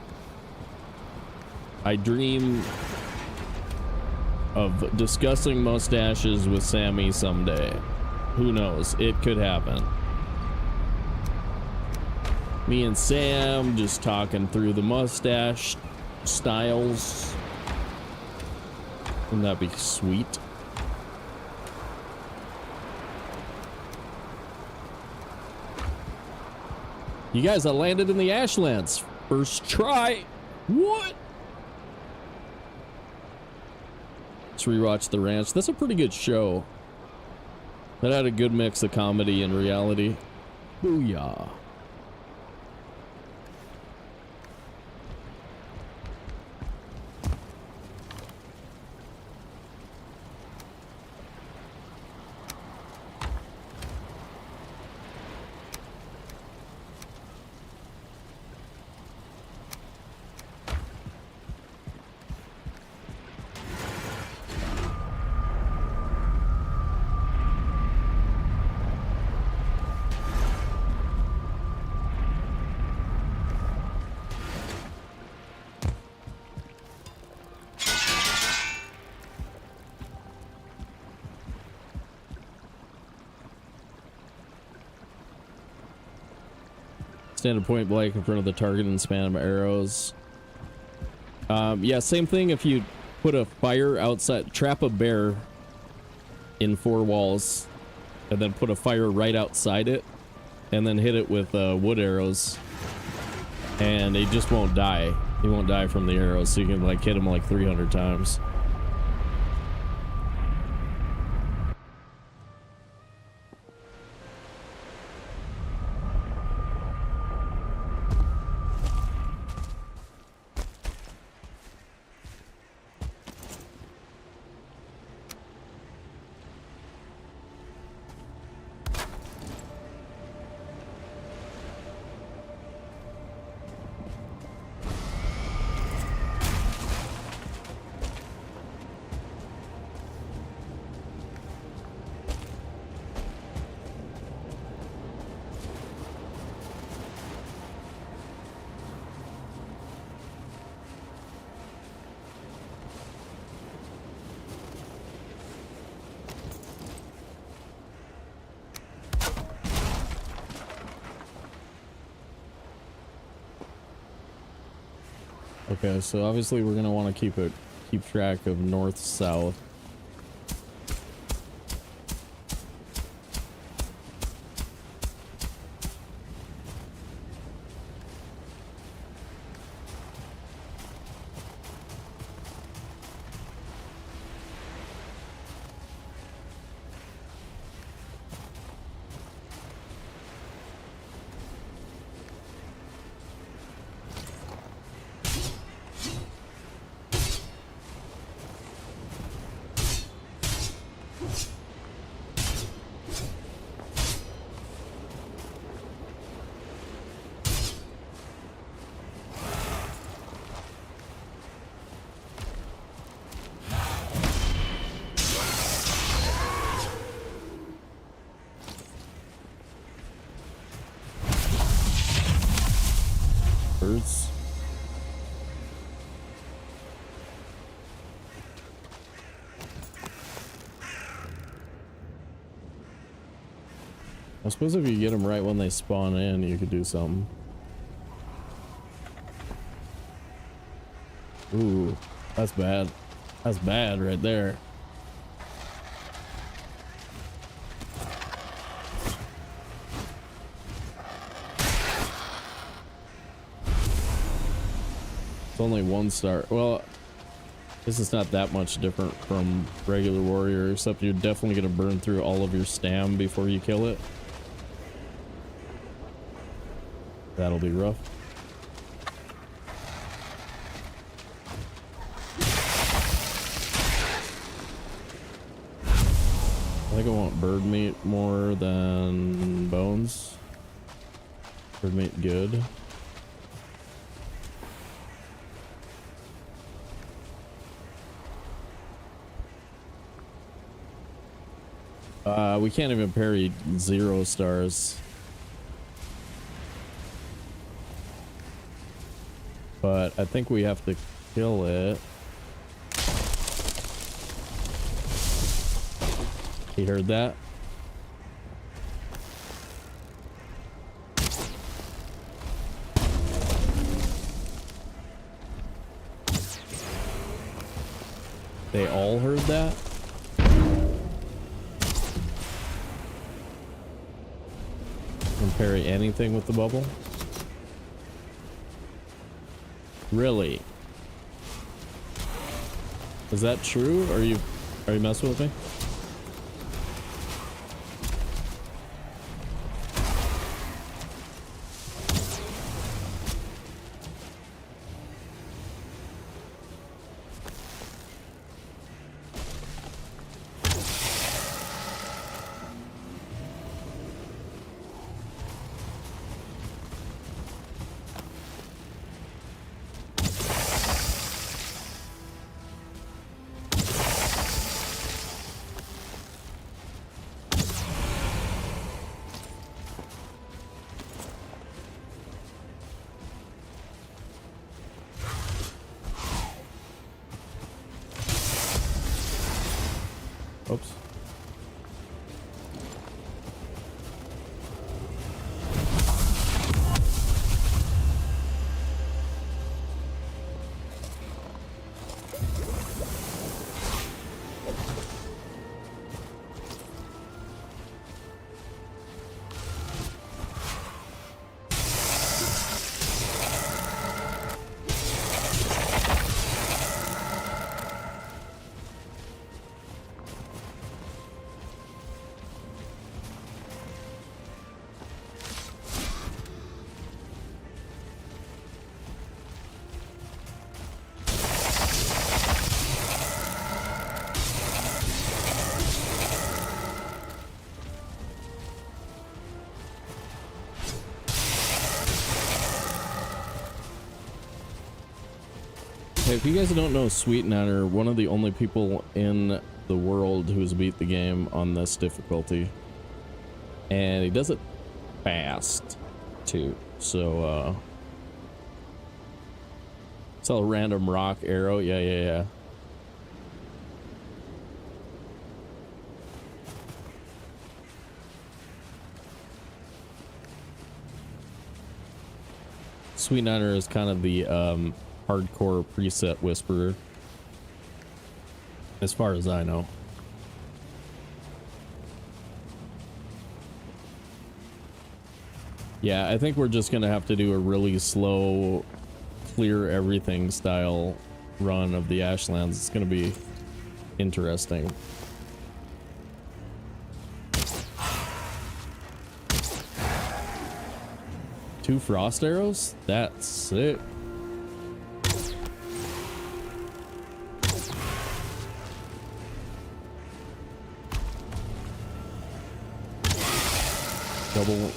I dream of discussing mustaches with Sammy someday. Who knows? It could happen. Me and Sam just talking through the mustache styles. Wouldn't that be sweet? You guys, I landed in the Ashlands. First try. What? Let's rewatch The Ranch. That's a pretty good show. That had a good mix of comedy and reality. Booyah. Stand at point blank in front of the target and spam arrows. Yeah, same thing if you put a fire outside, trap a bear in 4 walls, and then put a fire right outside it, and then hit it with wood arrows, and he just won't die. He won't die from the arrows, so you can like hit him like 300 times. Okay, so obviously we're gonna want to keep track of north south. Birds. I suppose if you get them right when they spawn in, you could do something. Ooh, that's bad. That's bad right there. It's only 1 star. Well, this is not that much different from regular warrior, except you're definitely going to burn through all of your stam before you kill it. That'll be rough. I think I want bird meat more than bones. Bird meat good. We can't even parry 0 stars. But I think we have to kill it. He heard that. They all heard that? Can parry anything with the bubble? Really? Is that true? Are you messing with me? Oops. Hey, if you guys don't know Sweetniner, one of the only people in the world who's beat the game on this difficulty, and he does it fast too. So it's a random rock arrow. Yeah. Sweetniner is kind of the hardcore preset whisperer, as far as I know. Yeah, I think we're just gonna have to do a really slow, clear everything style run of the Ashlands. It's gonna be interesting. Two frost arrows? That's sick. Double.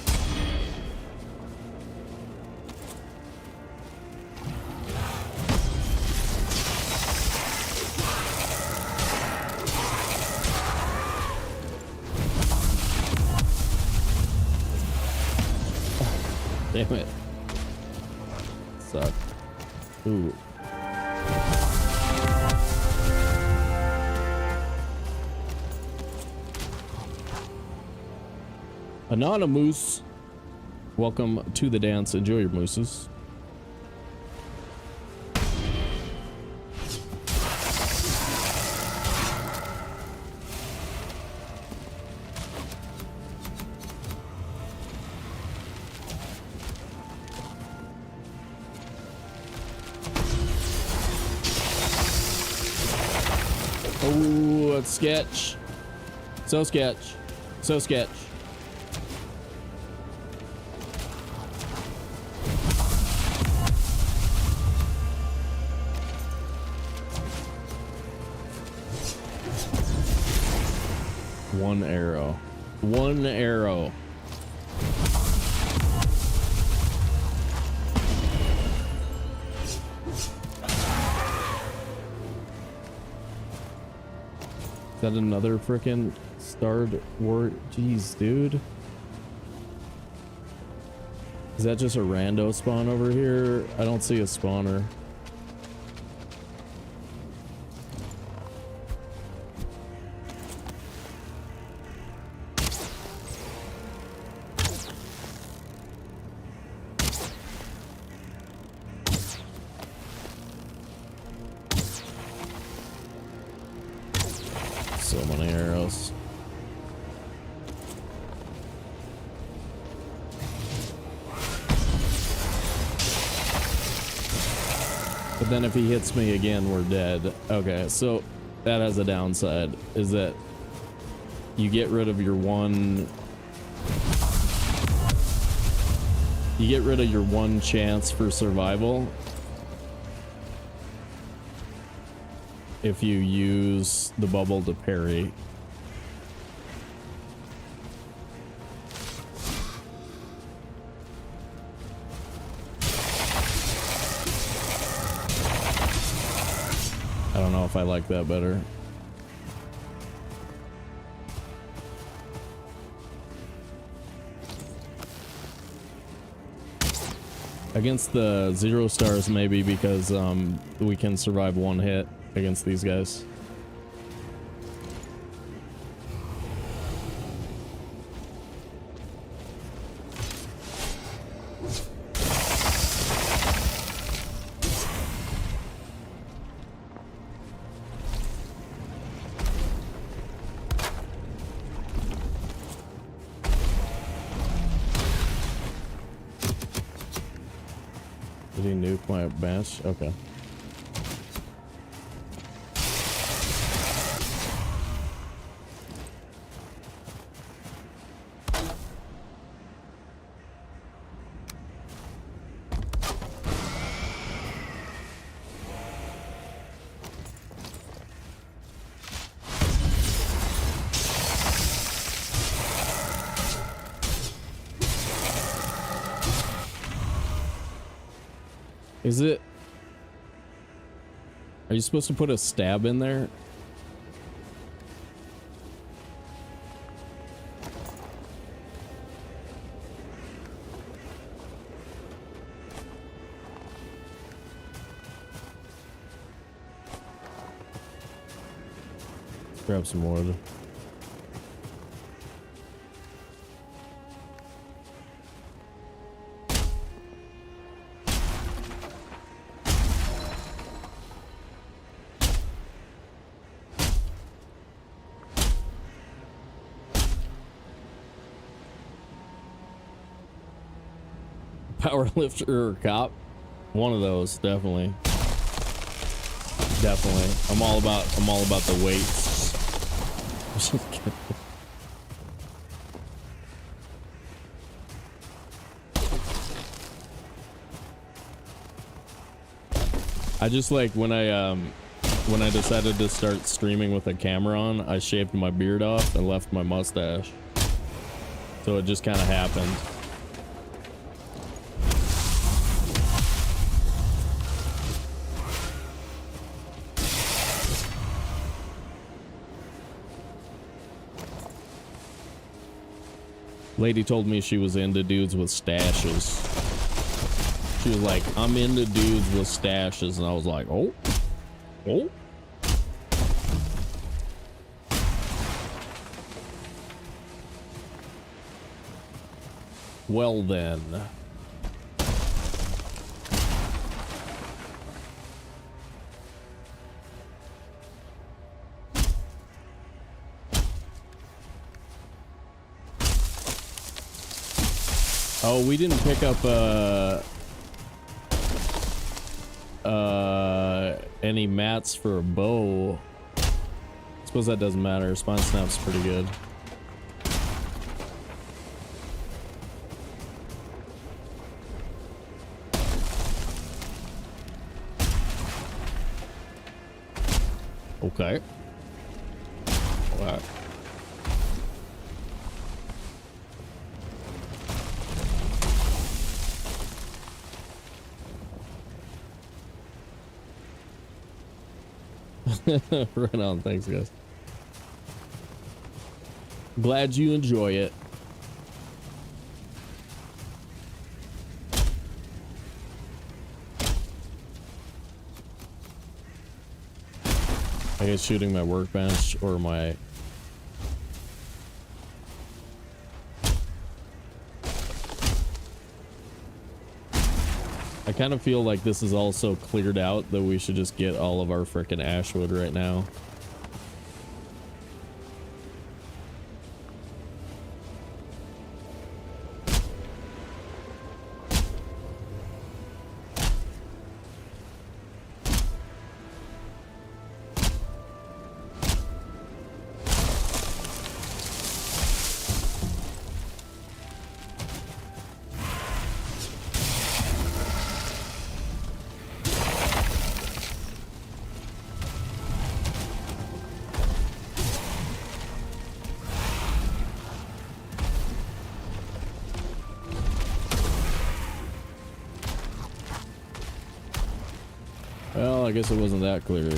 Damn it. Suck. Ooh. Anonymous. Welcome to the dance. Enjoy your mooses. Oh, it's sketch. So sketch. So sketch. One arrow. One arrow. Is that another frickin' starred war? Jeez, dude. Is that just a rando spawn over here? I don't see a spawner. So many arrows. But then if he hits me again, we're dead. Okay, so that has a downside, is that you get rid of your one... You get rid of your one chance for survival if you use the bubble to parry. I don't know if I like that better. Against the 0 stars, maybe, because we can survive one hit against these guys. Did he nuke my bench? Okay. Is it? Are you supposed to put a stab in there? Grab some wood. Power lifter or cop? One of those, definitely. Definitely. I'm all about the weights. Just kidding. I just like when I decided to start streaming with a camera on, I shaved my beard off and left my mustache. So it just kind of happened. Lady told me she was into dudes with stashes. She was like, I'm into dudes with stashes, and I was like, oh, oh. Well then. Oh, we didn't pick up any mats for a bow. Suppose that doesn't matter. Spine snap's pretty good. Okay. Wow. Right on. Thanks, guys. Glad you enjoy it. I guess shooting my workbench or my... I kind of feel like this is all so cleared out that we should just get all of our frickin' ashwood right now. Well, I guess it wasn't that clear.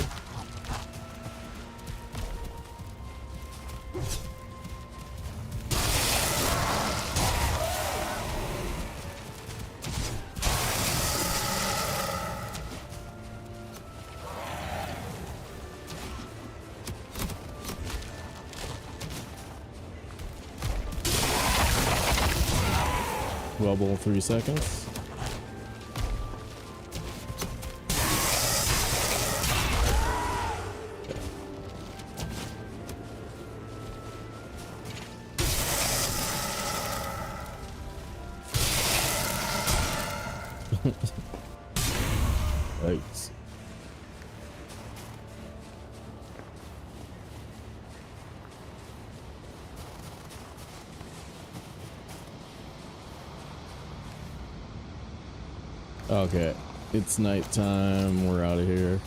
Bubble 3 seconds. Yikes. Okay, it's nighttime. We're out of here.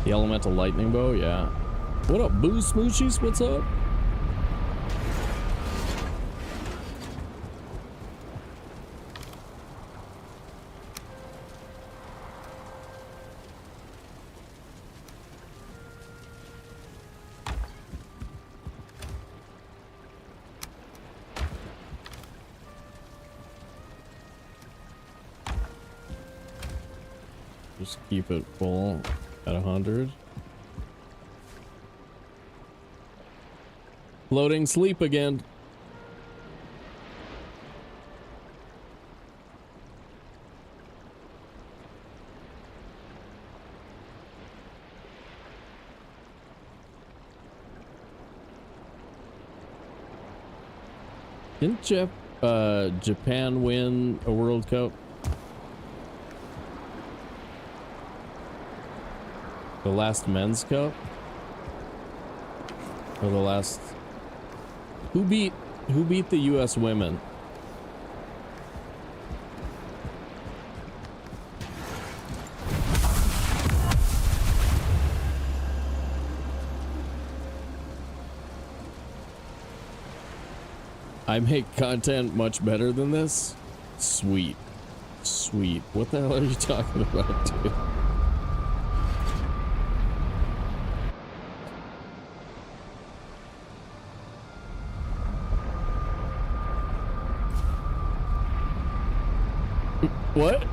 The elemental lightning bow, yeah. What up, Boo Smoochies? What's up? Just keep it full at 100. Loading sleep again. Didn't Japan win a World Cup? The last men's cup? Or the last... Who beat the US women? I make content much better than this? Sweet. Sweet. What the hell are you talking about, dude? What?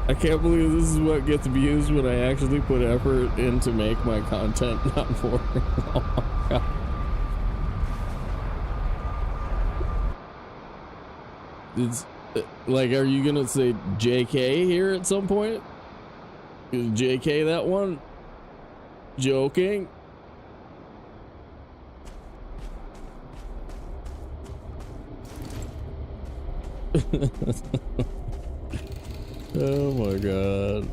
I can't believe this is what gets views when I actually put effort in to make my content, not boring. Oh my god. It's like, are you gonna say JK here at some point? Is JK that one? Joking? Oh my god.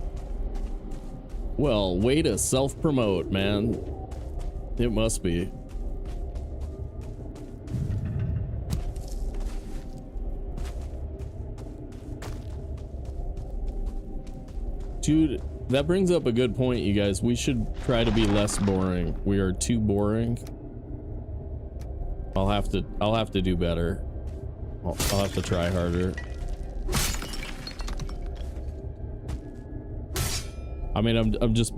Well, way to self-promote, man. It must be. Dude, that brings up a good point, you guys. We should try to be less boring. We are too boring. I'll have to do better. I'll have to try harder. I mean, I'm just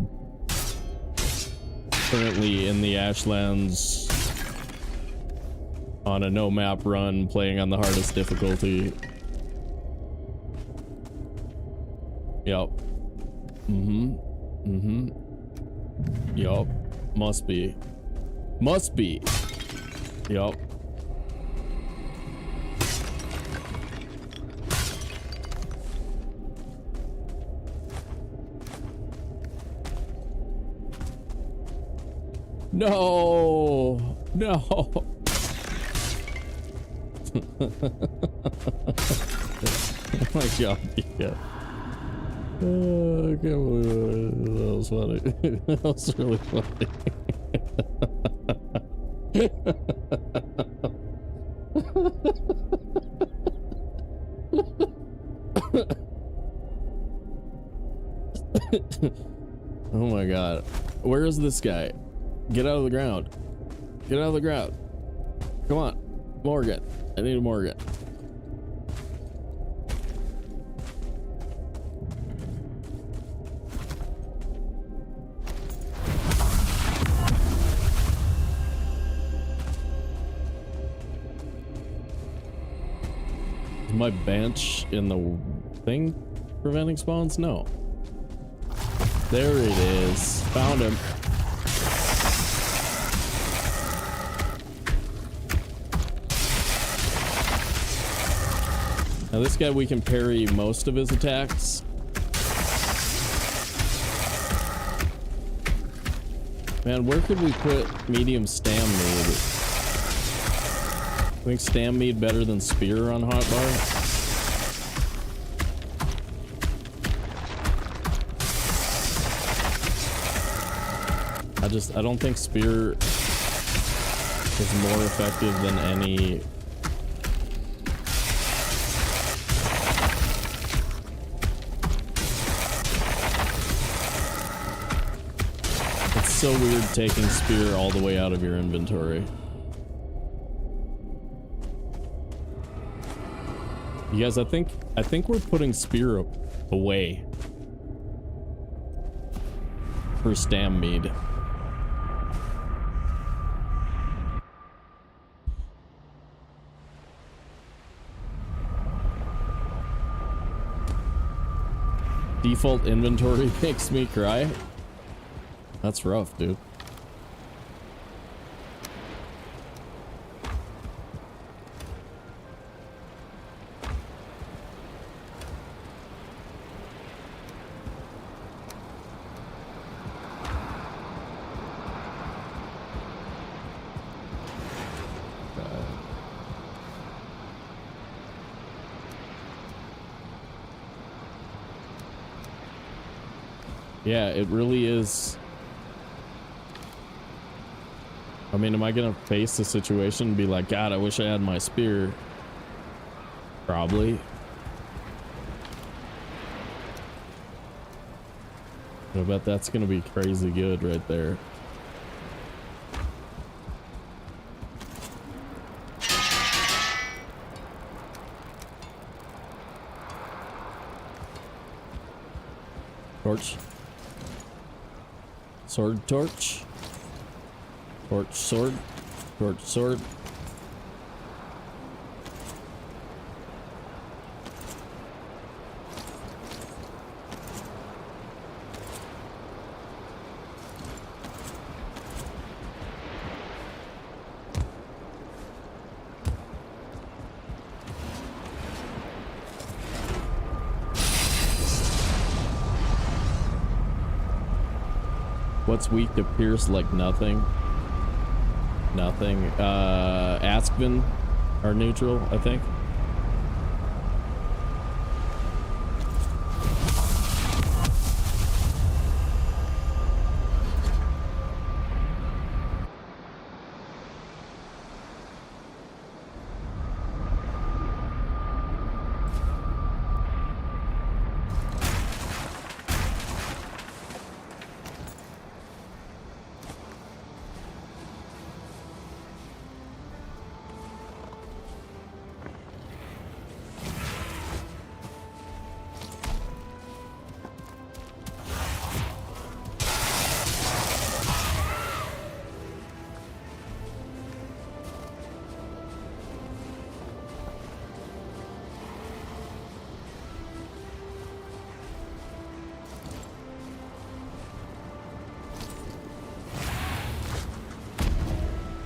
currently in the Ashlands on a no map run, playing on the hardest difficulty. Yep. Yup. Must be. Yup. No. No. Oh my god, yeah. I can't believe that was funny. That was really funny. Oh my god. Where is this guy? Get out of the ground. Get out of the ground. Come on. Morgan. I need a Morgan. Is my bench in the thing preventing spawns? No. There it is. Found him. Now this guy, we can parry most of his attacks. Man, where could we put medium stam mead? I think stam mead better than spear on hotbar. I don't think spear is more effective than any. It's so weird taking spear all the way out of your inventory. You guys, I think we're putting spear away for stam mead. Default inventory makes me cry. That's rough, dude. Yeah, it really is. I mean, am I gonna face the situation and be like, God, I wish I had my spear? Probably. I bet that's gonna be crazy good right there. Torch. Sword, torch. Torch, sword. Torch, sword. What's weak to pierce like nothing? Nothing. Aspen are neutral, I think.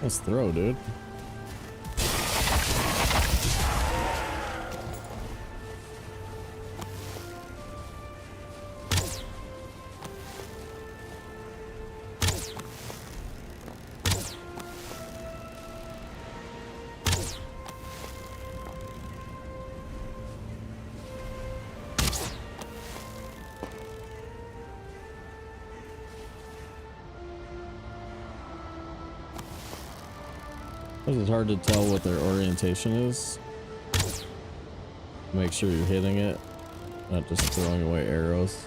Let's throw, dude. It's hard to tell what their orientation is. Make sure you're hitting it, not just throwing away arrows.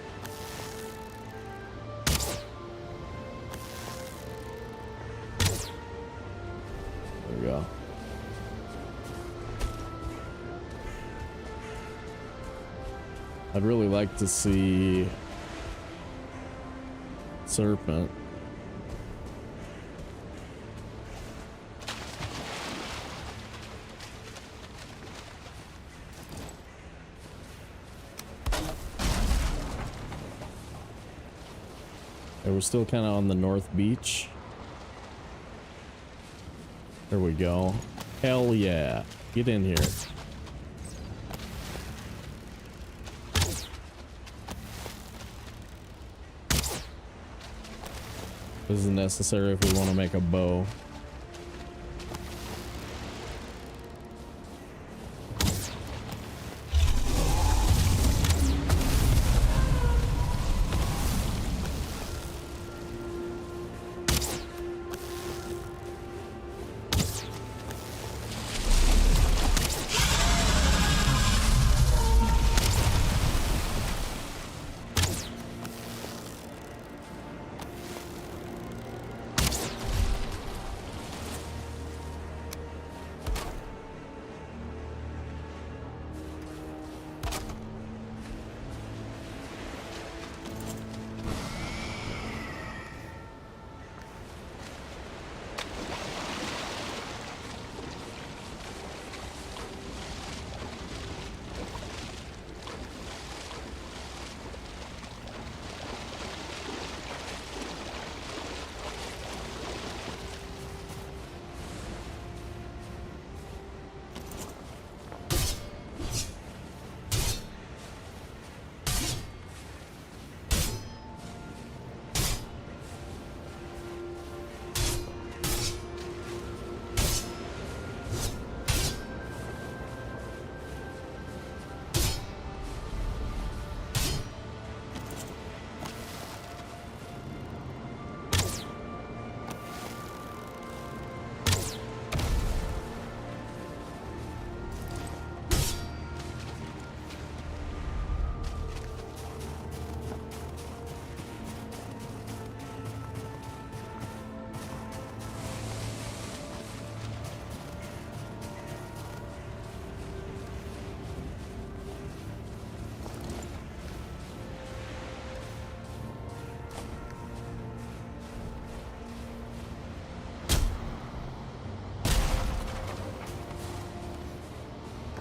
There we go. I'd really like to see serpent. We're still kind of on the north beach. There we go. Hell yeah. Get in here. This is necessary if we want to make a bow.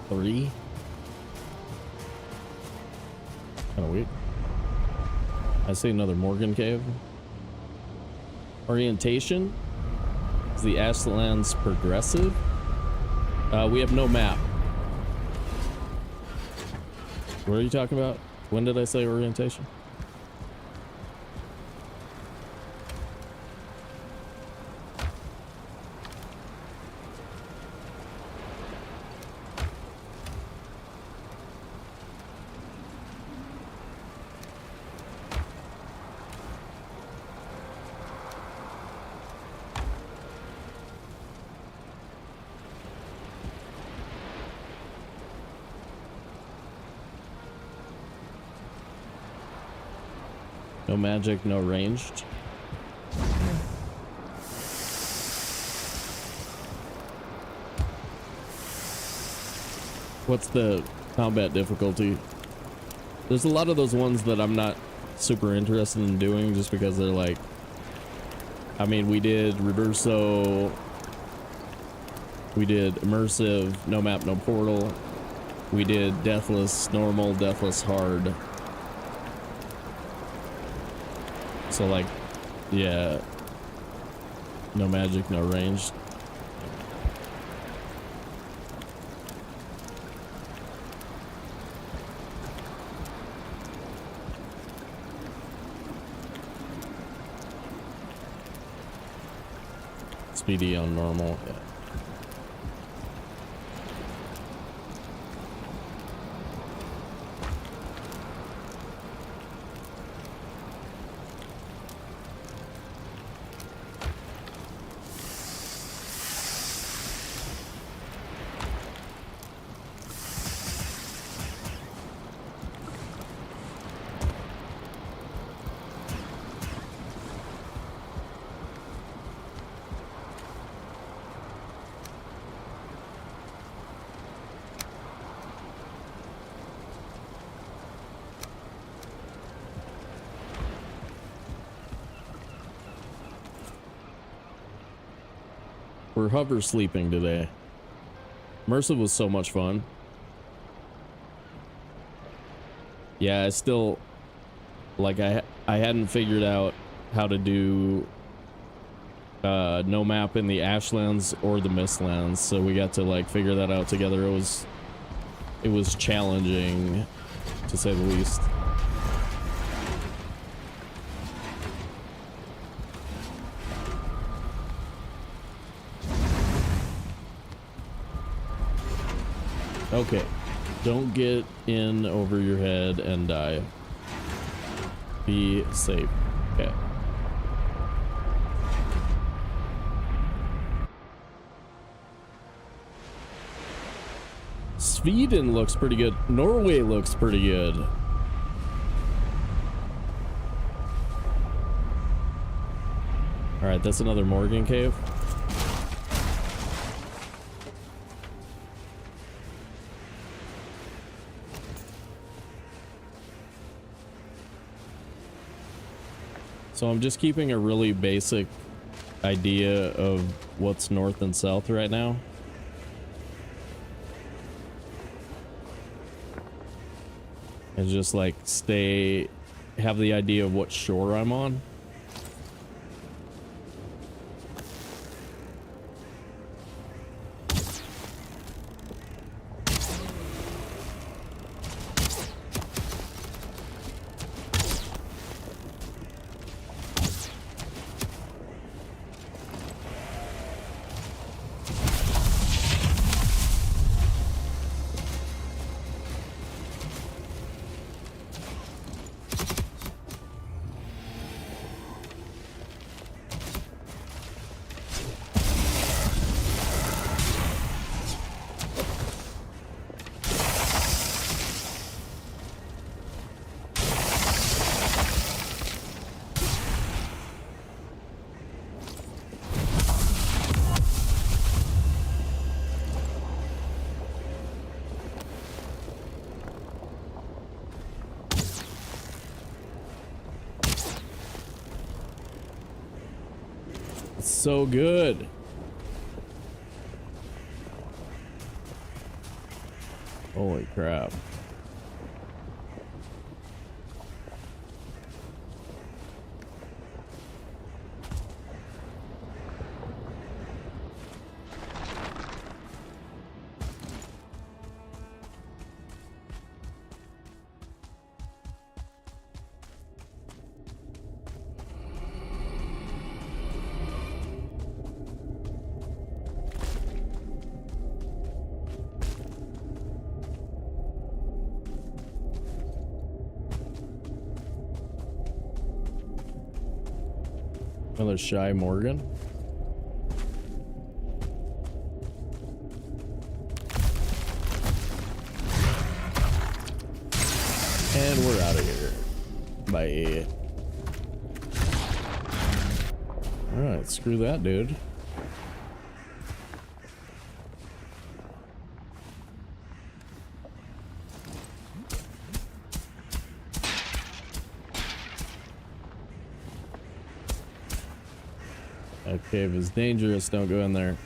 3. Kind of weird. I see another Morgan cave. Orientation is the Ashlands progressive. We have no map. What are you talking about? When did I say orientation? No magic, no ranged. What's the combat difficulty? There's a lot of those ones that I'm not super interested in doing just because they're like, I mean, we did Reverso, we did immersive, no map, no portal. We did deathless, normal, deathless, hard. So like, yeah, no magic, no range. Speedy on normal, yeah. We're hover sleeping today. Immersive was so much fun. Yeah, I still, like, I hadn't figured out how to do no map in the Ashlands or the Mistlands, so we got to like figure that out together. It was challenging, to say the least. Okay, don't get in over your head and die. Be safe. Okay. Sweden looks pretty good. Norway looks pretty good. All right, that's another Morgan cave. So I'm just keeping a really basic idea of what's north and south right now. And just like have the idea of what shore I'm on. So good. Holy crap. Another Shy Morgan. And we're out of here. Bye. Alright, screw that, dude. That cave is dangerous, don't go in there.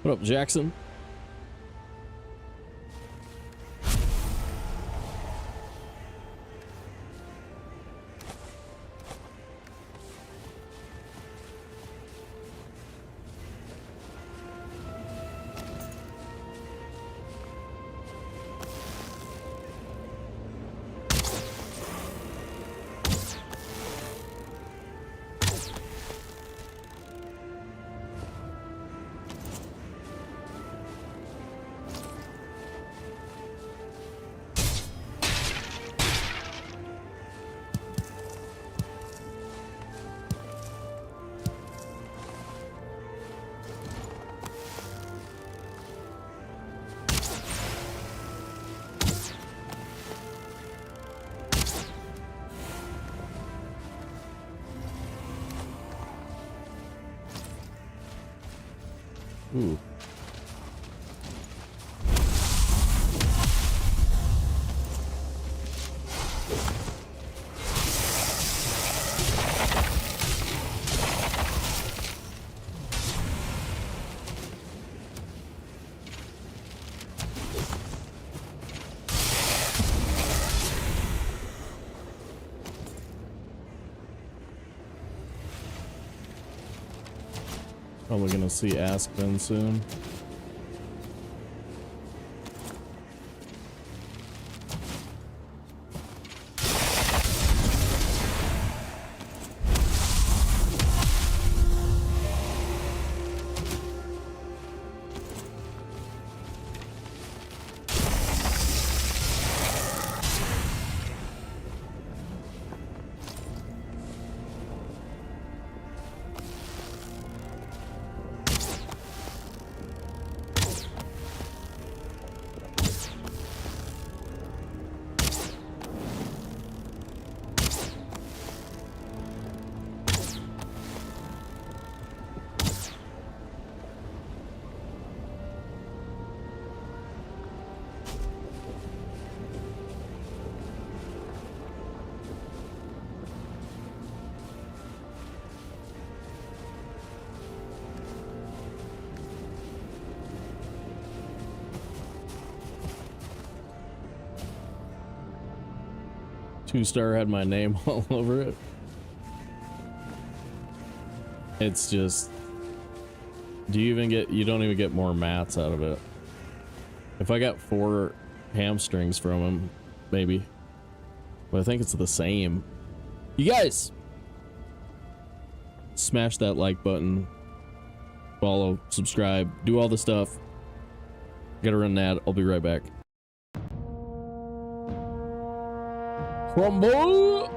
What up, Jackson? Ooh. Probably gonna see Aspen soon. Two-star had my name all over it. It's just, you don't even get more mats out of it. If I got 4 hamstrings from him, maybe. But I think it's the same. You guys, smash that like button, follow, subscribe, do all the stuff. Gotta run that. I'll be right back. Crumble!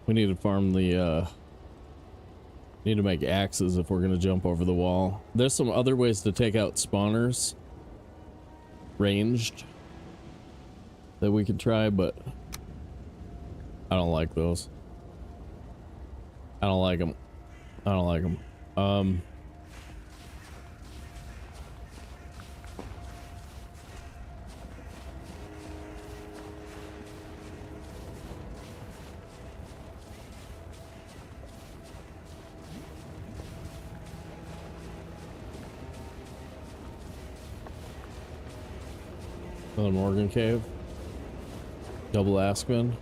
We need to farm the, need to make axes if we're gonna jump over the wall. There's some other ways to take out spawners. Ranged. That we could try, but I don't like those. I don't like them. I don't like them. Another Morgan Cave. Double Aspen.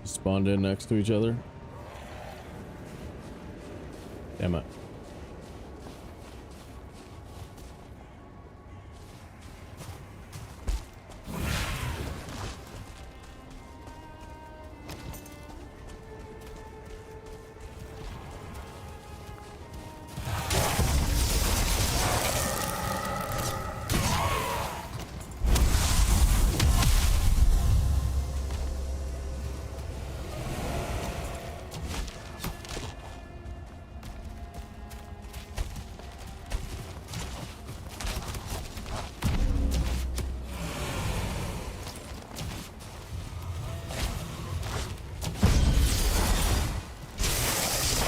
Spawned in next to each other. Damn it.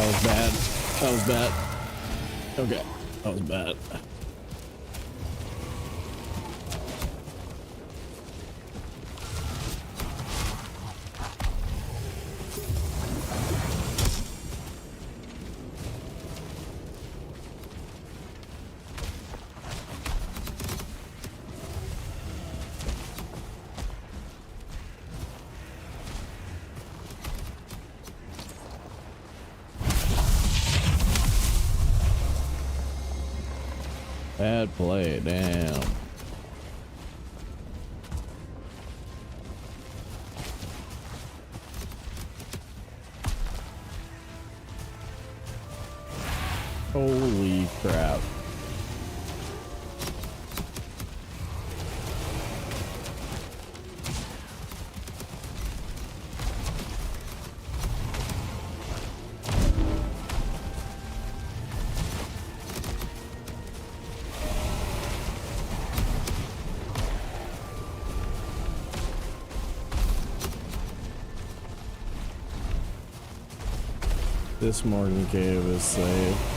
That was bad. That was bad. Okay, that was bad. Bad play, damn. Holy crap. This Morgan Cave is safe.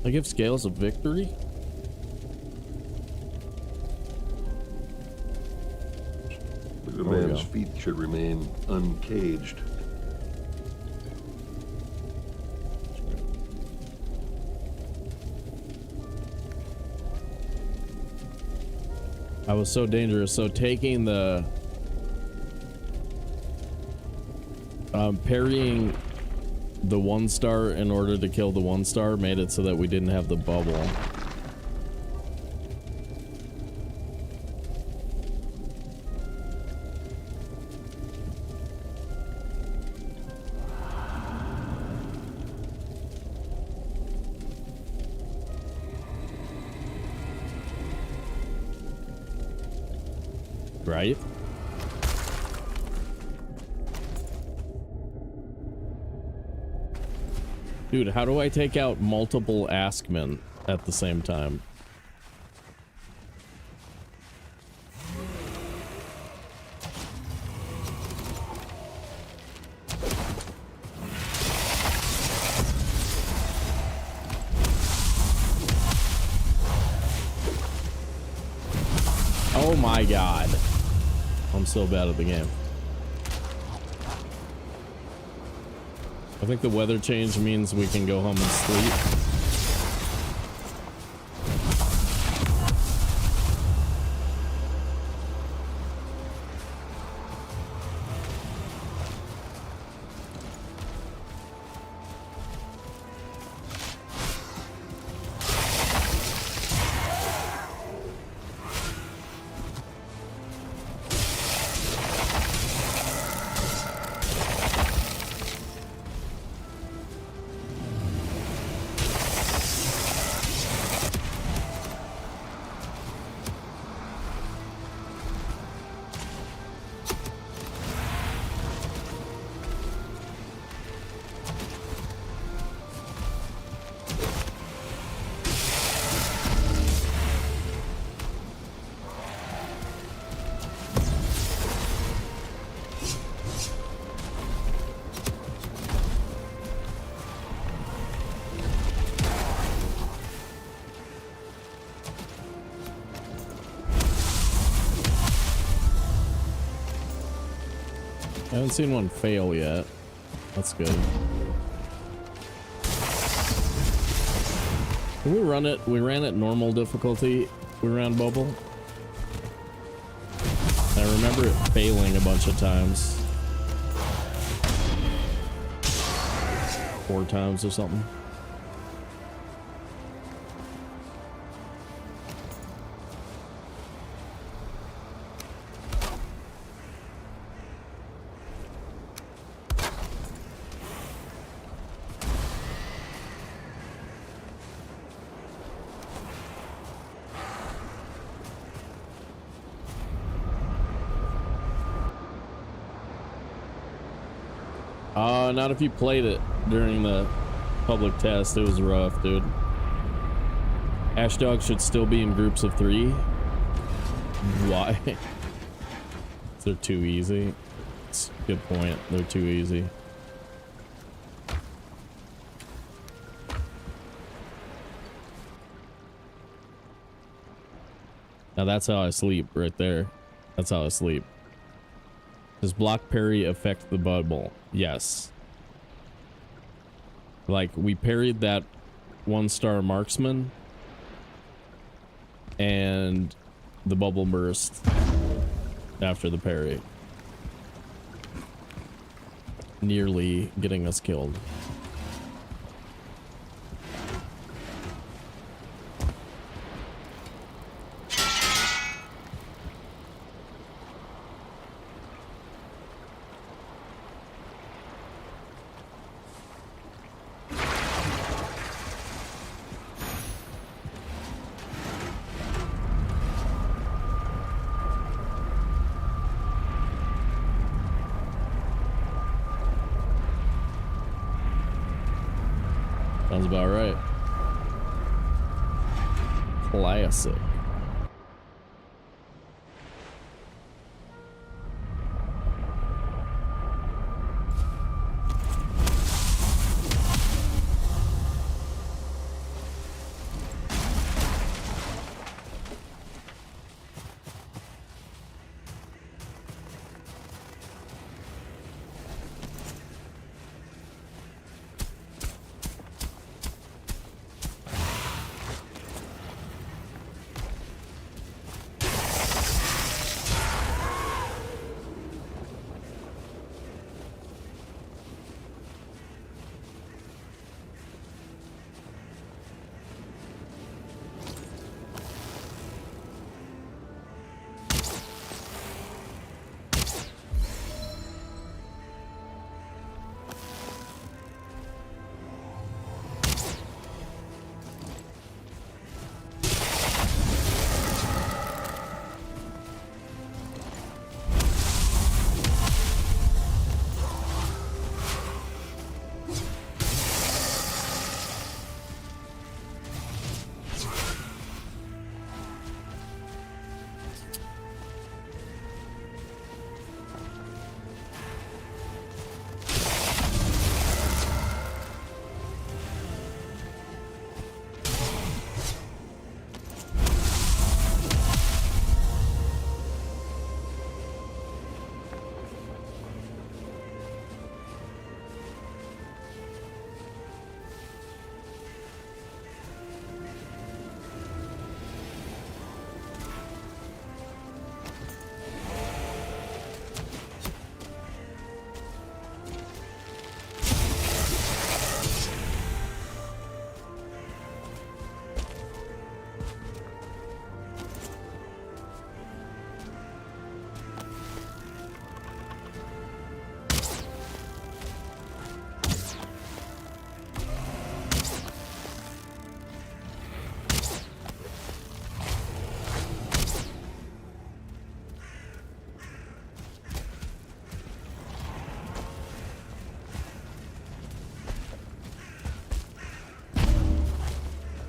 I give scales of victory? The man's feet should remain uncaged. I was so dangerous. So taking the parrying the 1-star in order to kill the 1-star made it so that we didn't have the bubble. Right? Dude, how do I take out multiple Askmen at the same time? Oh my god. I'm so bad at the game. I think the weather change means we can go home and sleep. I haven't seen one fail yet. That's good. Can we run it? We ran it normal difficulty. We ran bubble. I remember it failing a bunch of times. 4 times or something. Not if you played it during the public test. It was rough, dude. Ashdog should still be in groups of 3. Why? They're too easy. It's a good point. They're too easy. Now that's how I sleep right there. That's how I sleep. Does block parry affect the bubble? Yes. Like, we parried that 1-star marksman and the bubble burst after the parry, nearly getting us killed. Sounds about right. Classic.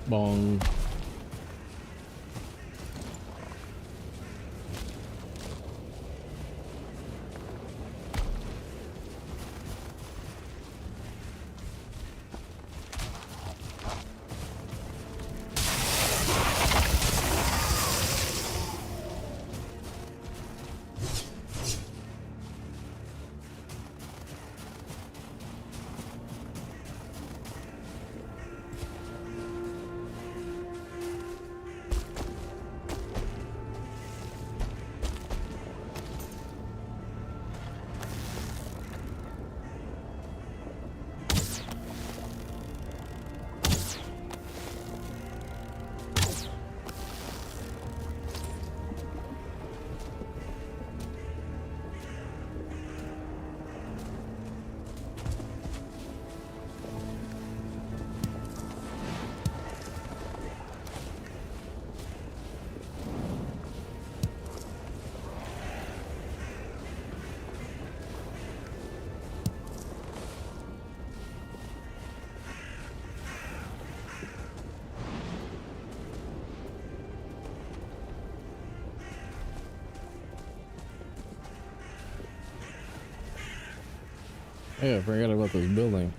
Bong. Hey, I forgot about this building.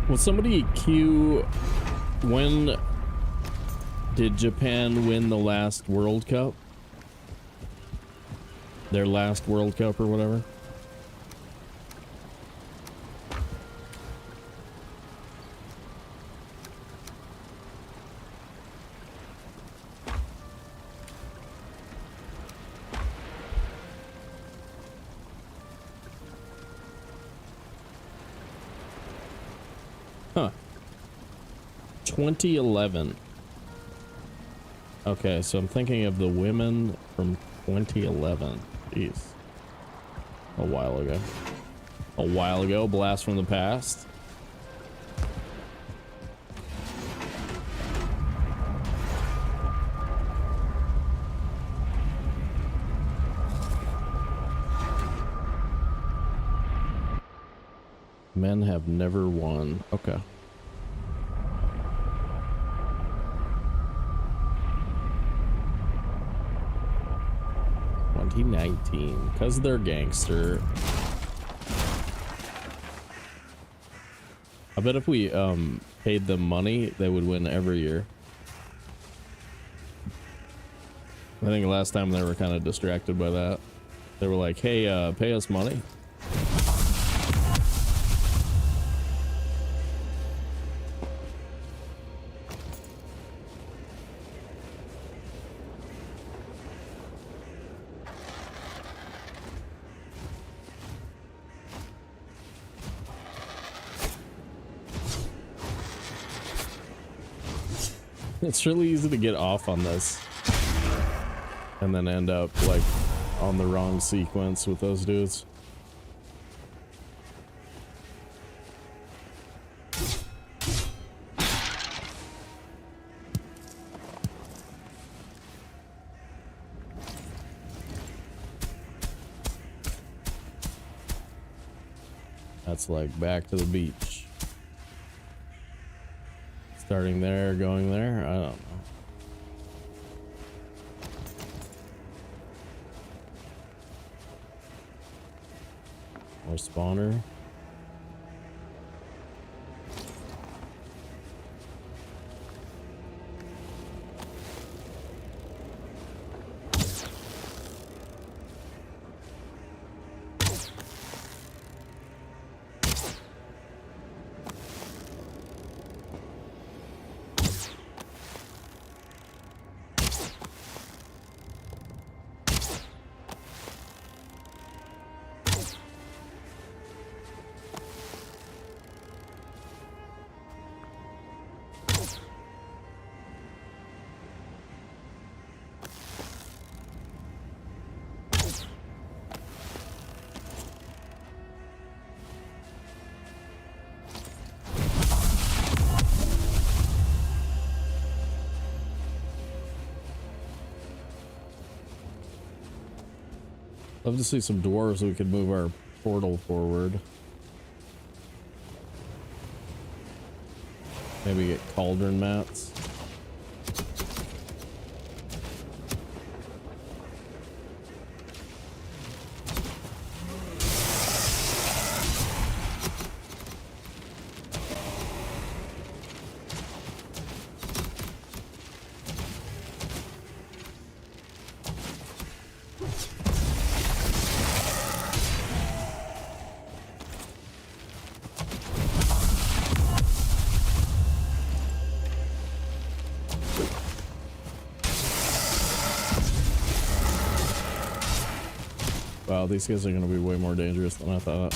Will somebody queue when did Japan win the last World Cup? Their last World Cup or whatever? Huh. 2011. Okay, so I'm thinking of the women from 2011. Jeez. A while ago. A while ago, blast from the past. Men have never won. Okay. $2019, because they're gangster. I bet if we paid them money, they would win every year. I think last time they were kind of distracted by that. They were like, hey, pay us money. It's really easy to get off on this and then end up like on the wrong sequence with those dudes. That's like back to the beach. Starting there, going there, I don't know. More spawner. Love to see some dwarves so we could move our portal forward. Maybe get cauldron mats. Wow, these guys are gonna be way more dangerous than I thought.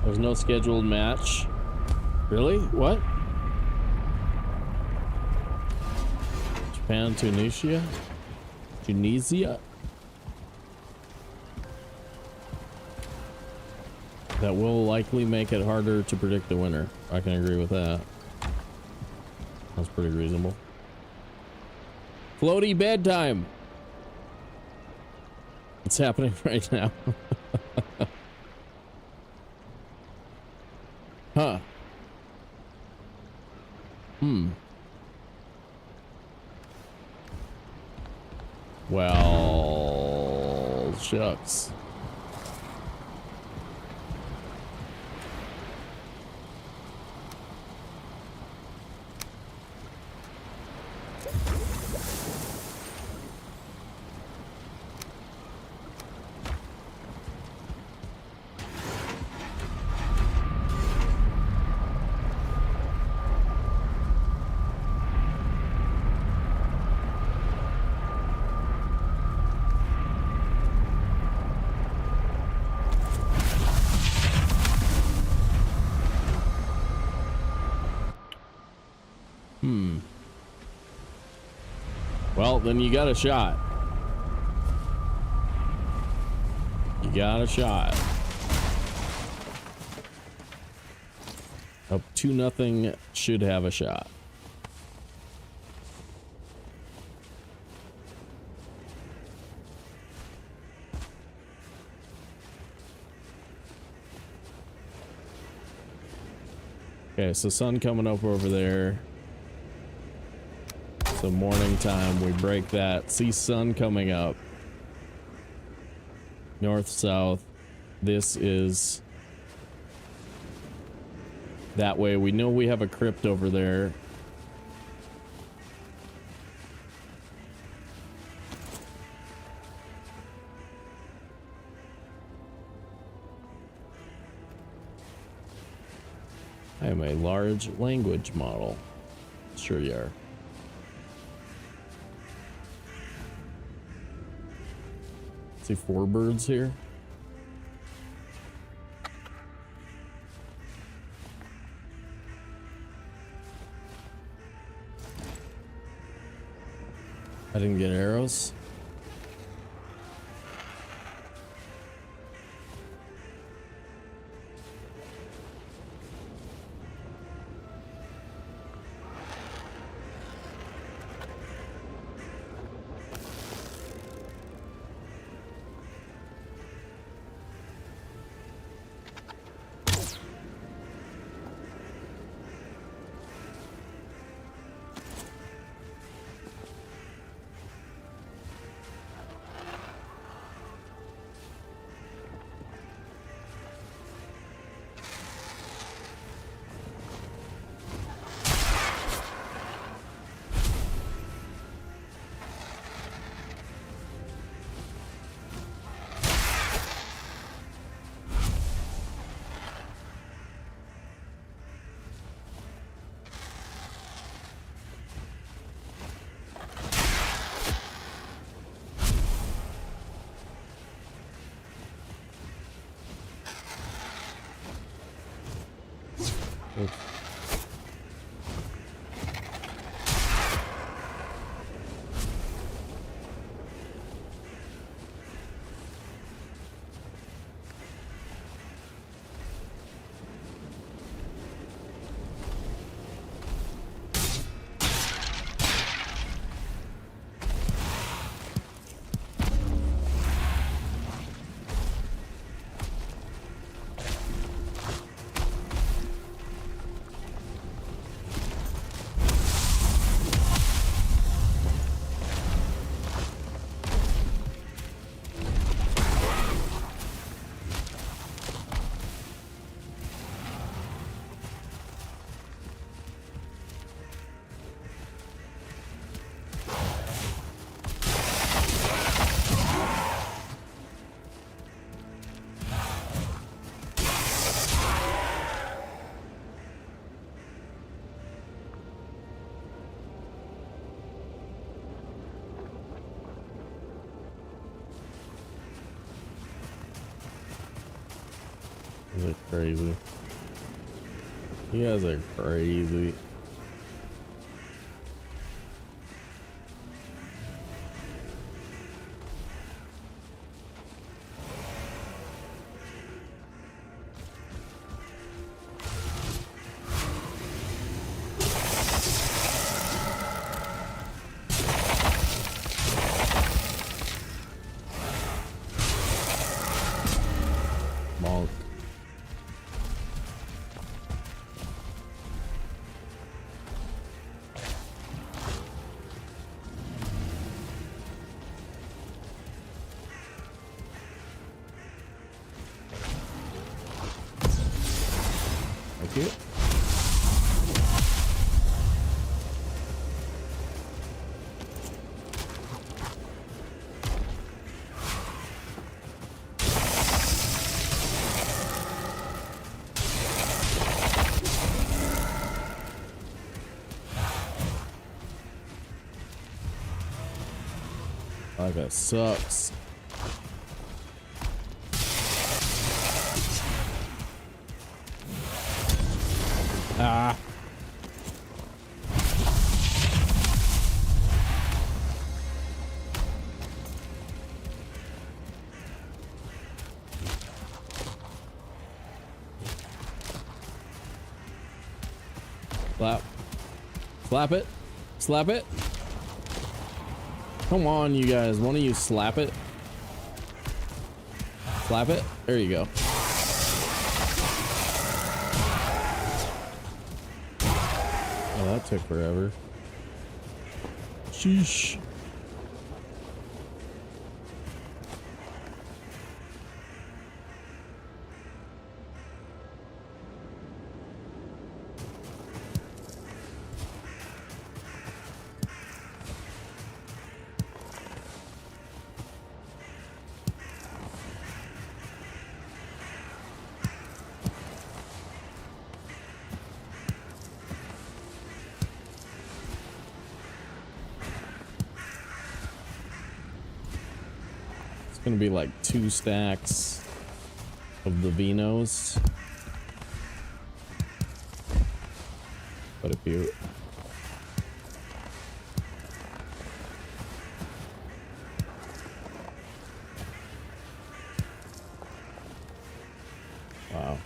There's no scheduled match. Really? What? Japan, Tunisia? Tunisia? That will likely make it harder to predict the winner. I can agree with that. That's pretty reasonable. Floaty bedtime. It's happening right now. Huh. Well, shucks. Well, then you got a shot. You got a shot. Up 2-0 should have a shot. Okay, so sun coming up over there. So morning time, we break that. See sun coming up. North, south. This is that way. We know we have a crypt over there. I am a large language model. Sure you are. See 4 birds here. I didn't get arrows. You guys are crazy. You guys are crazy. That sucks. Ah. Slap. Slap it. Slap it. Come on, you guys. One of you slap it. Slap it. There you go. Oh, that took forever. Sheesh. Gonna be like 2 stacks of the vinos. What a beaut. Wow.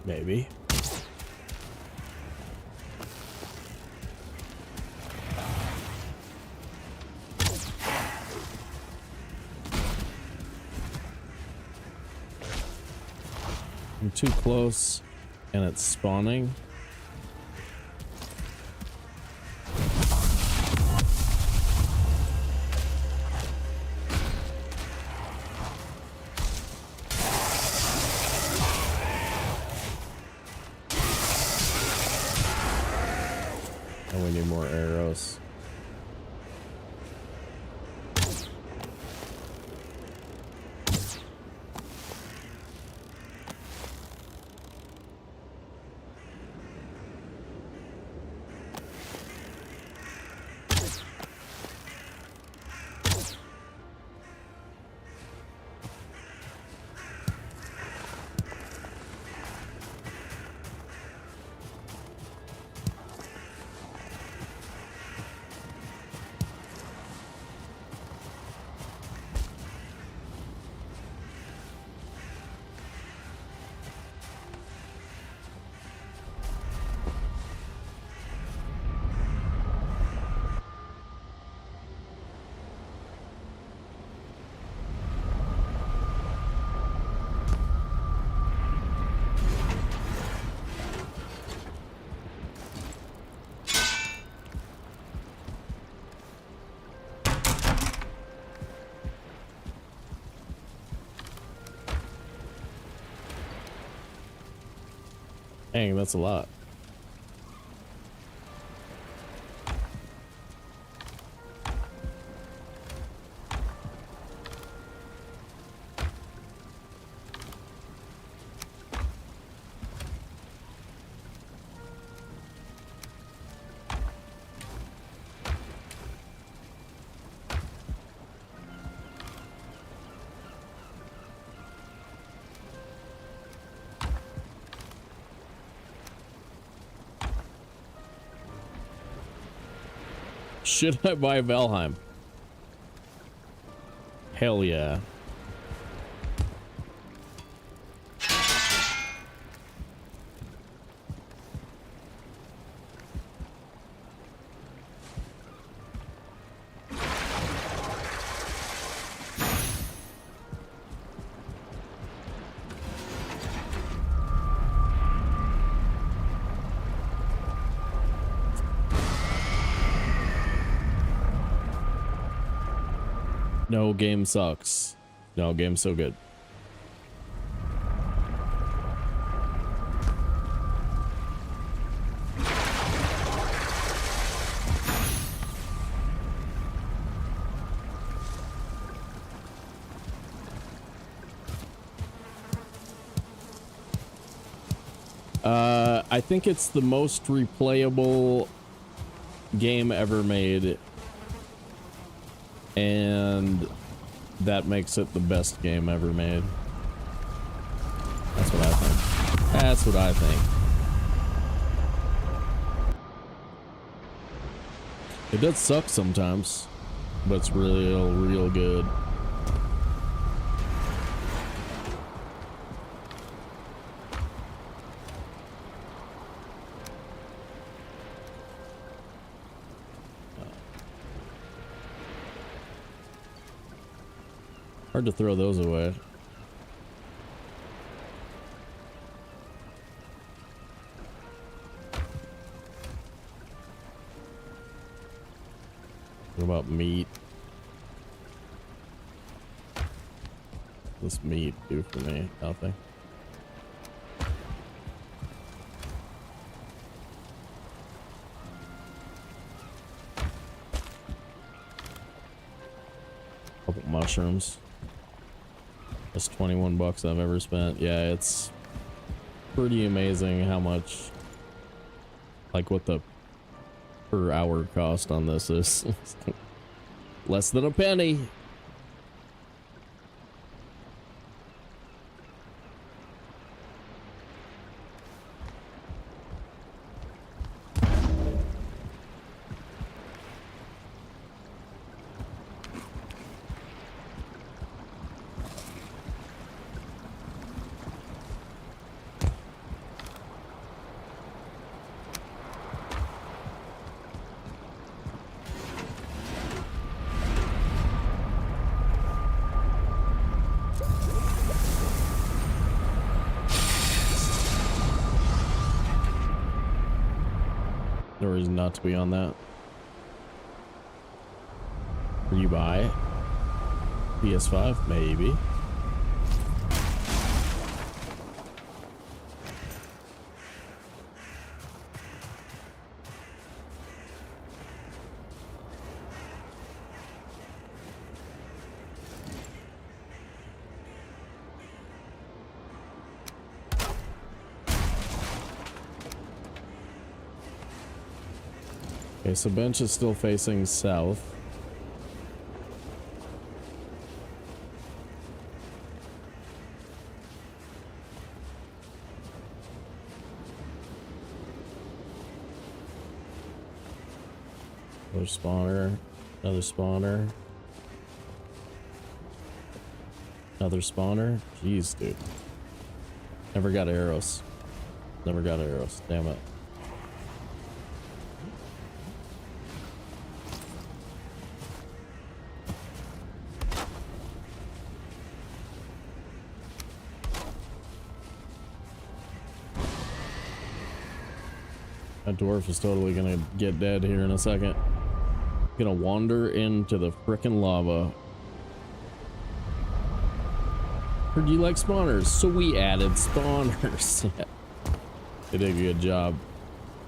Maybe. I'm too close and it's spawning. And we need more arrows. Dang, that's a lot. Should I buy Valheim? Hell yeah. No, game sucks. No, game's so good. I think it's the most replayable game ever made. And that makes it the best game ever made. That's what I think. That's what I think. It does suck sometimes, but it's real good. Hard to throw those away. What about meat? What's meat do for me? Nothing. Couple mushrooms. That's 21 bucks I've ever spent. Yeah, it's pretty amazing how much, like, what the per hour cost on this is. Less than a penny. No reason not to be on that. Will you buy PS5? Maybe. Okay, so bench is still facing south. Another spawner, another spawner, another spawner. Jeez, dude. Never got arrows. Never got arrows. Damn it. That dwarf is totally gonna get dead here in a second. Gonna wander into the frickin' lava. Heard you like spawners, so we added spawners. They did a good job.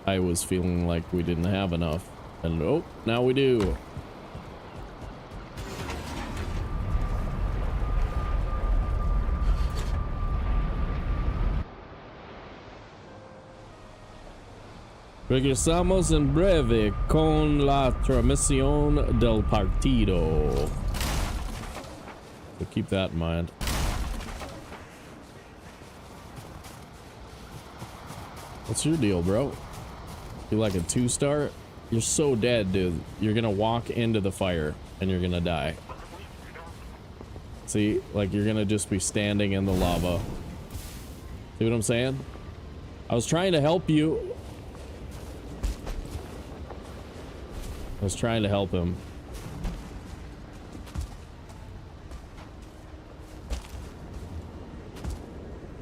I was feeling like we didn't have enough, and oh, now we do. Regresamos en breve con la transmisión del partido. So keep that in mind. What's your deal, bro? You like a 2-star? You're so dead, dude. You're gonna walk into the fire and you're gonna die. See, like you're gonna just be standing in the lava. See what I'm saying? I was trying to help you. I was trying to help him.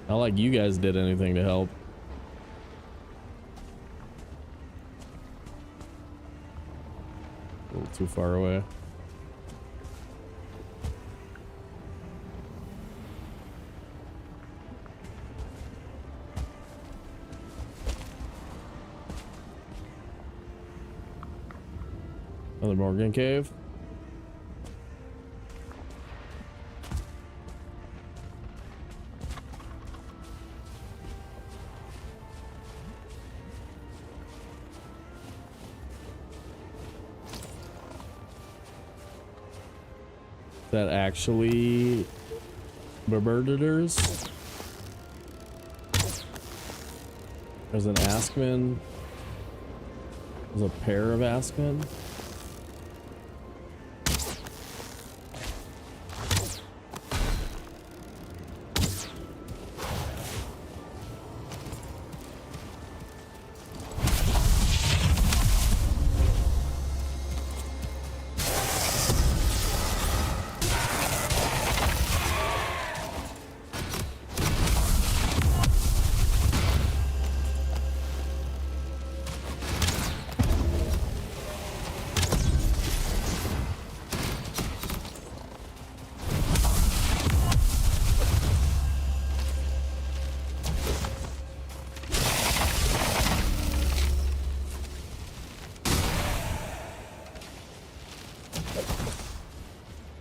Not like you guys did anything to help. A little too far away. Another Morgan cave. That actually Birdirders. There's an Askman. There's a pair of Askmen.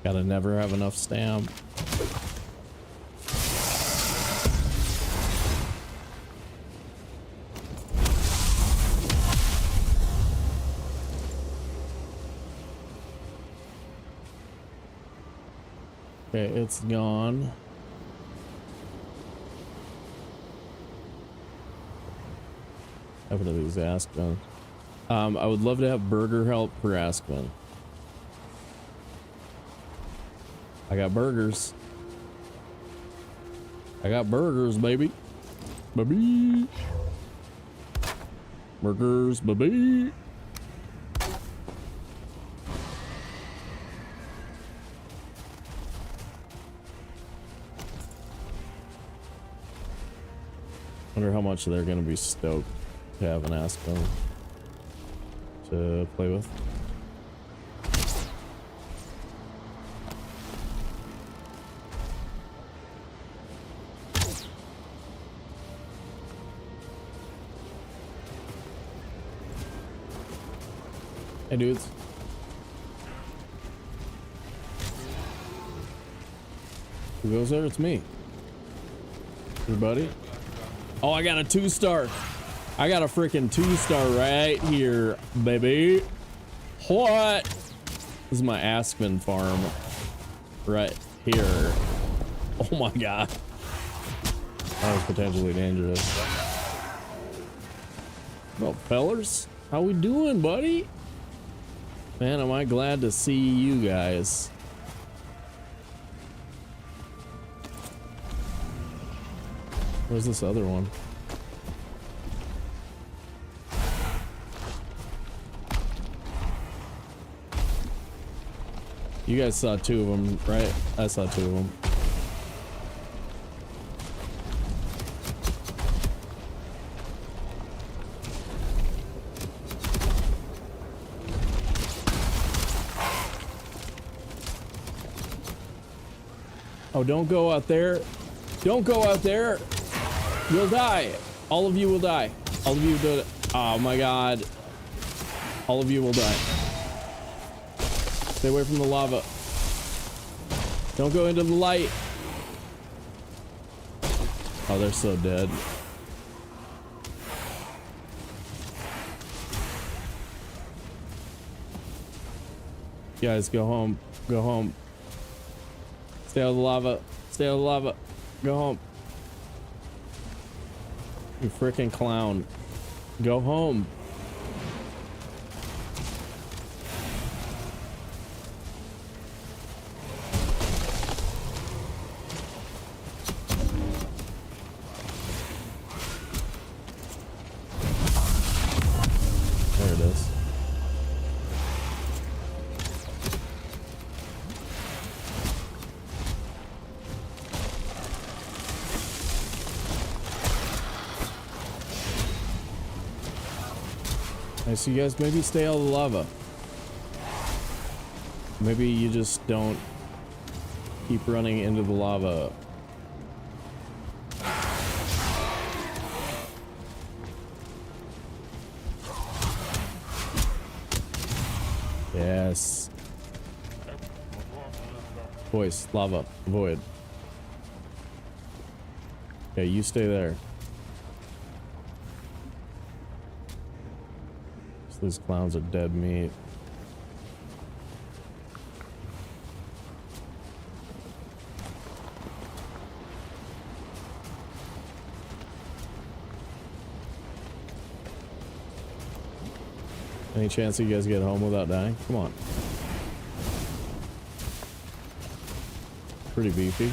Gotta never have enough stamp. Okay, it's gone. Happened to these Askmen. I would love to have burger help per Askman. I got burgers. I got burgers, baby. Baby. Burgers, baby. Wonder how much they're gonna be stoked to have an Aspen to play with. Hey dudes. Who goes there? It's me. Your buddy? Oh, I got a 2-star. I got a freaking 2-star right here, baby. What? This is my Aspen farm right here. Oh my god. That was potentially dangerous. Well, fellers, how we doing, buddy? Man, am I glad to see you guys. Where's this other one? You guys saw 2 of them, right? I saw 2 of them. Oh, don't go out there. Don't go out there. You'll die. All of you will die. All of you will die. Oh my god. All of you will die. Stay away from the lava. Don't go into the light. Oh, they're so dead. Guys, go home. Go home. Stay out of the lava. Stay out of the lava. Go home. You freaking clown. Go home. I see you guys maybe stay out of the lava. Maybe you just don't keep running into the lava. Yes. Voice, lava, void. Okay, you stay there. These clowns are dead meat. Any chance you guys get home without dying? Come on. Pretty beefy.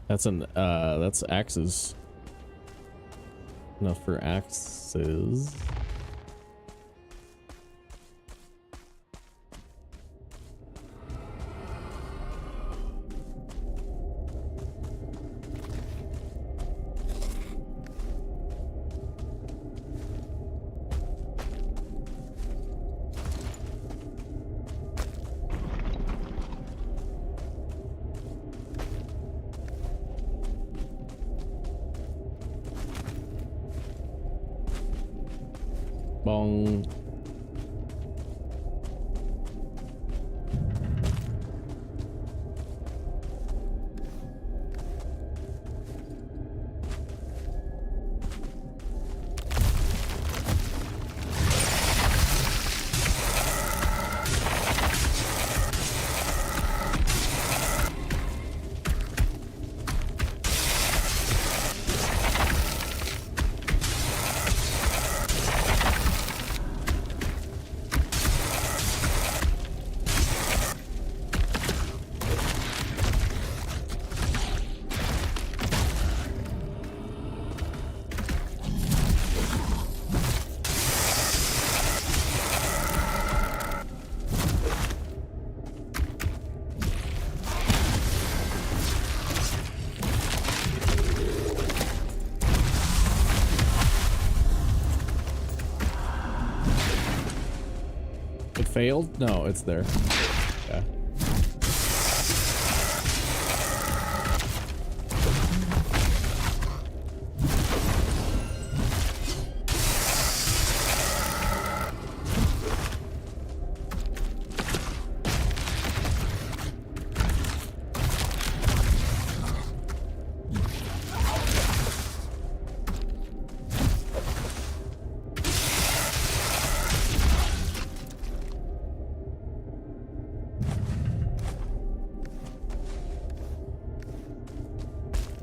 That's axes. Enough for axes. Bong. Failed? No, it's there. Yeah.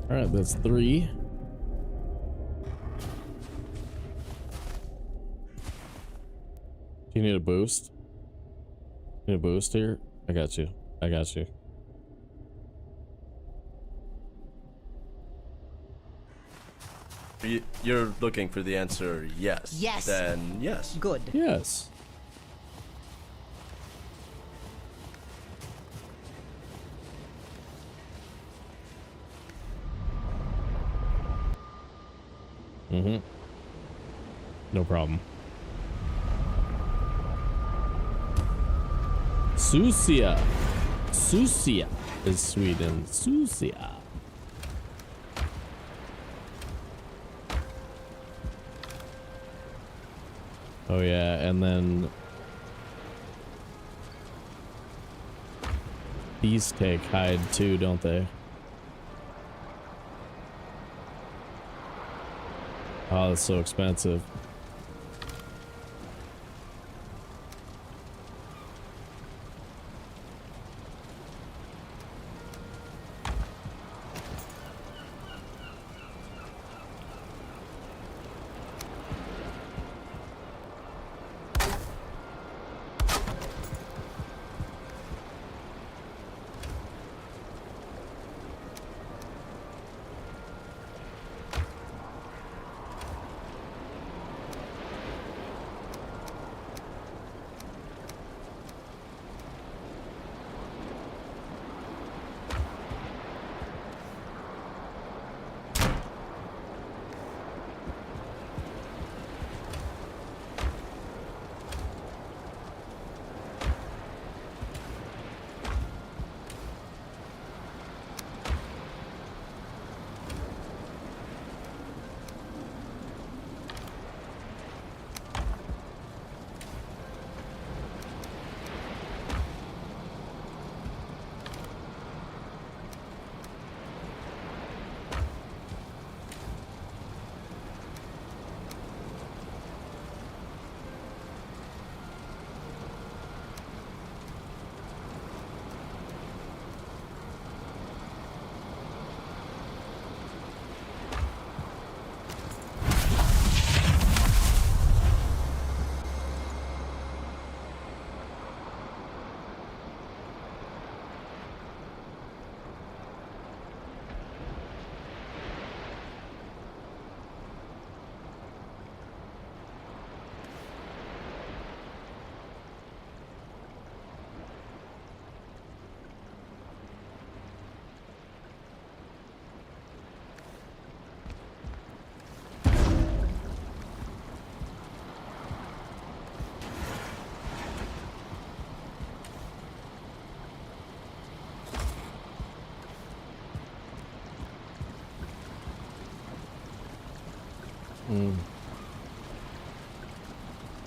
All right, that's 3. Do you need a boost? Need a boost here? I got you. I got you. You're looking for the answer yes. Yes. Then yes. Good. Yes. Mm-hmm. No problem. Susia. Susia is Sweden. Susia. Oh yeah, and then these take hide too, don't they? Oh, that's so expensive.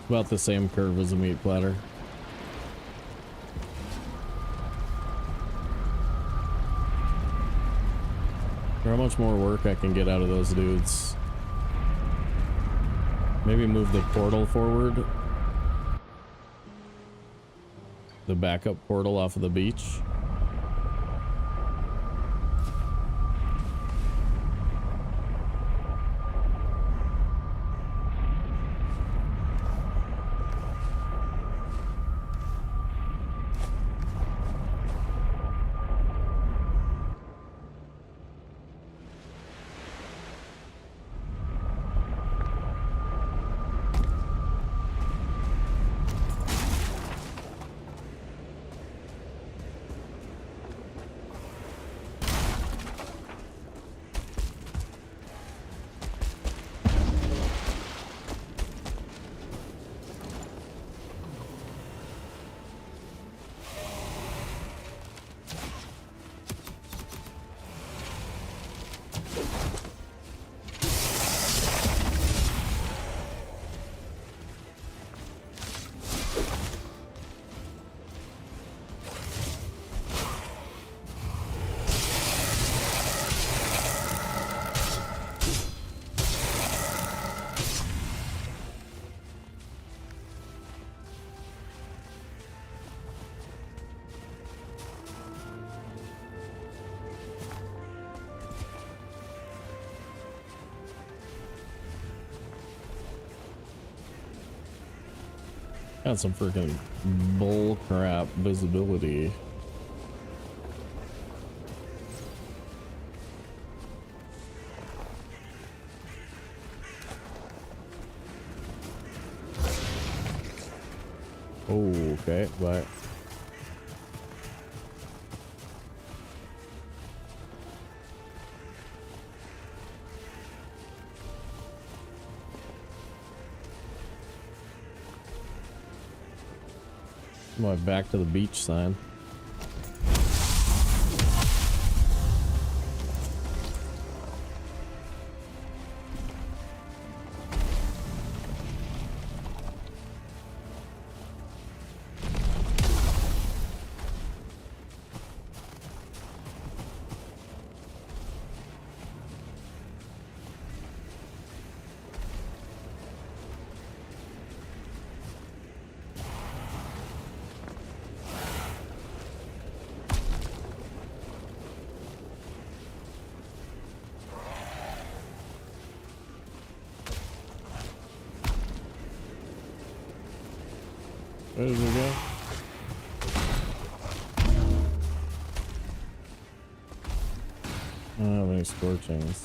About the same curve as a meat platter. How much more work I can get out of those dudes. Maybe move the portal forward. The backup portal off of the beach. Got some freaking bull crap visibility. Oh, okay, bye. My back to the beach sign. Where did we go? I don't have any scorchings.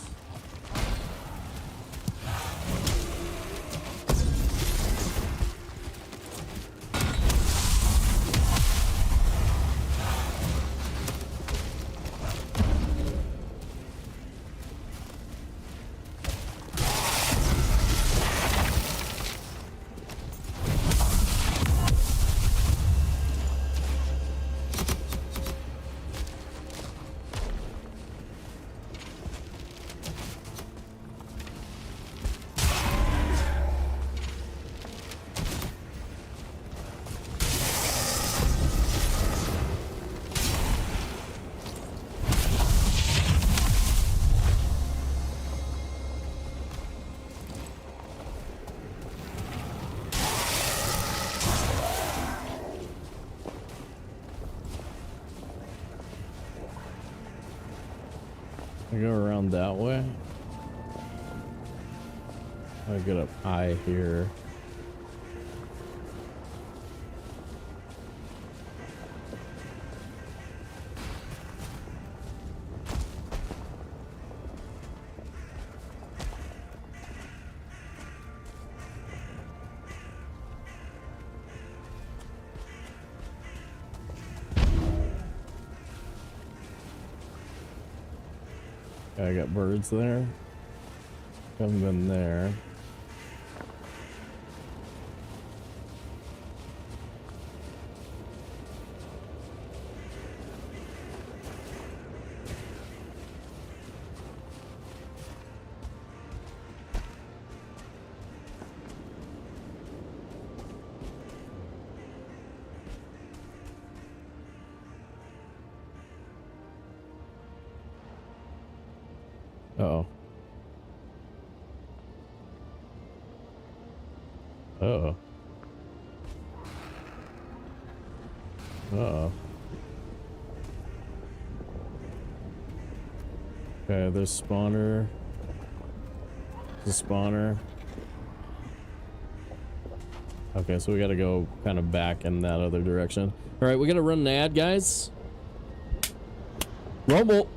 I go around that way. I get up high here. I got birds there. Come in there. Uh-oh. Uh-oh. Uh-oh. Okay, there's spawner. The spawner. Okay, so we gotta go kind of back in that other direction. Alright, we gotta run an ad, guys. Rumble!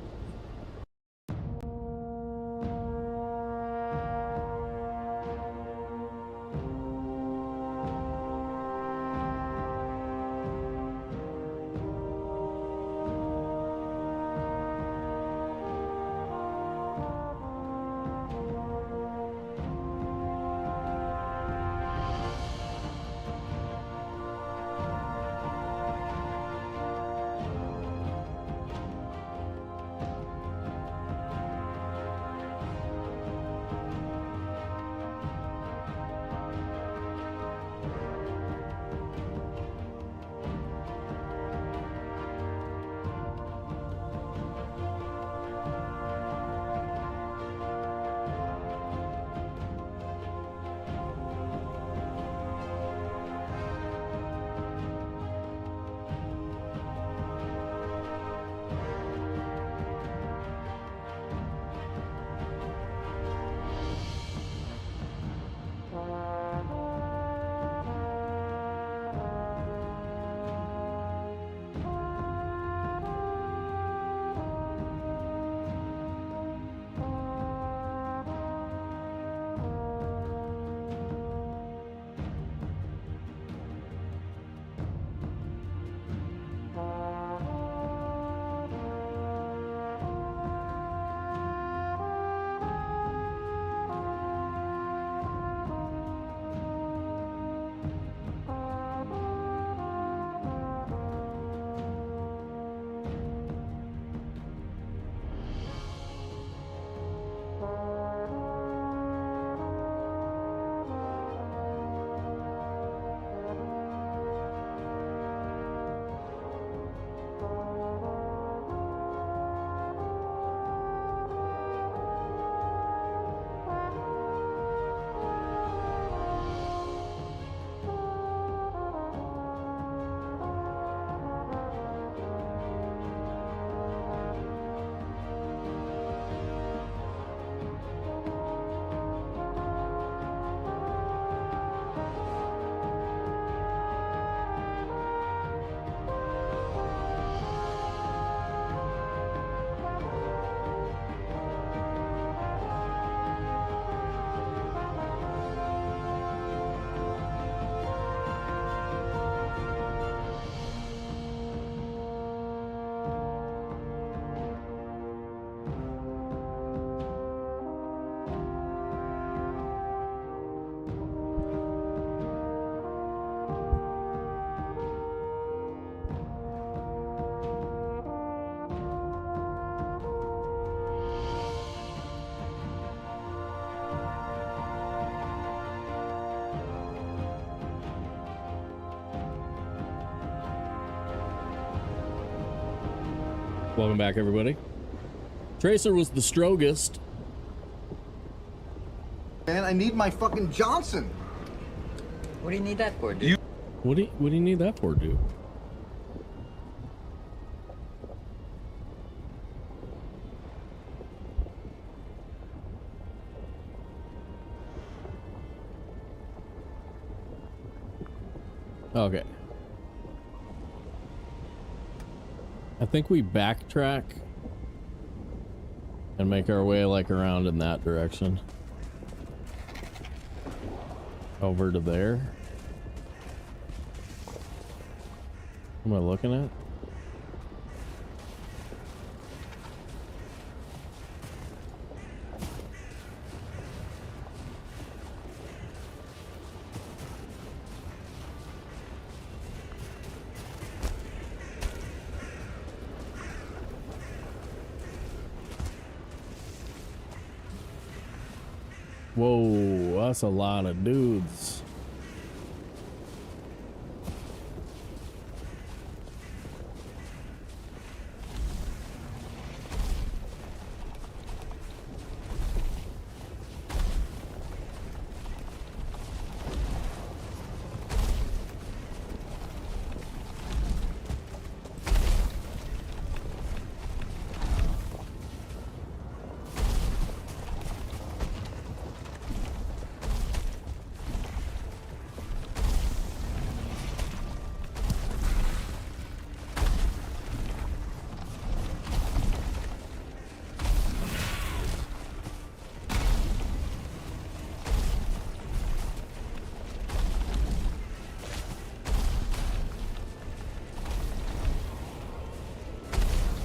Welcome back, everybody. Tracer was the strongest. Man, I need my fucking Johnson. What do you need that for, dude? What do you need that for, dude? Okay. I think we backtrack and make our way like around in that direction. Over to there. What am I looking at? Whoa, that's a lot of dudes.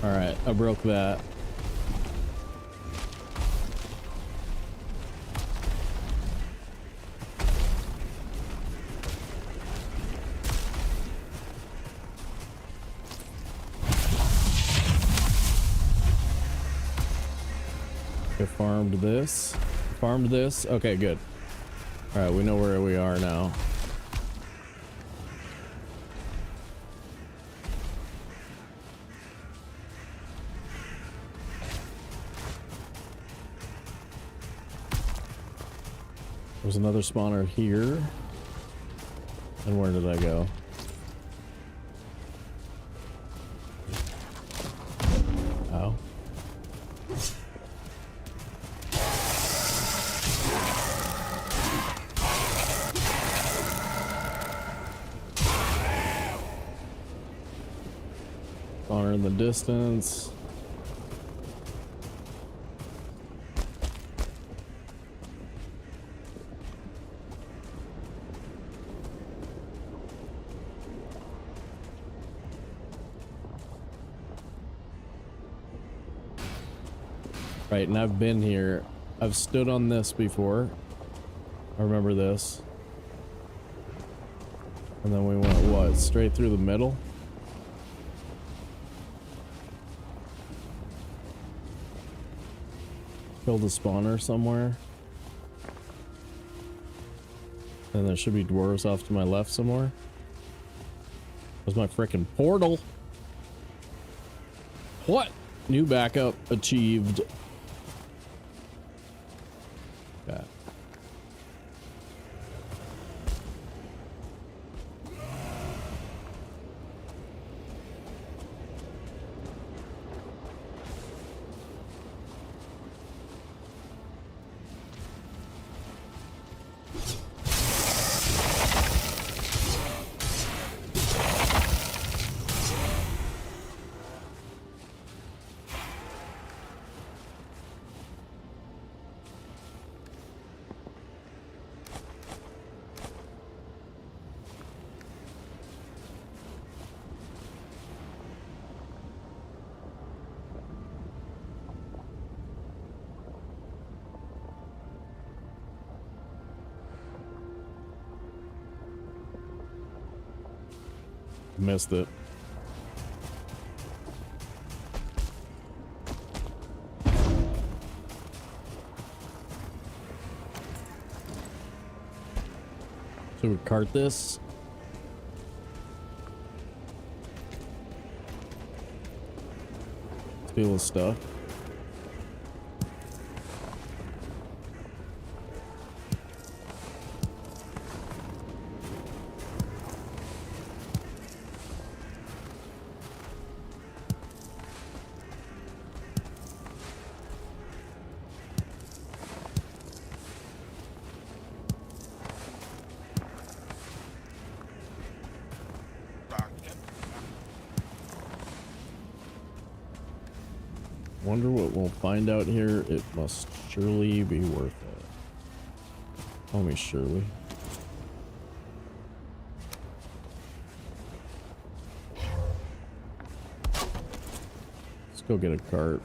All right, I broke that. I farmed this. Farmed this. Okay, good. All right, we know where we are now. There's another spawner here. And where did I go? Oh. Spawner in the distance. Right, and I've been here. I've stood on this before. I remember this. And then we went, what, straight through the middle? Killed a spawner somewhere. And there should be dwarves off to my left somewhere. There's my frickin' portal. What? New backup achieved. Okay. Missed it. So we cart this. Steal his stuff. Wonder what we'll find out here. It must surely be worth it. Call me Shirley. Let's go get a cart.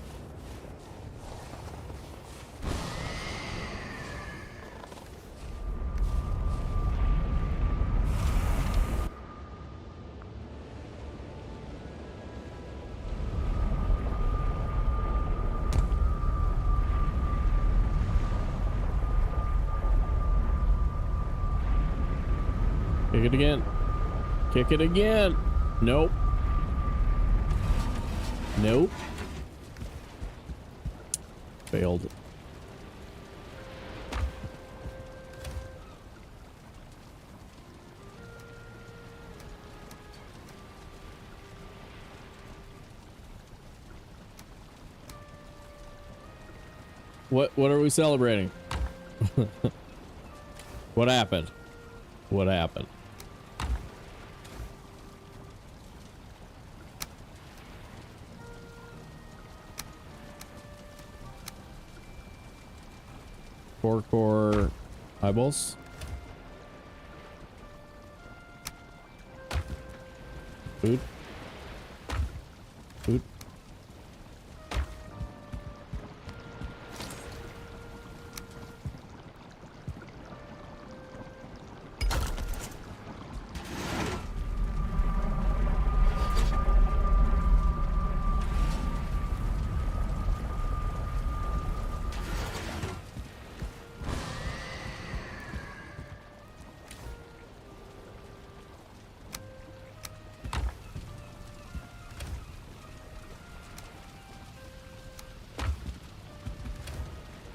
Kick it again. Kick it again. Nope. Nope. Failed. What are we celebrating? What happened? What happened? Four core eyeballs. Food. Food.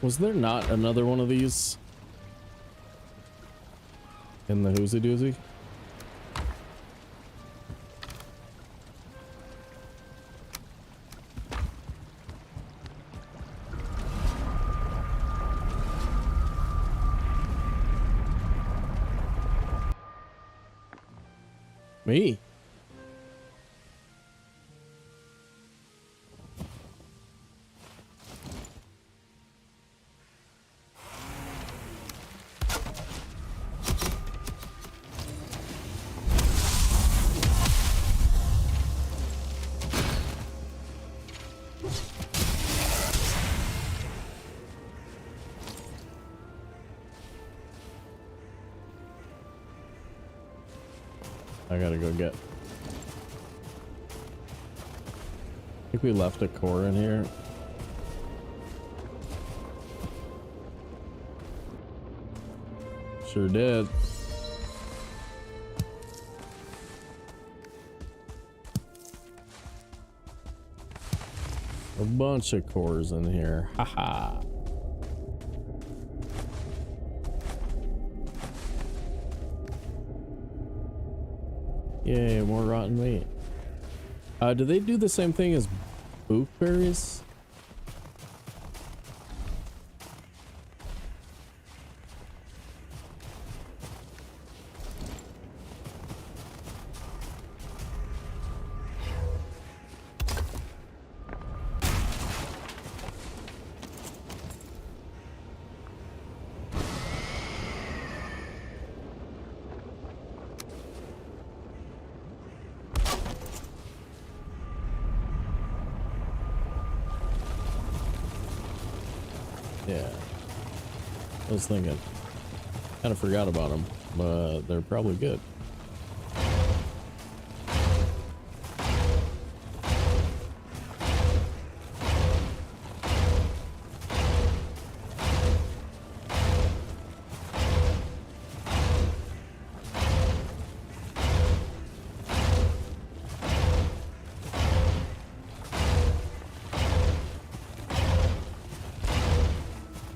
Was there not another one of these in the Hoozy Doozy? Me? I gotta go get. I think we left a core in here. Sure did. A bunch of cores in here. Haha. Yay, more rotten meat. Do they do the same thing as bookberries? Yeah, I was thinking, kind of forgot about them, but they're probably good.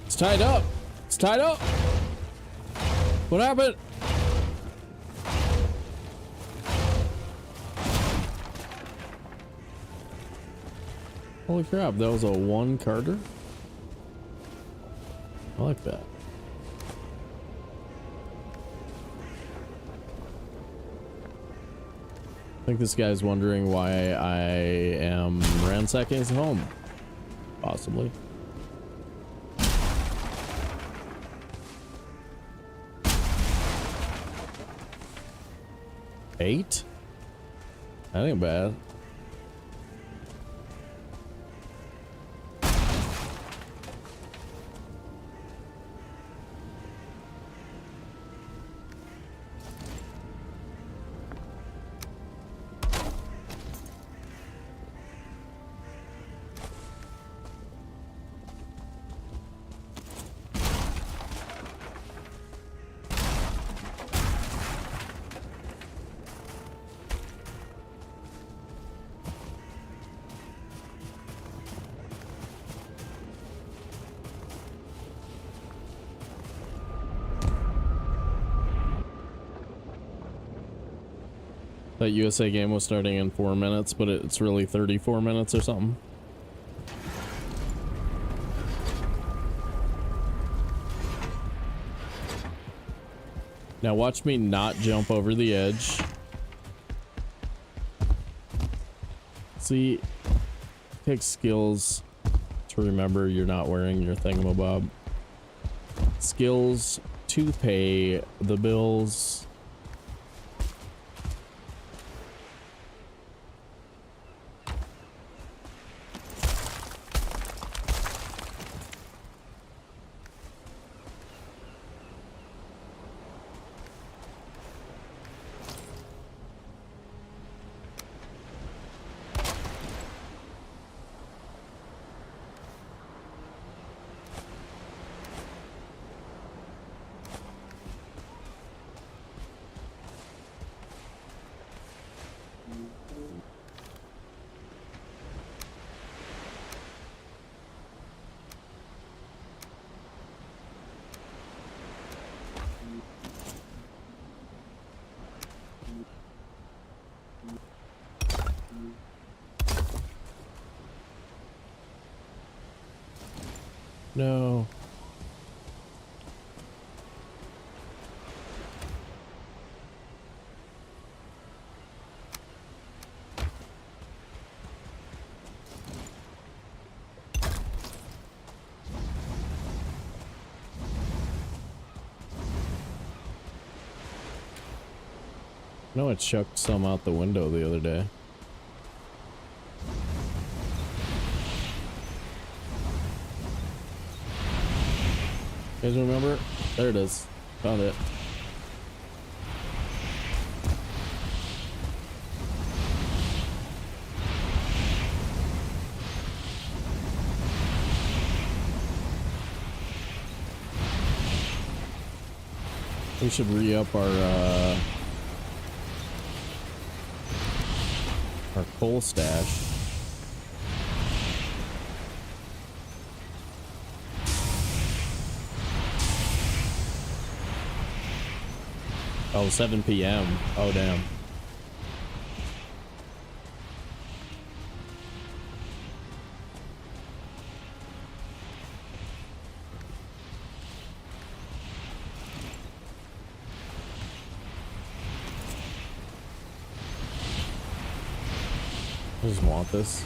It's tied up. It's tied up. What happened? Holy crap, that was a one Carter. I like that. I think this guy's wondering why I am ransacking his home. Possibly. Eight? That ain't bad. That USA game was starting in 4 minutes, but it's really 34 minutes or something. Now watch me not jump over the edge. See, it takes skills to remember you're not wearing your thingamabob. Skills to pay the bills. No. No, I chucked some out the window the other day. You guys remember? There it is. Found it. We should re-up our coal stash. Oh, 7 p.m. Oh, damn. I just want this.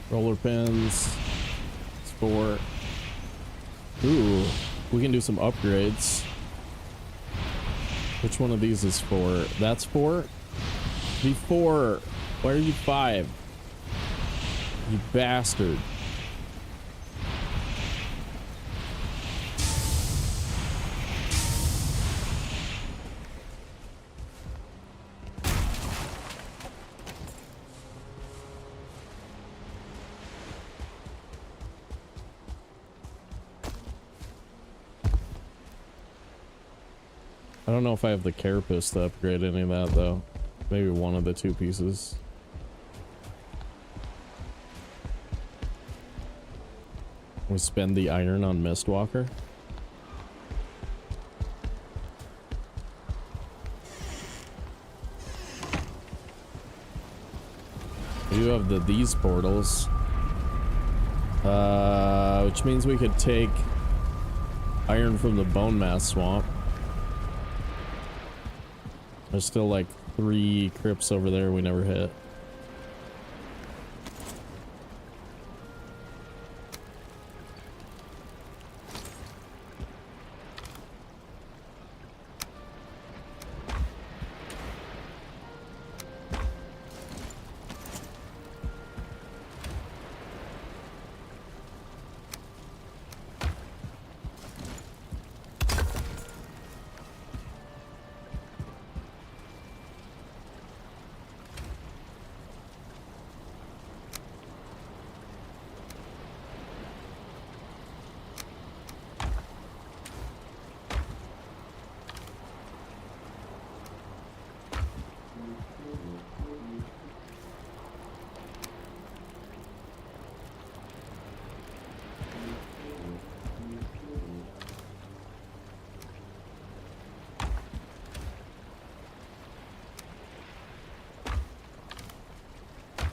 Roller pins. Sport. Ooh, we can do some upgrades. Which one of these is 4? That's 4? V4. Why are you 5? You bastard. I don't know if I have the carapace to upgrade any of that though. Maybe one of the 2 pieces. We spend the iron on Mistwalker. You have these portals. Which means we could take iron from the bone mass swamp. There's still like 3 crypts over there we never hit.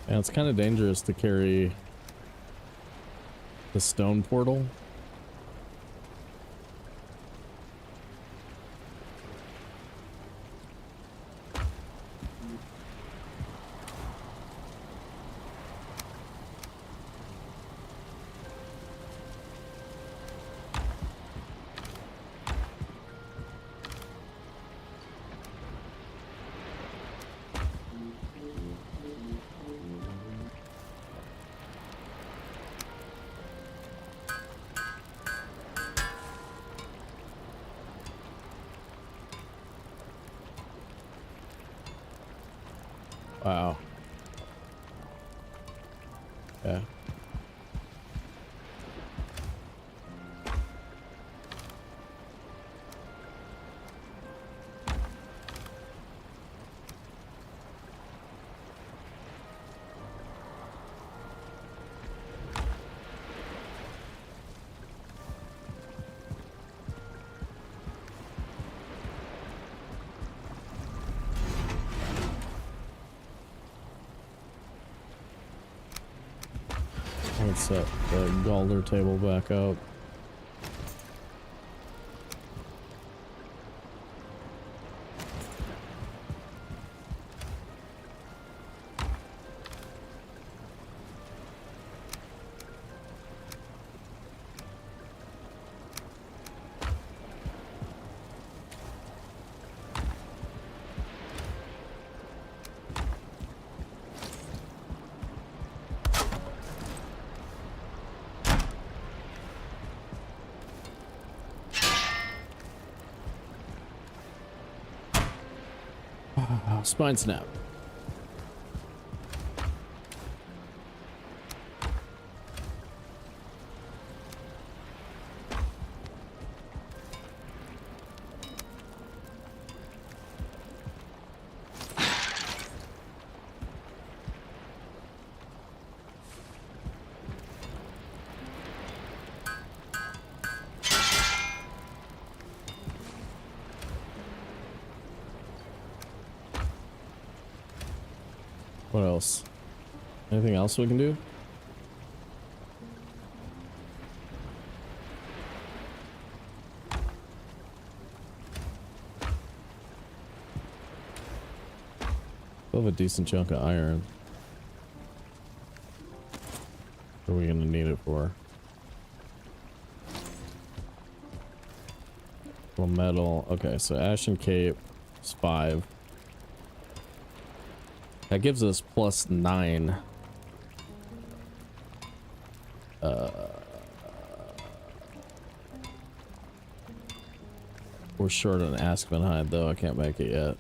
Yeah, it's kind of dangerous to carry the stone portal. Wow. Yeah. Let's set the Galder table back up. Spine snap. What else? Anything else we can do? Still have a decent chunk of iron. What are we gonna need it for? Well, metal. Okay, so Ashen Cape is 5. That gives us +9. We're short on Aspen hide though. I can't make it yet.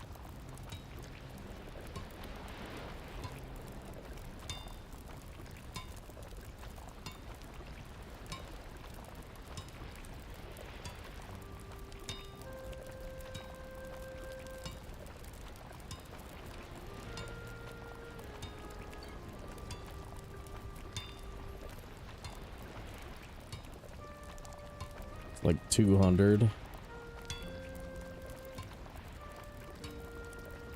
Like 200.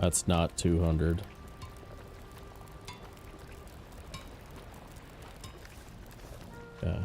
That's not 200. Yeah.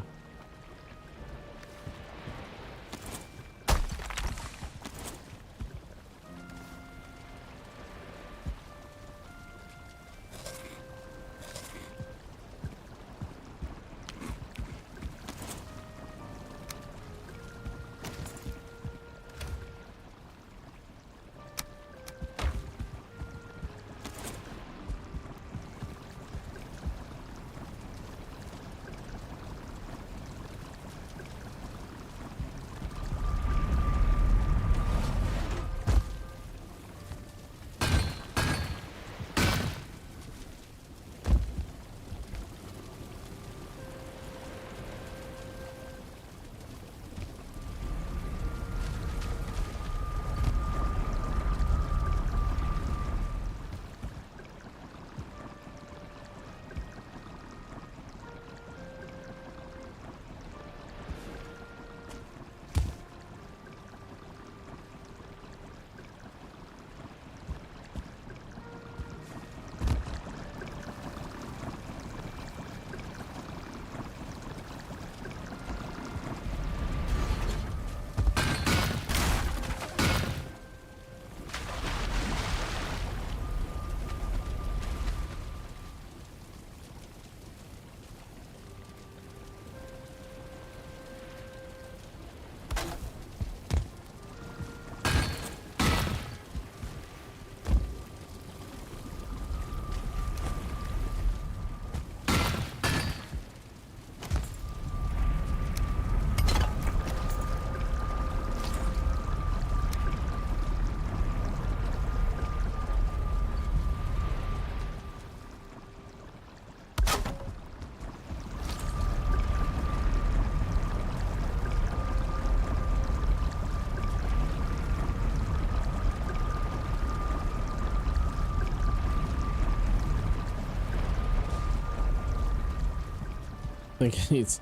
I think it needs.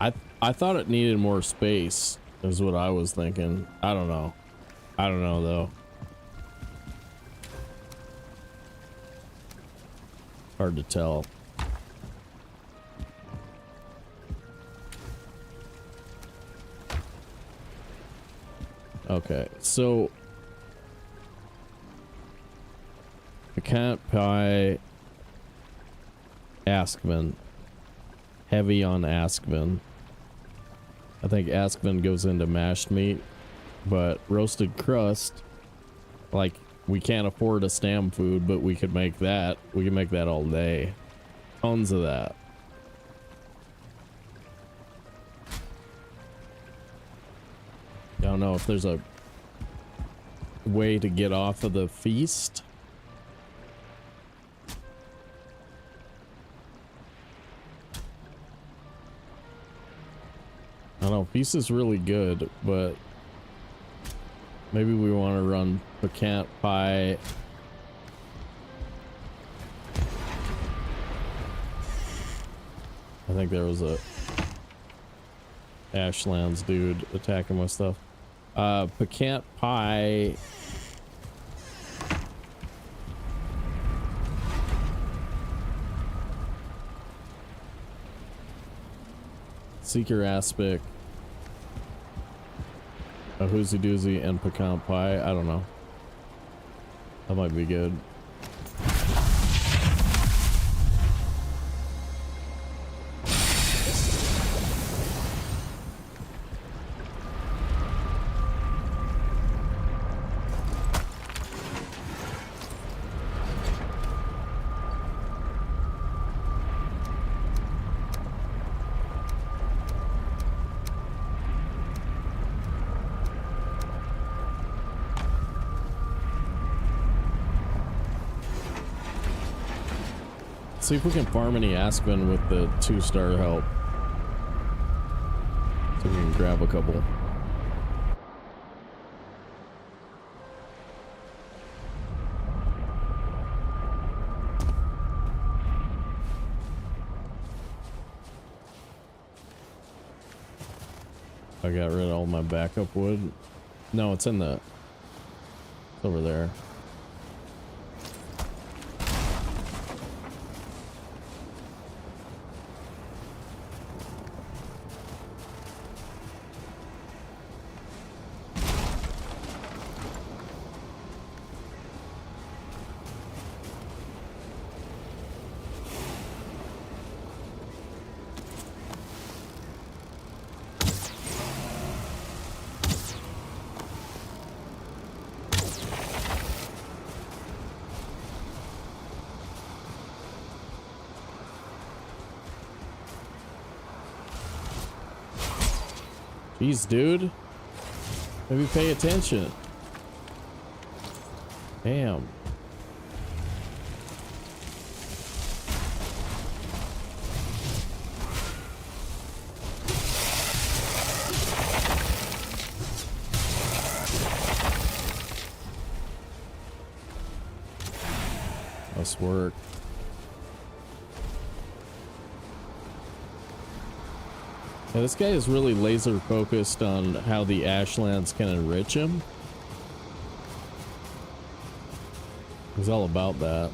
I thought it needed more space, is what I was thinking. I don't know. I don't know though. Hard to tell. Okay, so pecan pie, Askman. Heavy on Askman. I think Askman goes into mashed meat, but roasted crust, like, we can't afford a stam food, but we could make that. We can make that all day. Tons of that. I don't know if there's a way to get off of the feast. I don't know, feast is really good, but maybe we want to run pecan pie. I think there was a Ashlands dude attacking my stuff. Pecan pie. Seeker aspect. A hoozy doozy and pecan pie. I don't know. That might be good. See if we can farm any Aspen with the 2-star help. So we can grab a couple. I got rid of all my backup wood. No, it's in the... It's over there. Jeez, dude. Maybe pay attention. Damn. Must work. Yeah, this guy is really laser focused on how the Ashlands can enrich him. He's all about that.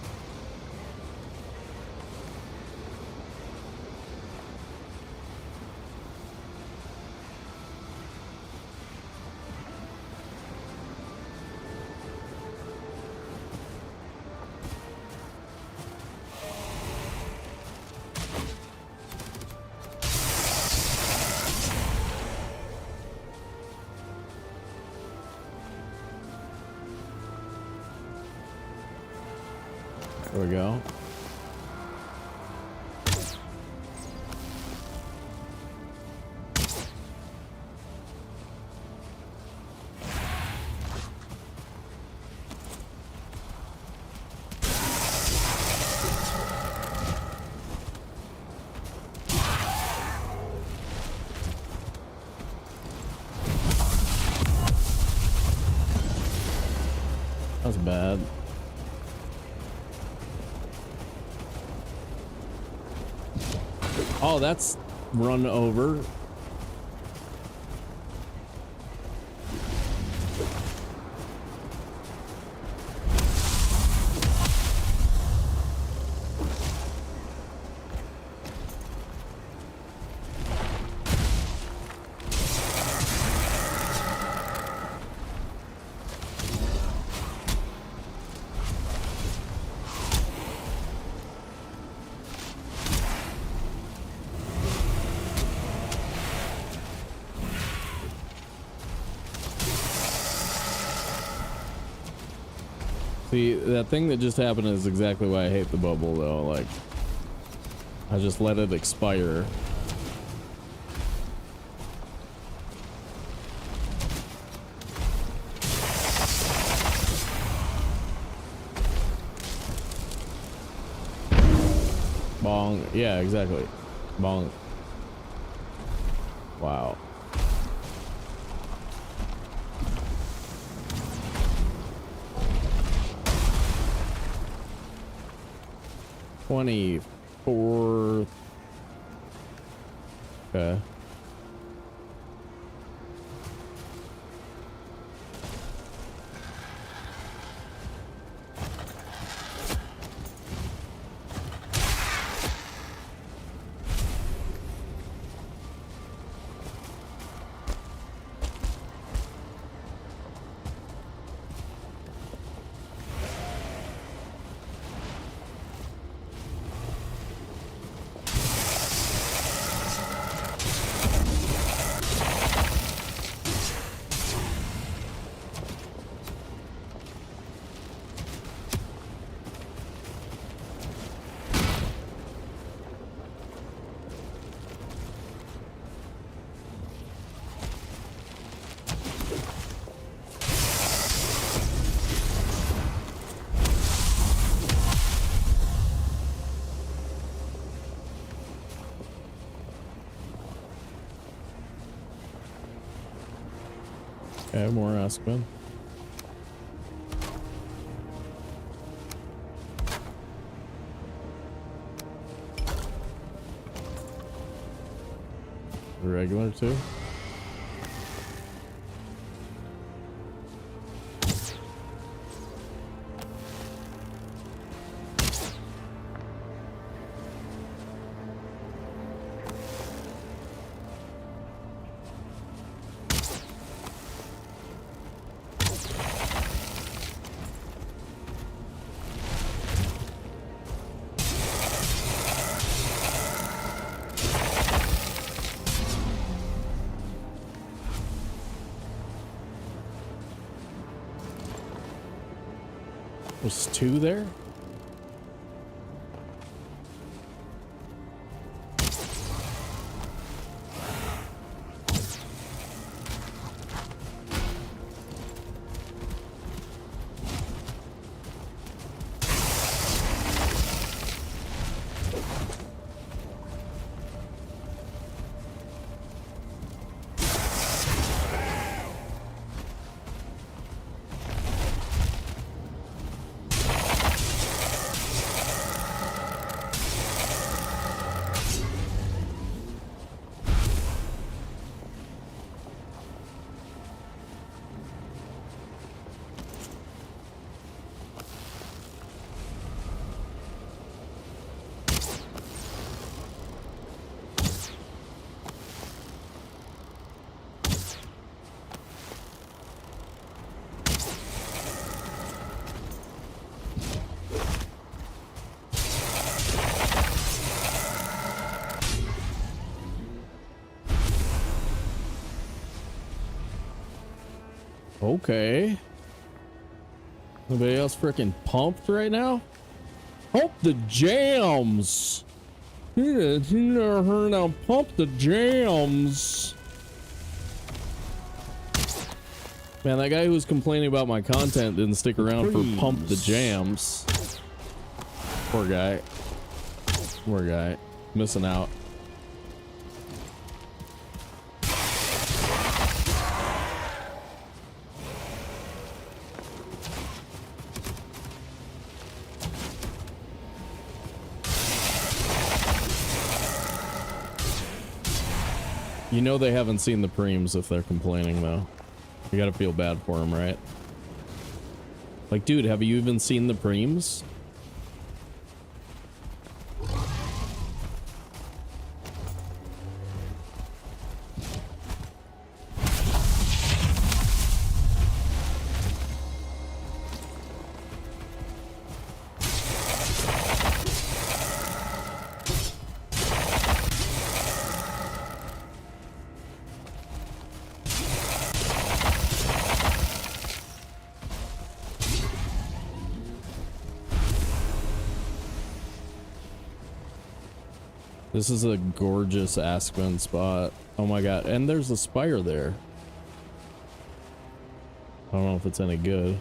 There we go. That's bad. Oh, that's run over. See, that thing that just happened is exactly why I hate the bubble, though. Like, I just let it expire. Bong. Yeah, exactly. Bong. Wow. $24. Okay. Okay, more Aspen. Regular too. There's 2 there? Okay. Anybody else freaking pumped right now? Pump the jams. You never heard of pump the jams. Man, that guy who was complaining about my content didn't stick around for pump the jams. Poor guy. Poor guy. Missing out. You know they haven't seen the preems if they're complaining, though. You gotta feel bad for them, right? Like, dude, have you even seen the preems? This is a gorgeous aspen spot. Oh my god, and there's a spire there. I don't know if it's any good.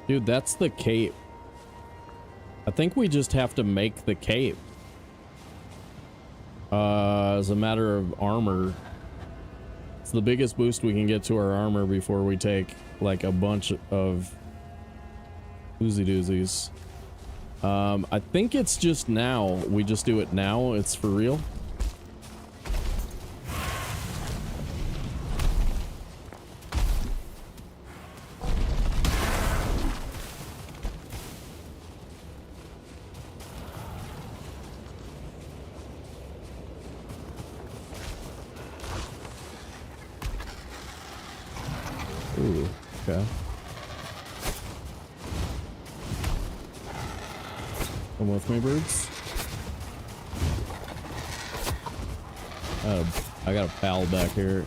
Dude, that's the cape. I think we just have to make the cape. As a matter of armor. It's the biggest boost we can get to our armor before we take like a bunch of oozy doozies. I think it's just now. We just do it now. It's for real. Ooh, okay. Come with me, birds. I got a pal back here.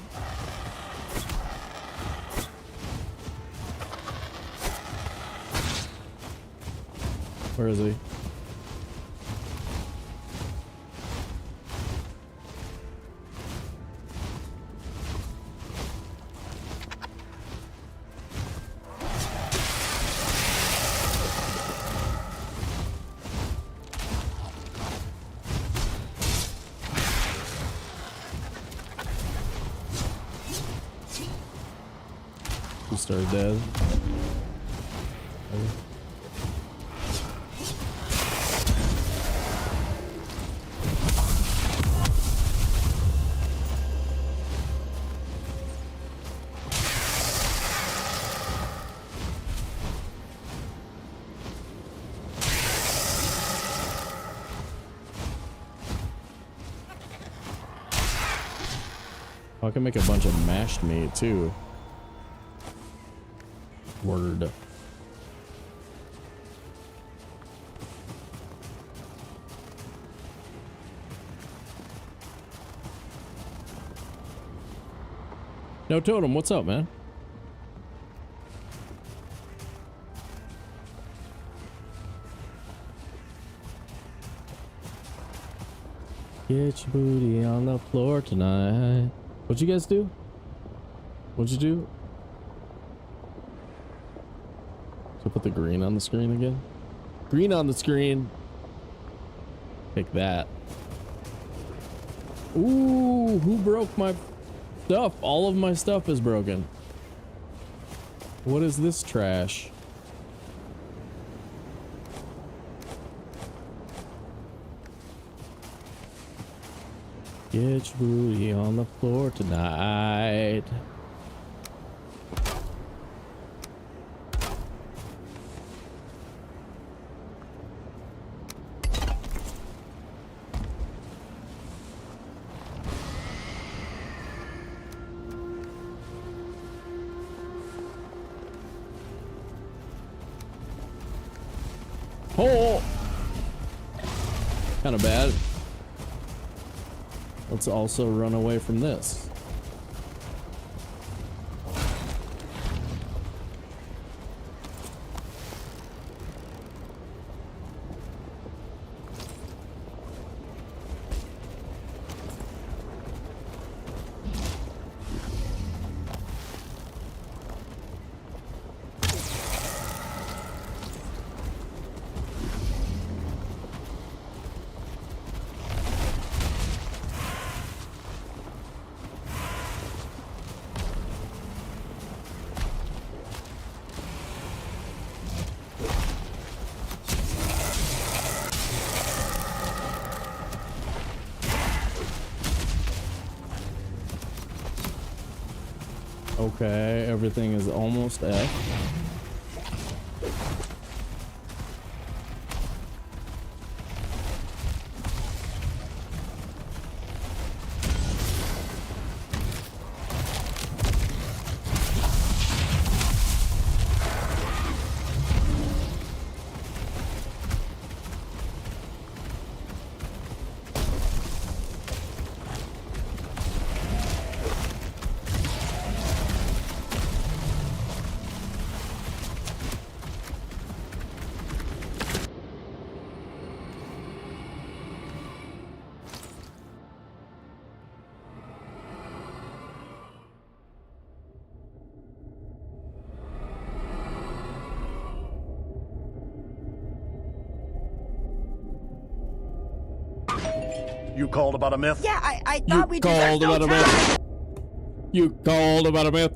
Where is he? Started dead. I can make a bunch of mashed meat too. Word. No Totem, what's up, man? Get your booty on the floor tonight. What'd you guys do? What'd you do? So put the green on the screen again. Green on the screen. Take that. Ooh, who broke my stuff? All of my stuff is broken. What is this trash? Get your booty on the floor tonight. Oh, kind of bad. Let's also run away from this. Okay, everything is almost F. You called about a myth? Yeah, I You thought we just... called about a myth. You called about a myth.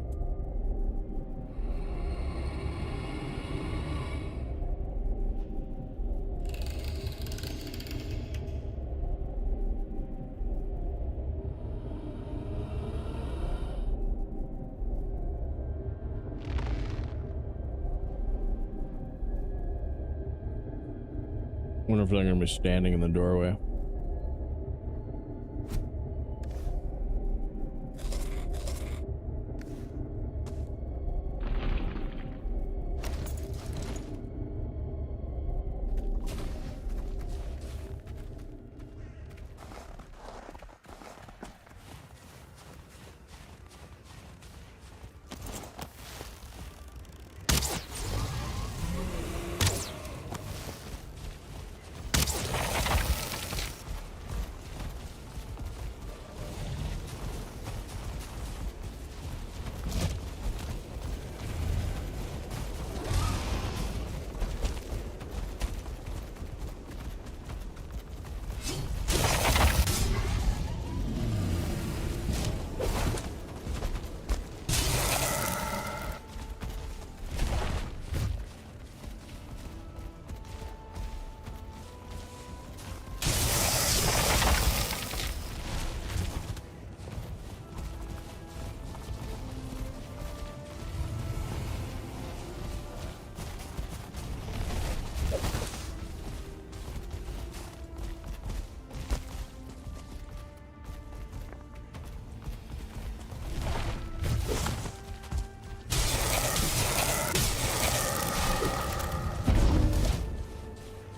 Wonder if they're gonna be standing in the doorway.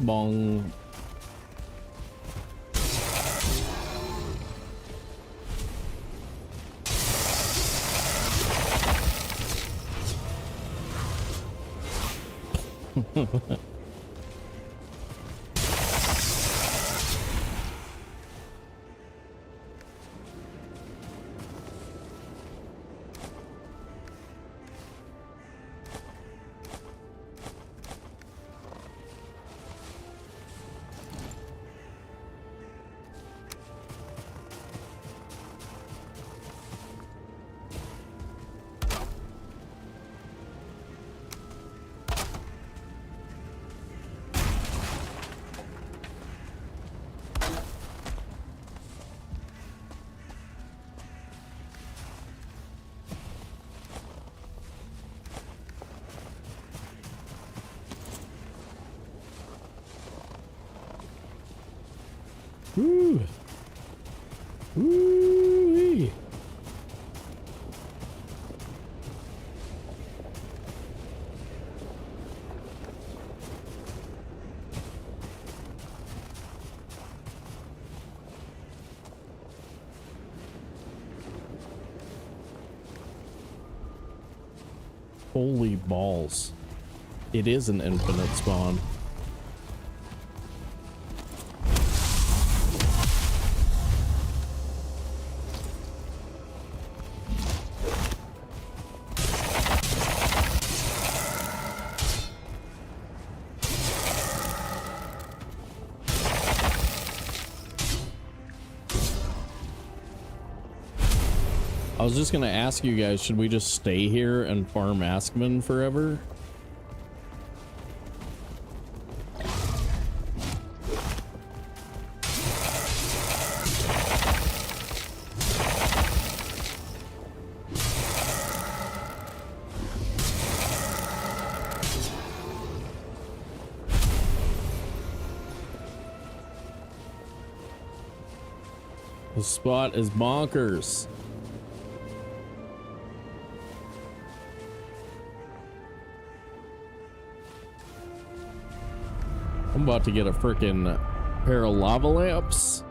Bong. Woo. Woo-wee. Holy balls. It is an infinite spawn. I was just gonna ask you guys, should we just stay here and farm Askman forever? The spot is bonkers. I'm about to get a freaking pair of lava lamps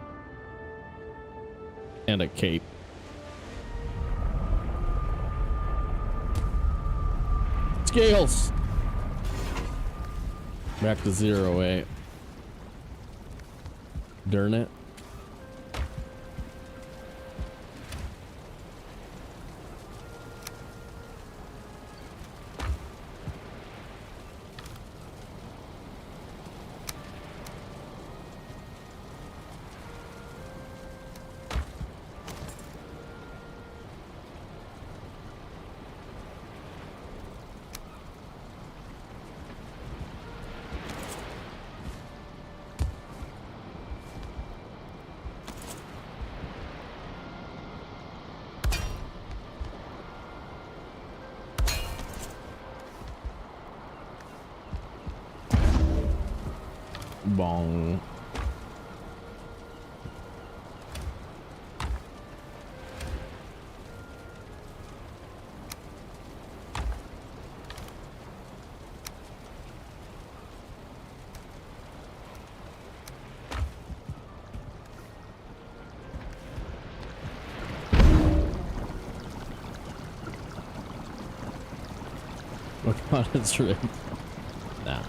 and a cape. Scales. Back to 0-8. Darn it. bong. Oh god, it's rigged. Nah.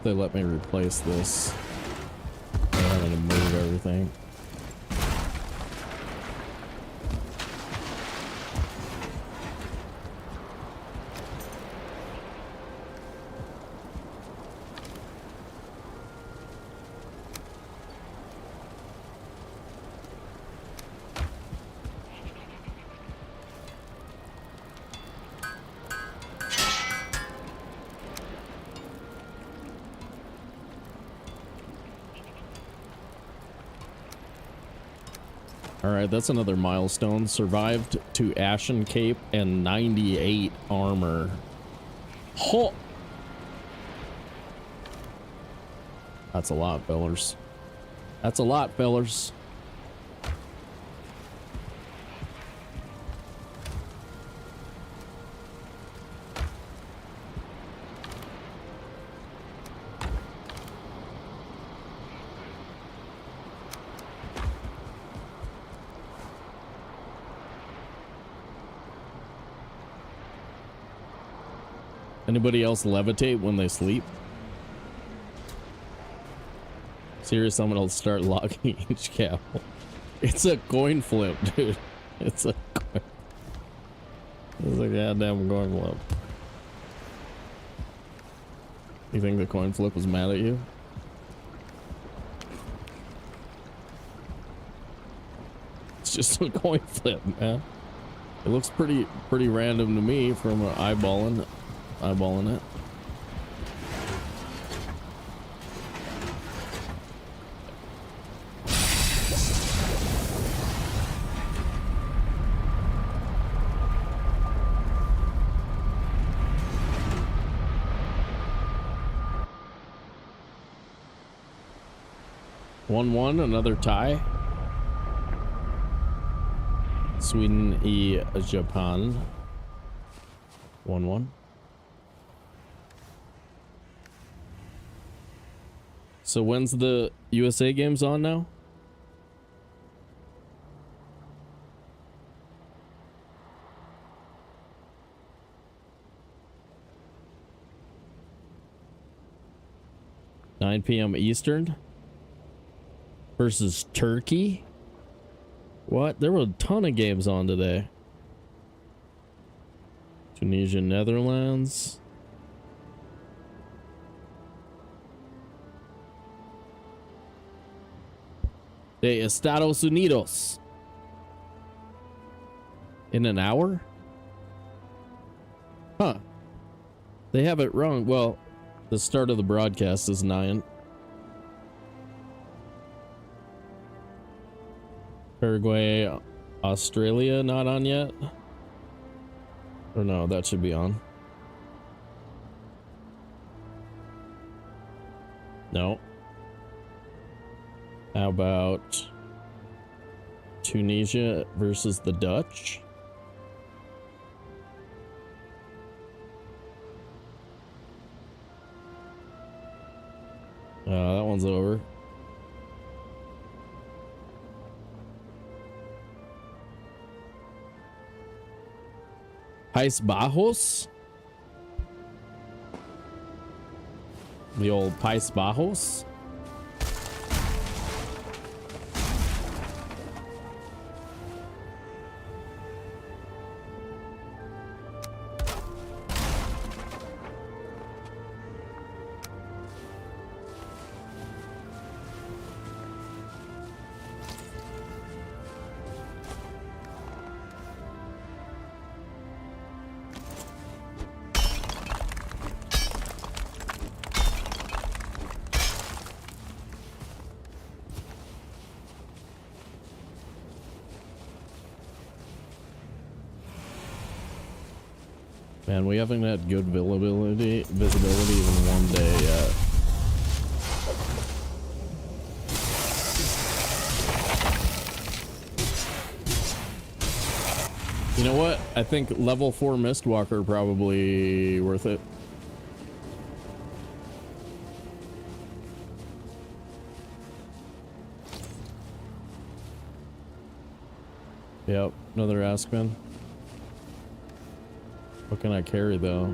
They let me replace this. I'm having to move everything. Alright, that's another milestone. Survived to Ashen Cape and 98 armor. Ho! That's a lot, fellers. That's a lot, fellers. Anybody else levitate when they sleep? Serious, someone will start logging each cap. It's a coin flip, dude. It's a goddamn coin flip. You think the coin flip was mad at you? It's just a coin flip, man. It looks pretty random to me from eyeballing it. 1-1, another tie. Sweden e Japan. 1-1. So when's the USA games on now? (9 p.m. Eastern) versus Turkey. What? There were a ton of games on today. Tunisia, Netherlands. De Estados Unidos. In an hour? Huh. They have it wrong. Well, the start of the broadcast is 9. Paraguay, Australia not on yet? Or no, that should be on. No. How about Tunisia versus the Dutch? That one's over. País Bajos? The old País Bajos? Man, we haven't had good visibility even one day yet. You know what? I think level 4 Mistwalker probably worth it. Yep, another Aspen. What can I carry though?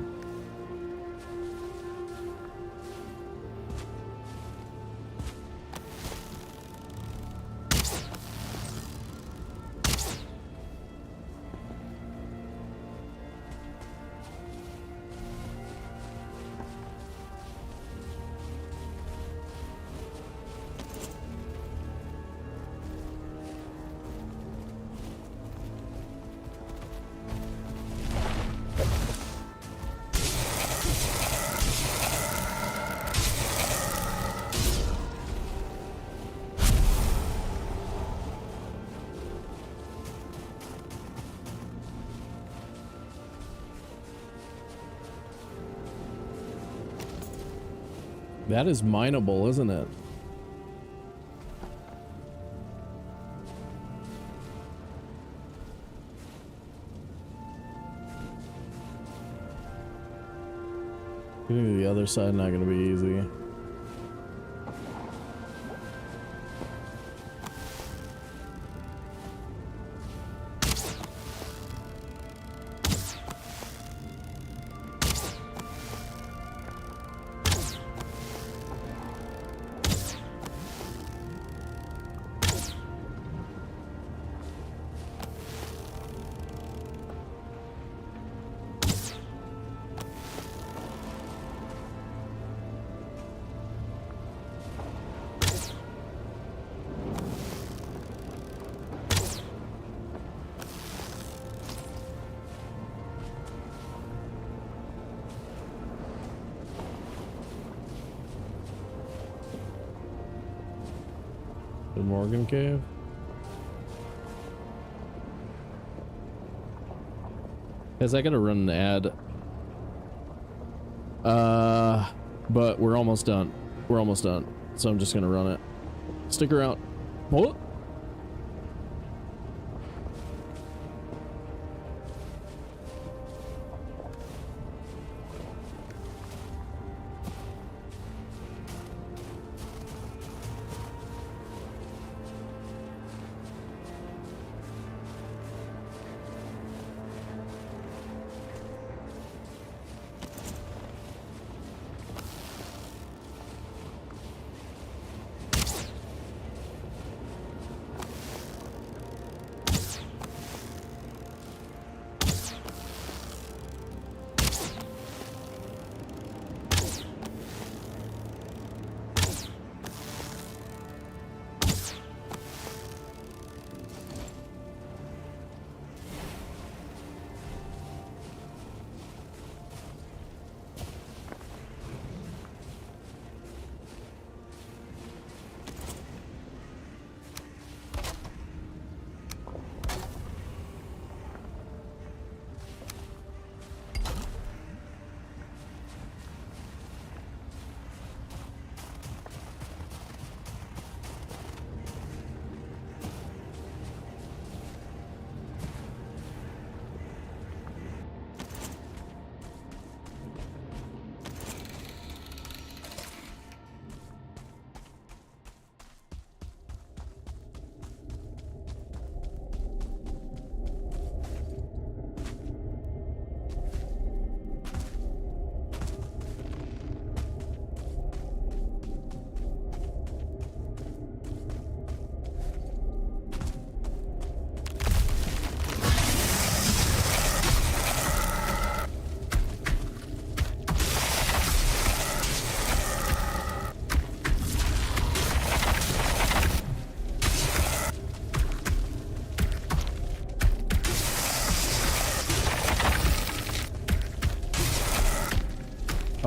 That is mineable, isn't it? Getting to the other side not gonna be easy. Morgan Cave. Guys, I gotta run an ad. But we're almost done. We're almost done. So I'm just gonna run it. Stick around. What?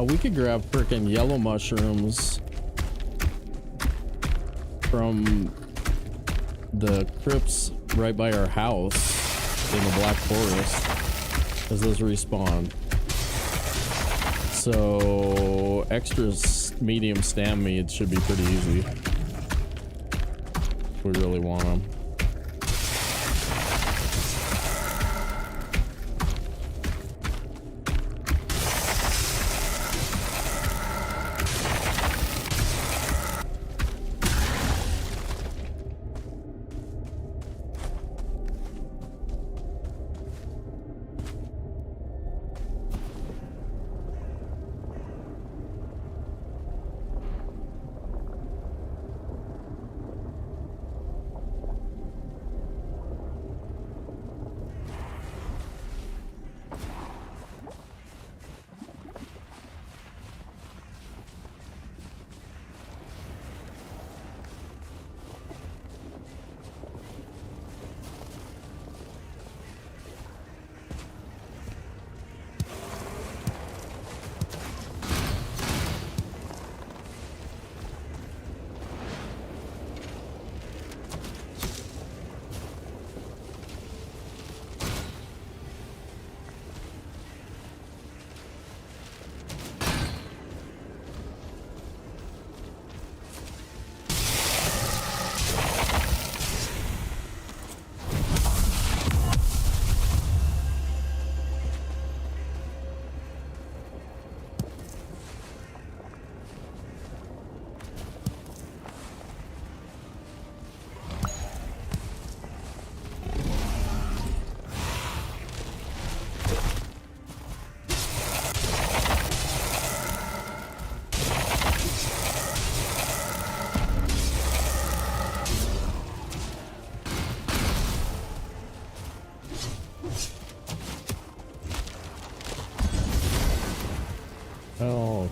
we could grab freaking yellow mushrooms from the crypts right by our house in the Black Forest, as those respawn. So extra medium stam meads should be pretty easy if we really want them. Oh.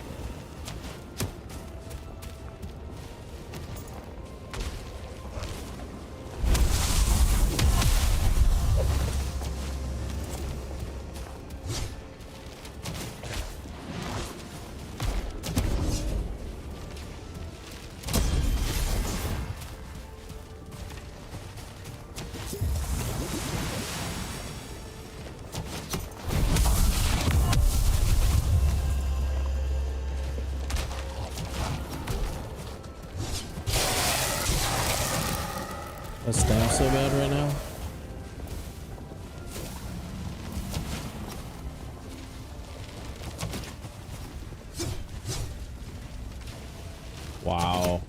A stamp so bad right now? Wow.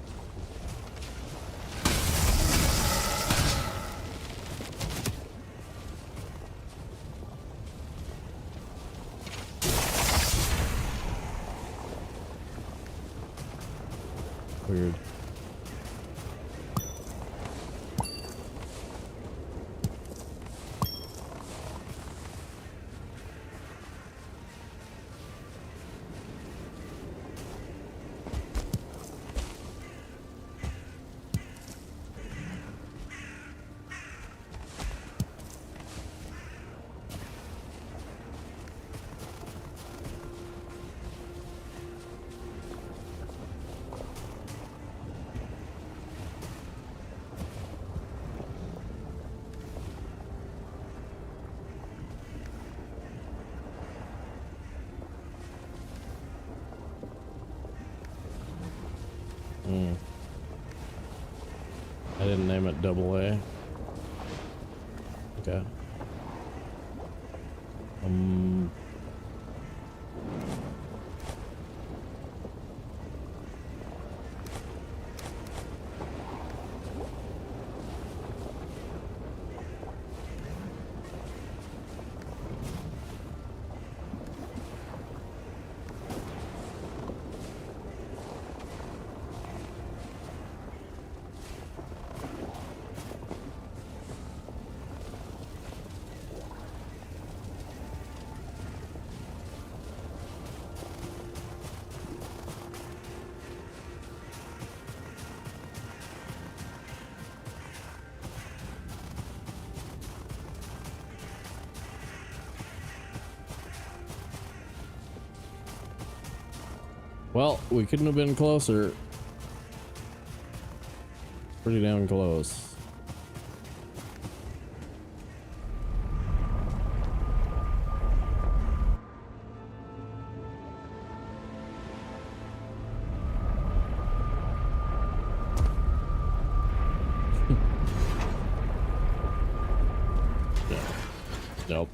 Weird. I didn't name it double A. Okay. Well, we couldn't have been closer. Pretty damn close. Nope.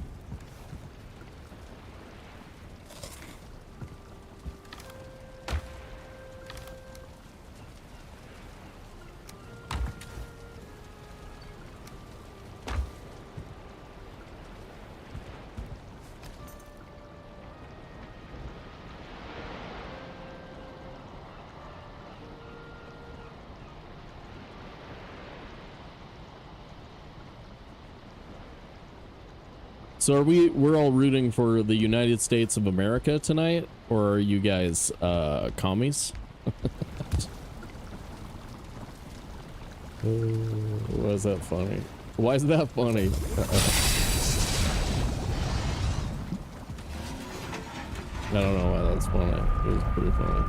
So we're all rooting for the United States of America tonight, or are you guys commies? Why is that funny? Why is that funny? I don't know why that's funny. It was pretty funny.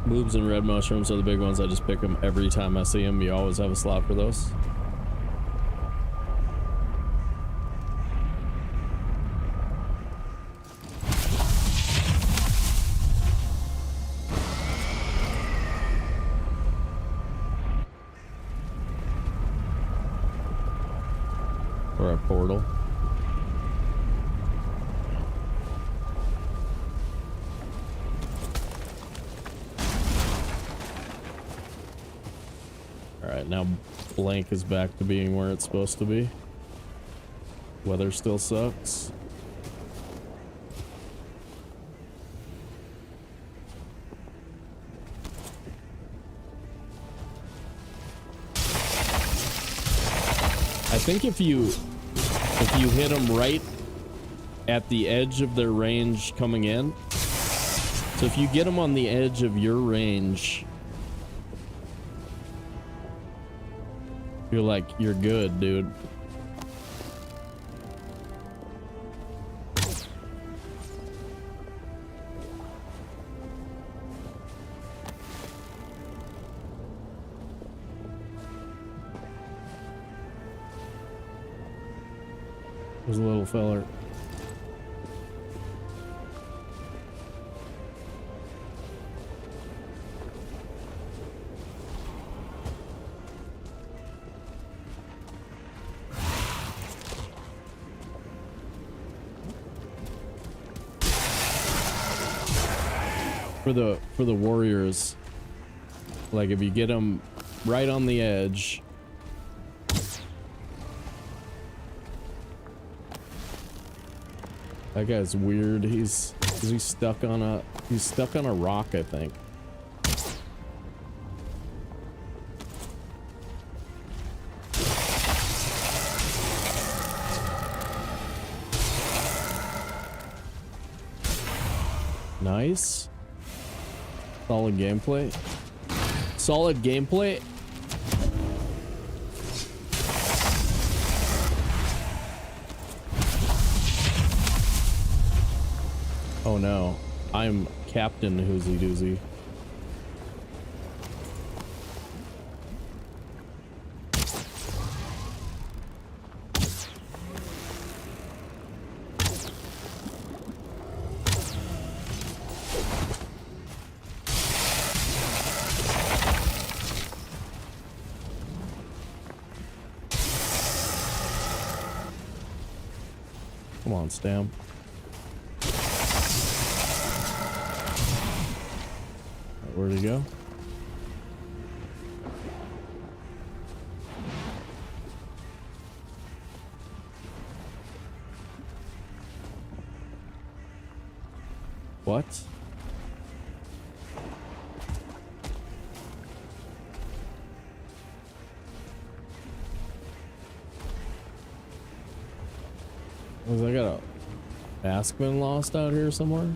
Boobs and red mushrooms are the big ones. I just pick them every time I see them. You always have a slot for those. Or a portal. Alright, now blank is back to being where it's supposed to be. Weather still sucks. I think if you hit them right at the edge of their range coming in, so if you get them on the edge of your range, you're good, dude. There's a little feller. For the warriors, like if you get them right on the edge, that guy's weird. He's stuck on a rock, I think. Nice. Solid gameplay. Solid gameplay. Oh no. I'm Captain Hoozy Doozy. Come on, Stam. Where'd he go? What? Was I got a mask been lost out here somewhere?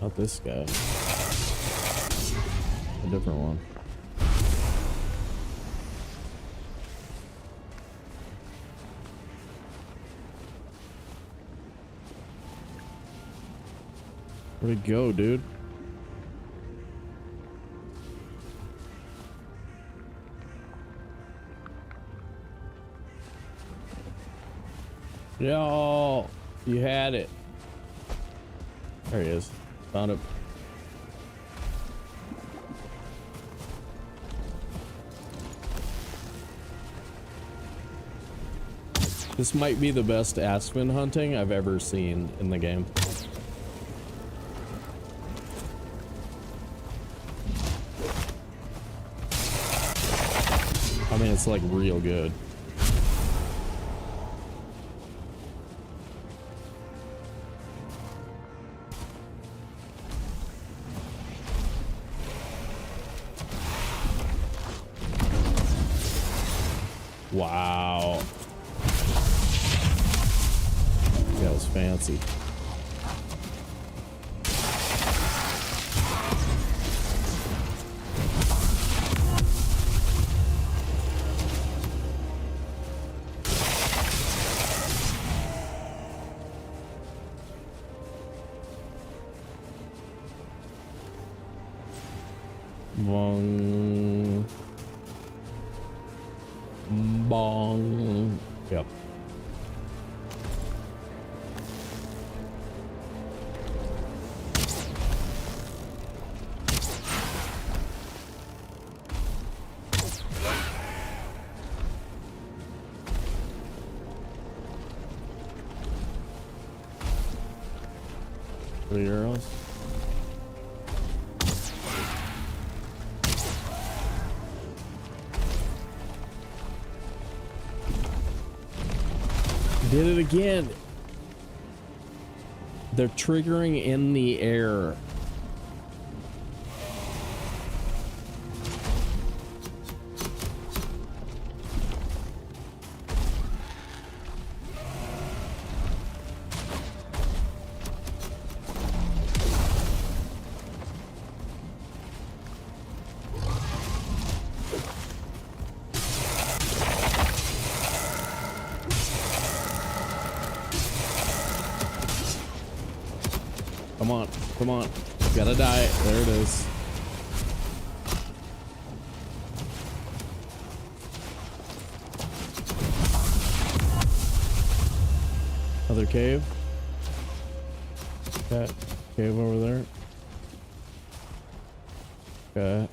Not this guy. A different one. Where'd he go, dude? Yo, you had it. There he is. Found it. This might be the best aspen hunting I've ever seen in the game. I mean, it's like real good. Wow. That was fancy. Bong. Bong. Yep. €3. Did it again. They're triggering in the air. Come on, come on. Gotta die. There it is. Another cave. That cave over there. Okay.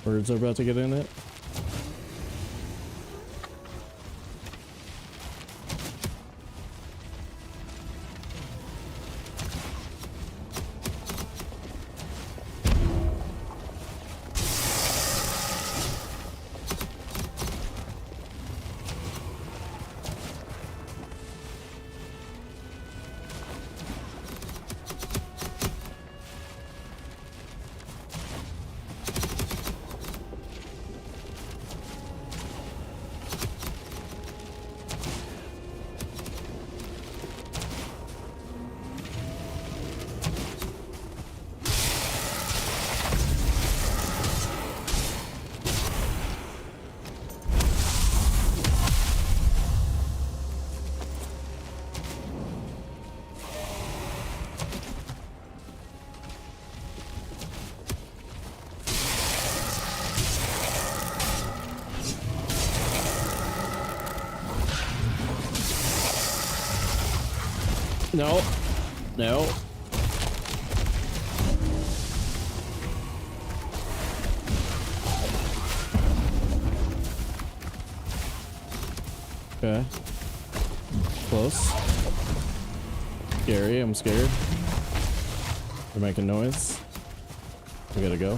Birds are about to get in it. No. No. Okay. Close. Scary, I'm scared. They're making noise. We gotta go.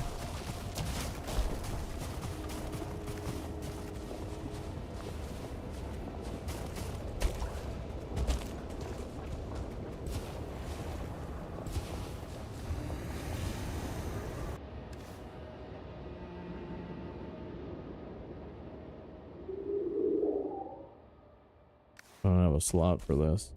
I don't have a slot for this.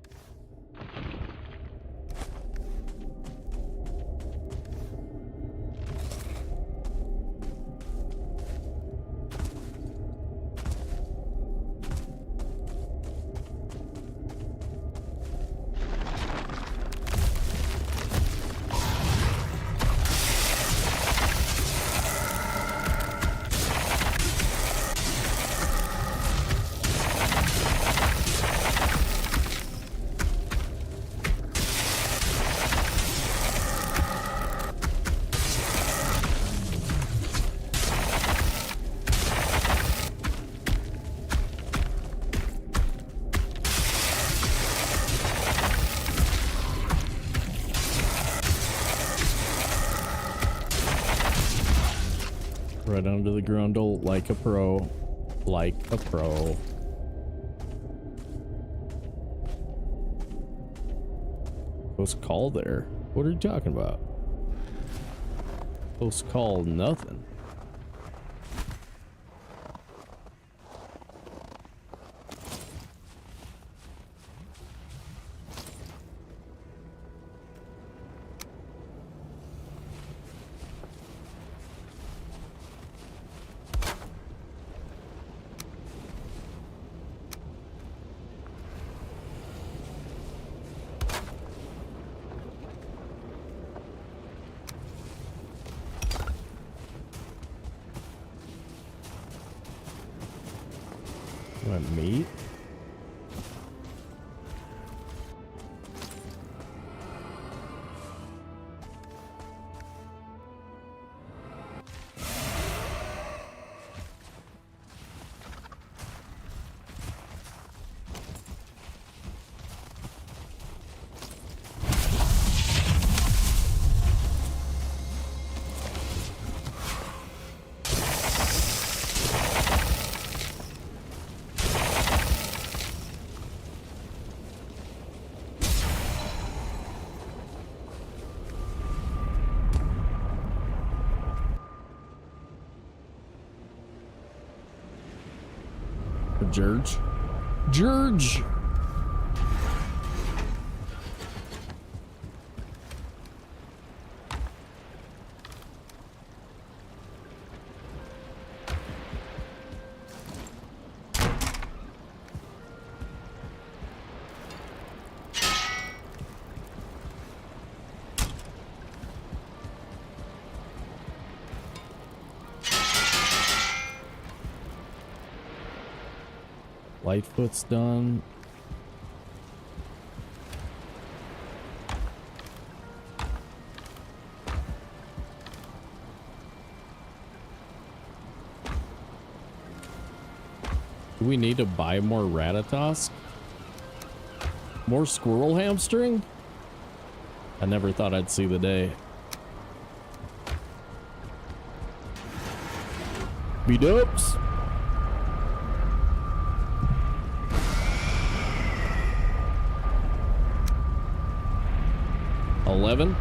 Right under the grundle like a pro. Like a pro. Close call there. What are you talking about? Close call nothing. Want meat? George. George! Lightfoot's done. Do we need to buy more Ratatosk? More squirrel hamstring? I never thought I'd see the day. B-dubs. $11.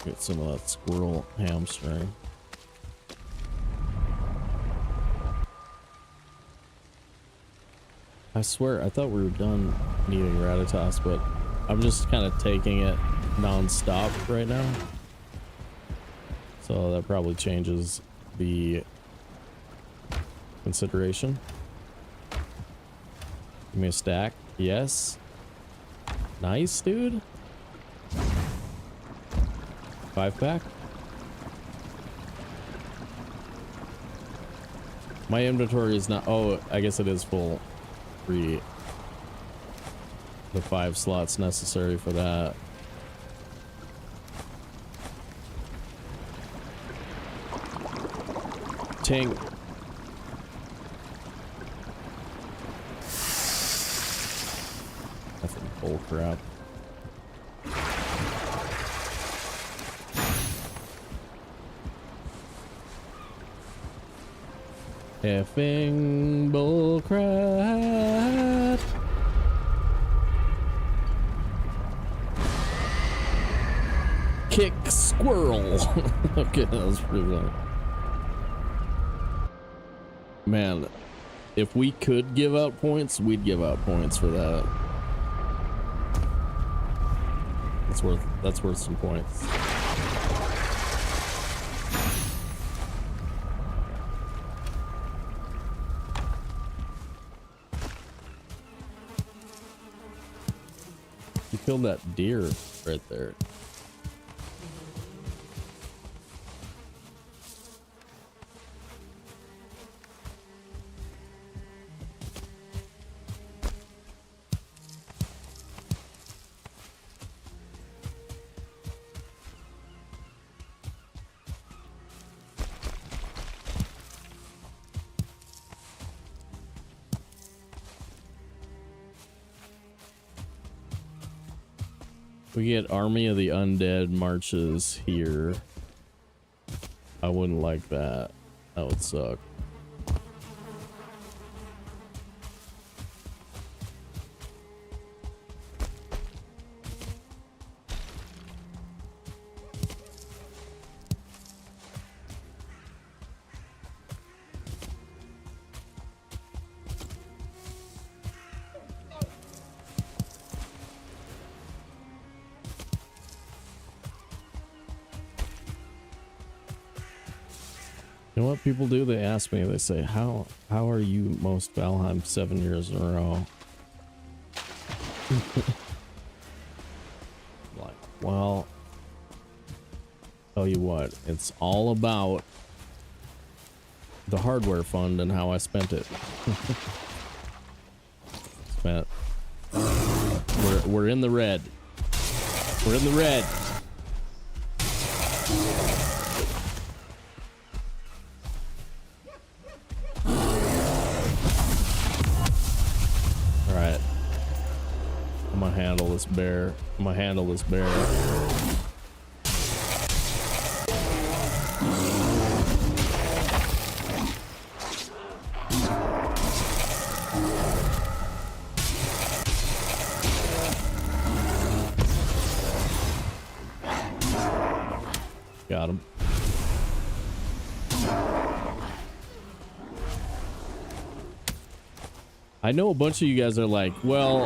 Get some of that squirrel hamstring. I swear, I thought we were done needing Ratatosk, but I'm just kind of taking it non-stop right now. So that probably changes the consideration. Give me a stack. Yes. Nice, dude. 5-pack. My inventory is not... Oh, I guess it is full. The 5 slots necessary for that. Tink. That's bull crap. Effing bull crap. Kick squirrel. Okay, that was pretty funny. Man, if we could give out points, we'd give out points for that. That's worth some points. You killed that deer right there. We get Army of the Undead marches here. I wouldn't like that. That would suck. You know what people do? They ask me, they say, how are you most Valheim 7 years in a row? Like, well, tell you what, it's all about the hardware fund and how I spent it. We're in the red. We're in the red. Alright. I'm gonna handle this bear. I'm gonna handle this bear. Got him. I know a bunch of you guys are like, well,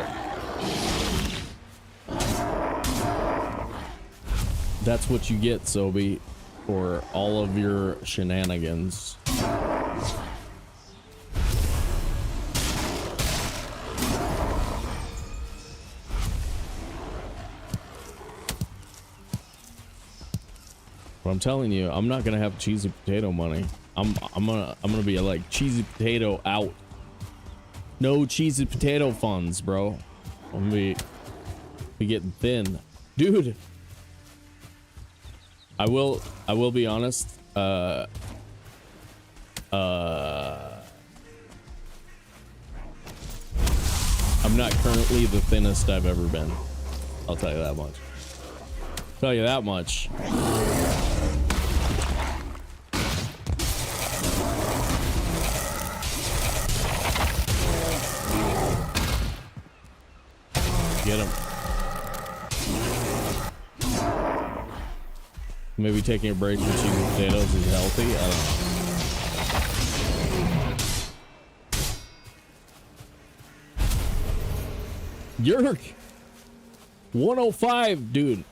that's what you get, Sobe, for all of your shenanigans. But I'm telling you, I'm not gonna have cheesy potato money. I'm gonna be like cheesy potato out. No cheesy potato funds, bro. I'm gonna be getting thin, dude. I will be honest. I'm not currently the thinnest I've ever been. I'll tell you that much. Tell you that much. Get him. Maybe taking a break from cheesy potatoes is healthy. I don't know. Yerk! 105, dude.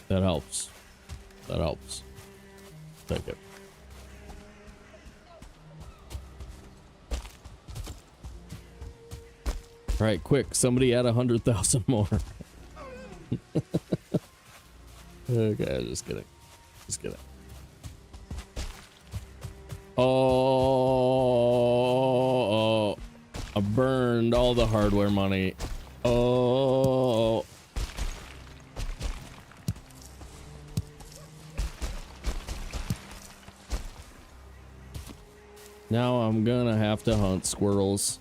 That helps. That helps. Take it. All right, quick! Somebody add 100,000 more. Okay, just kidding. Just kidding. Oh, I burned all the hardware money. Oh. Now I'm gonna have to hunt squirrels.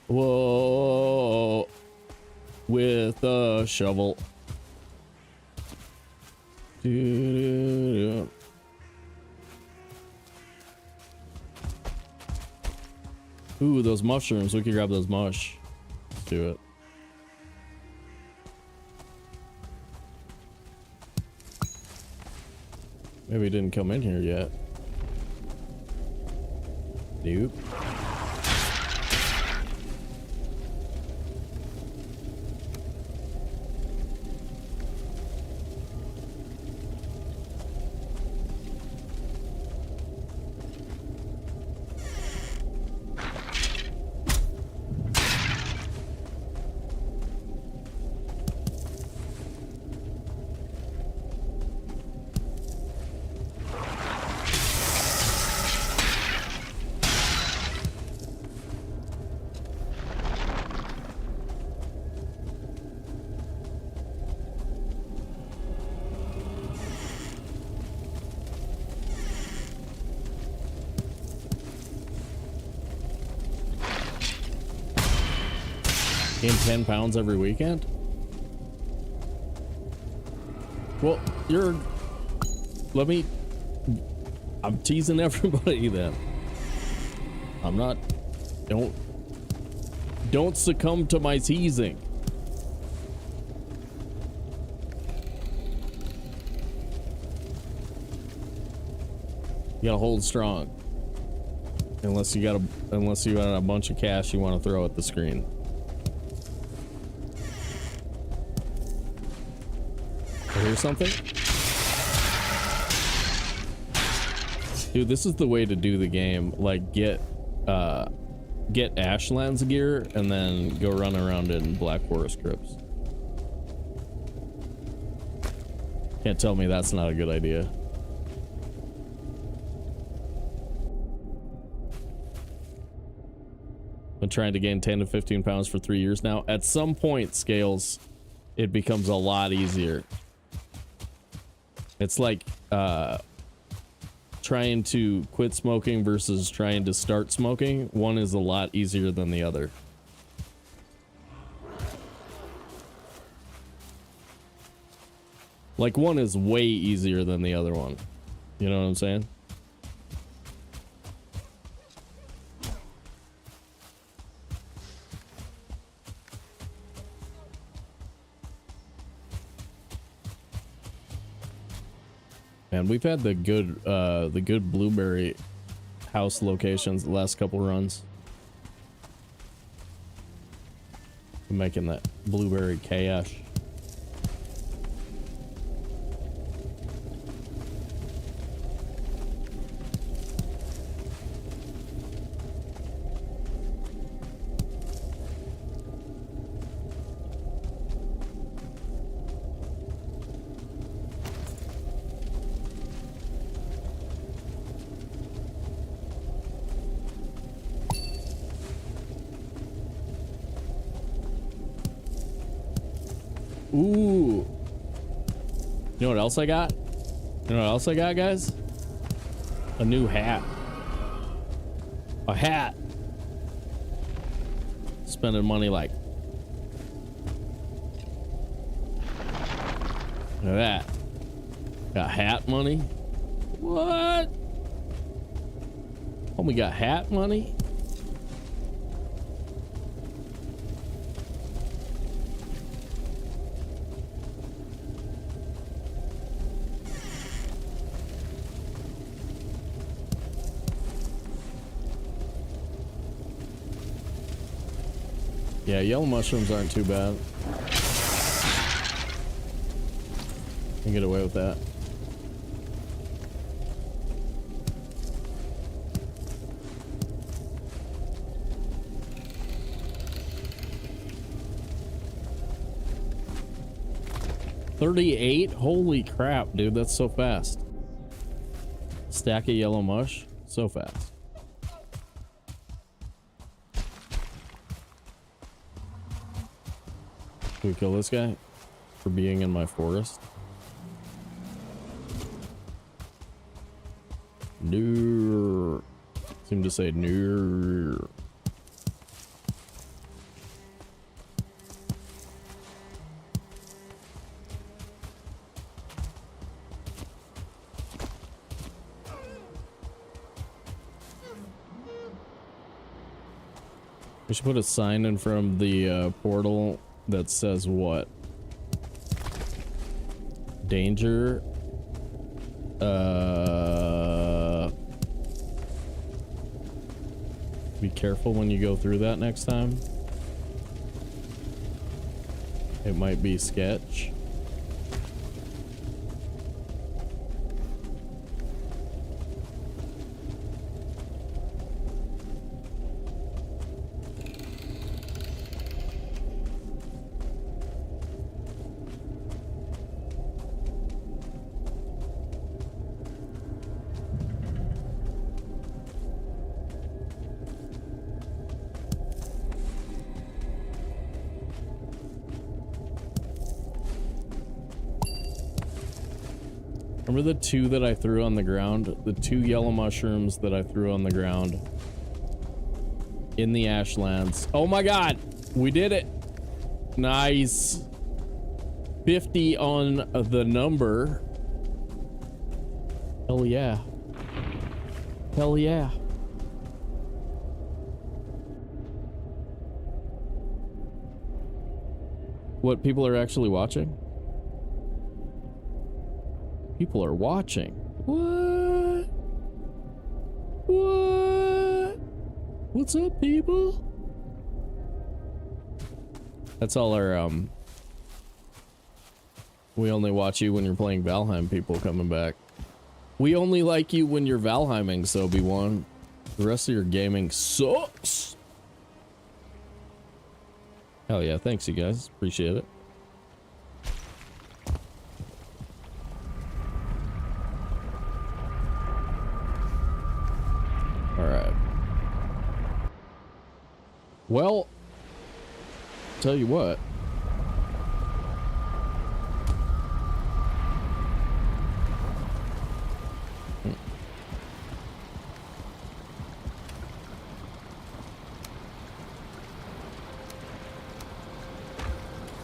Whoa. With a shovel. Ooh, those mushrooms. We could grab those mush. Let's do it. Maybe it didn't come in here yet. Nope. Gain 10 pounds every weekend? Well, I'm teasing everybody then. I'm not, don't succumb to my teasing. You gotta hold strong. Unless you got a bunch of cash you want to throw at the screen. I hear something? Dude, this is the way to do the game. Like, get Ashlands gear and then go run around in Black Forest crypts. Can't tell me that's not a good idea. Been trying to gain 10 to 15 pounds for 3 years now. At some point, Scales, it becomes a lot easier. It's like trying to quit smoking versus trying to start smoking. One is a lot easier than the other. Like, one is way easier than the other one. You know what I'm saying? And we've had the good blueberry house locations the last couple runs. I'm making that blueberry cash. Ooh. You know what else I got? You know what else I got, guys? A new hat. A hat. Spending money like. Look at that. Got hat money. What? Oh, we got hat money? Yeah, yellow mushrooms aren't too bad. Can get away with that. $38? Holy crap, dude, that's so fast. Stack of yellow mush, so fast. Can we kill this guy for being in my forest? No. Seem to say no. We should put a sign in front of the portal that says what? Danger. Be careful when you go through that next time. It might be sketch. Remember the two that I threw on the ground? The two yellow mushrooms that I threw on the ground in the Ashlands. Oh my god! We did it! Nice! 50 on the number. Hell yeah. Hell yeah. What, people are actually watching? People are watching. What? What? What's up, people? That's all our, we only watch you when you're playing Valheim, people coming back. We only like you when you're Valheiming, Sobewan. The rest of your gaming sucks. Hell yeah, thanks you guys. Appreciate it. Alright. Well, tell you what.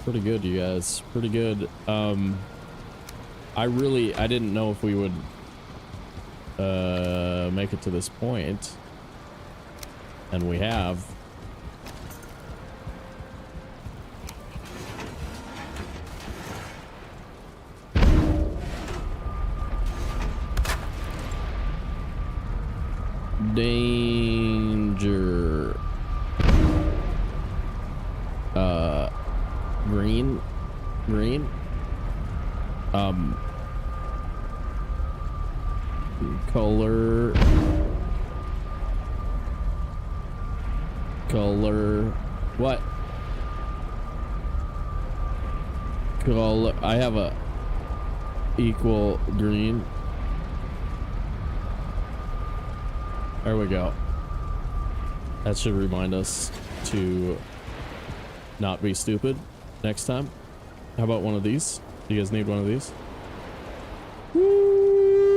Pretty good, you guys. Pretty good. I didn't know if we would make it to this point, and we have. Danger. Green. Color. What? Color. I have a equal green. There we go. That should remind us to not be stupid next time. How about one of these? Do you guys need one of these? Woo!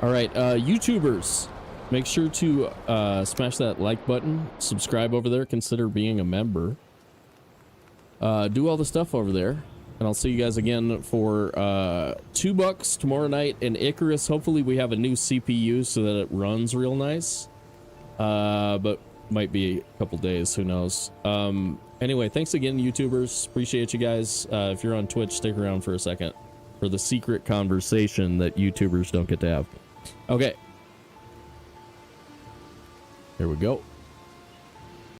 All right, YouTubers, make sure to smash that like button, subscribe over there, consider being a member. Do all the stuff over there, and I'll see you guys again for $2 tomorrow night in Icarus. Hopefully we have a new CPU so that it runs real nice. But might be a couple days, who knows. Anyway, thanks again, YouTubers. Appreciate you guys. If you're on Twitch, stick around for a second for the secret conversation that YouTubers don't get to have. Okay. Here we go.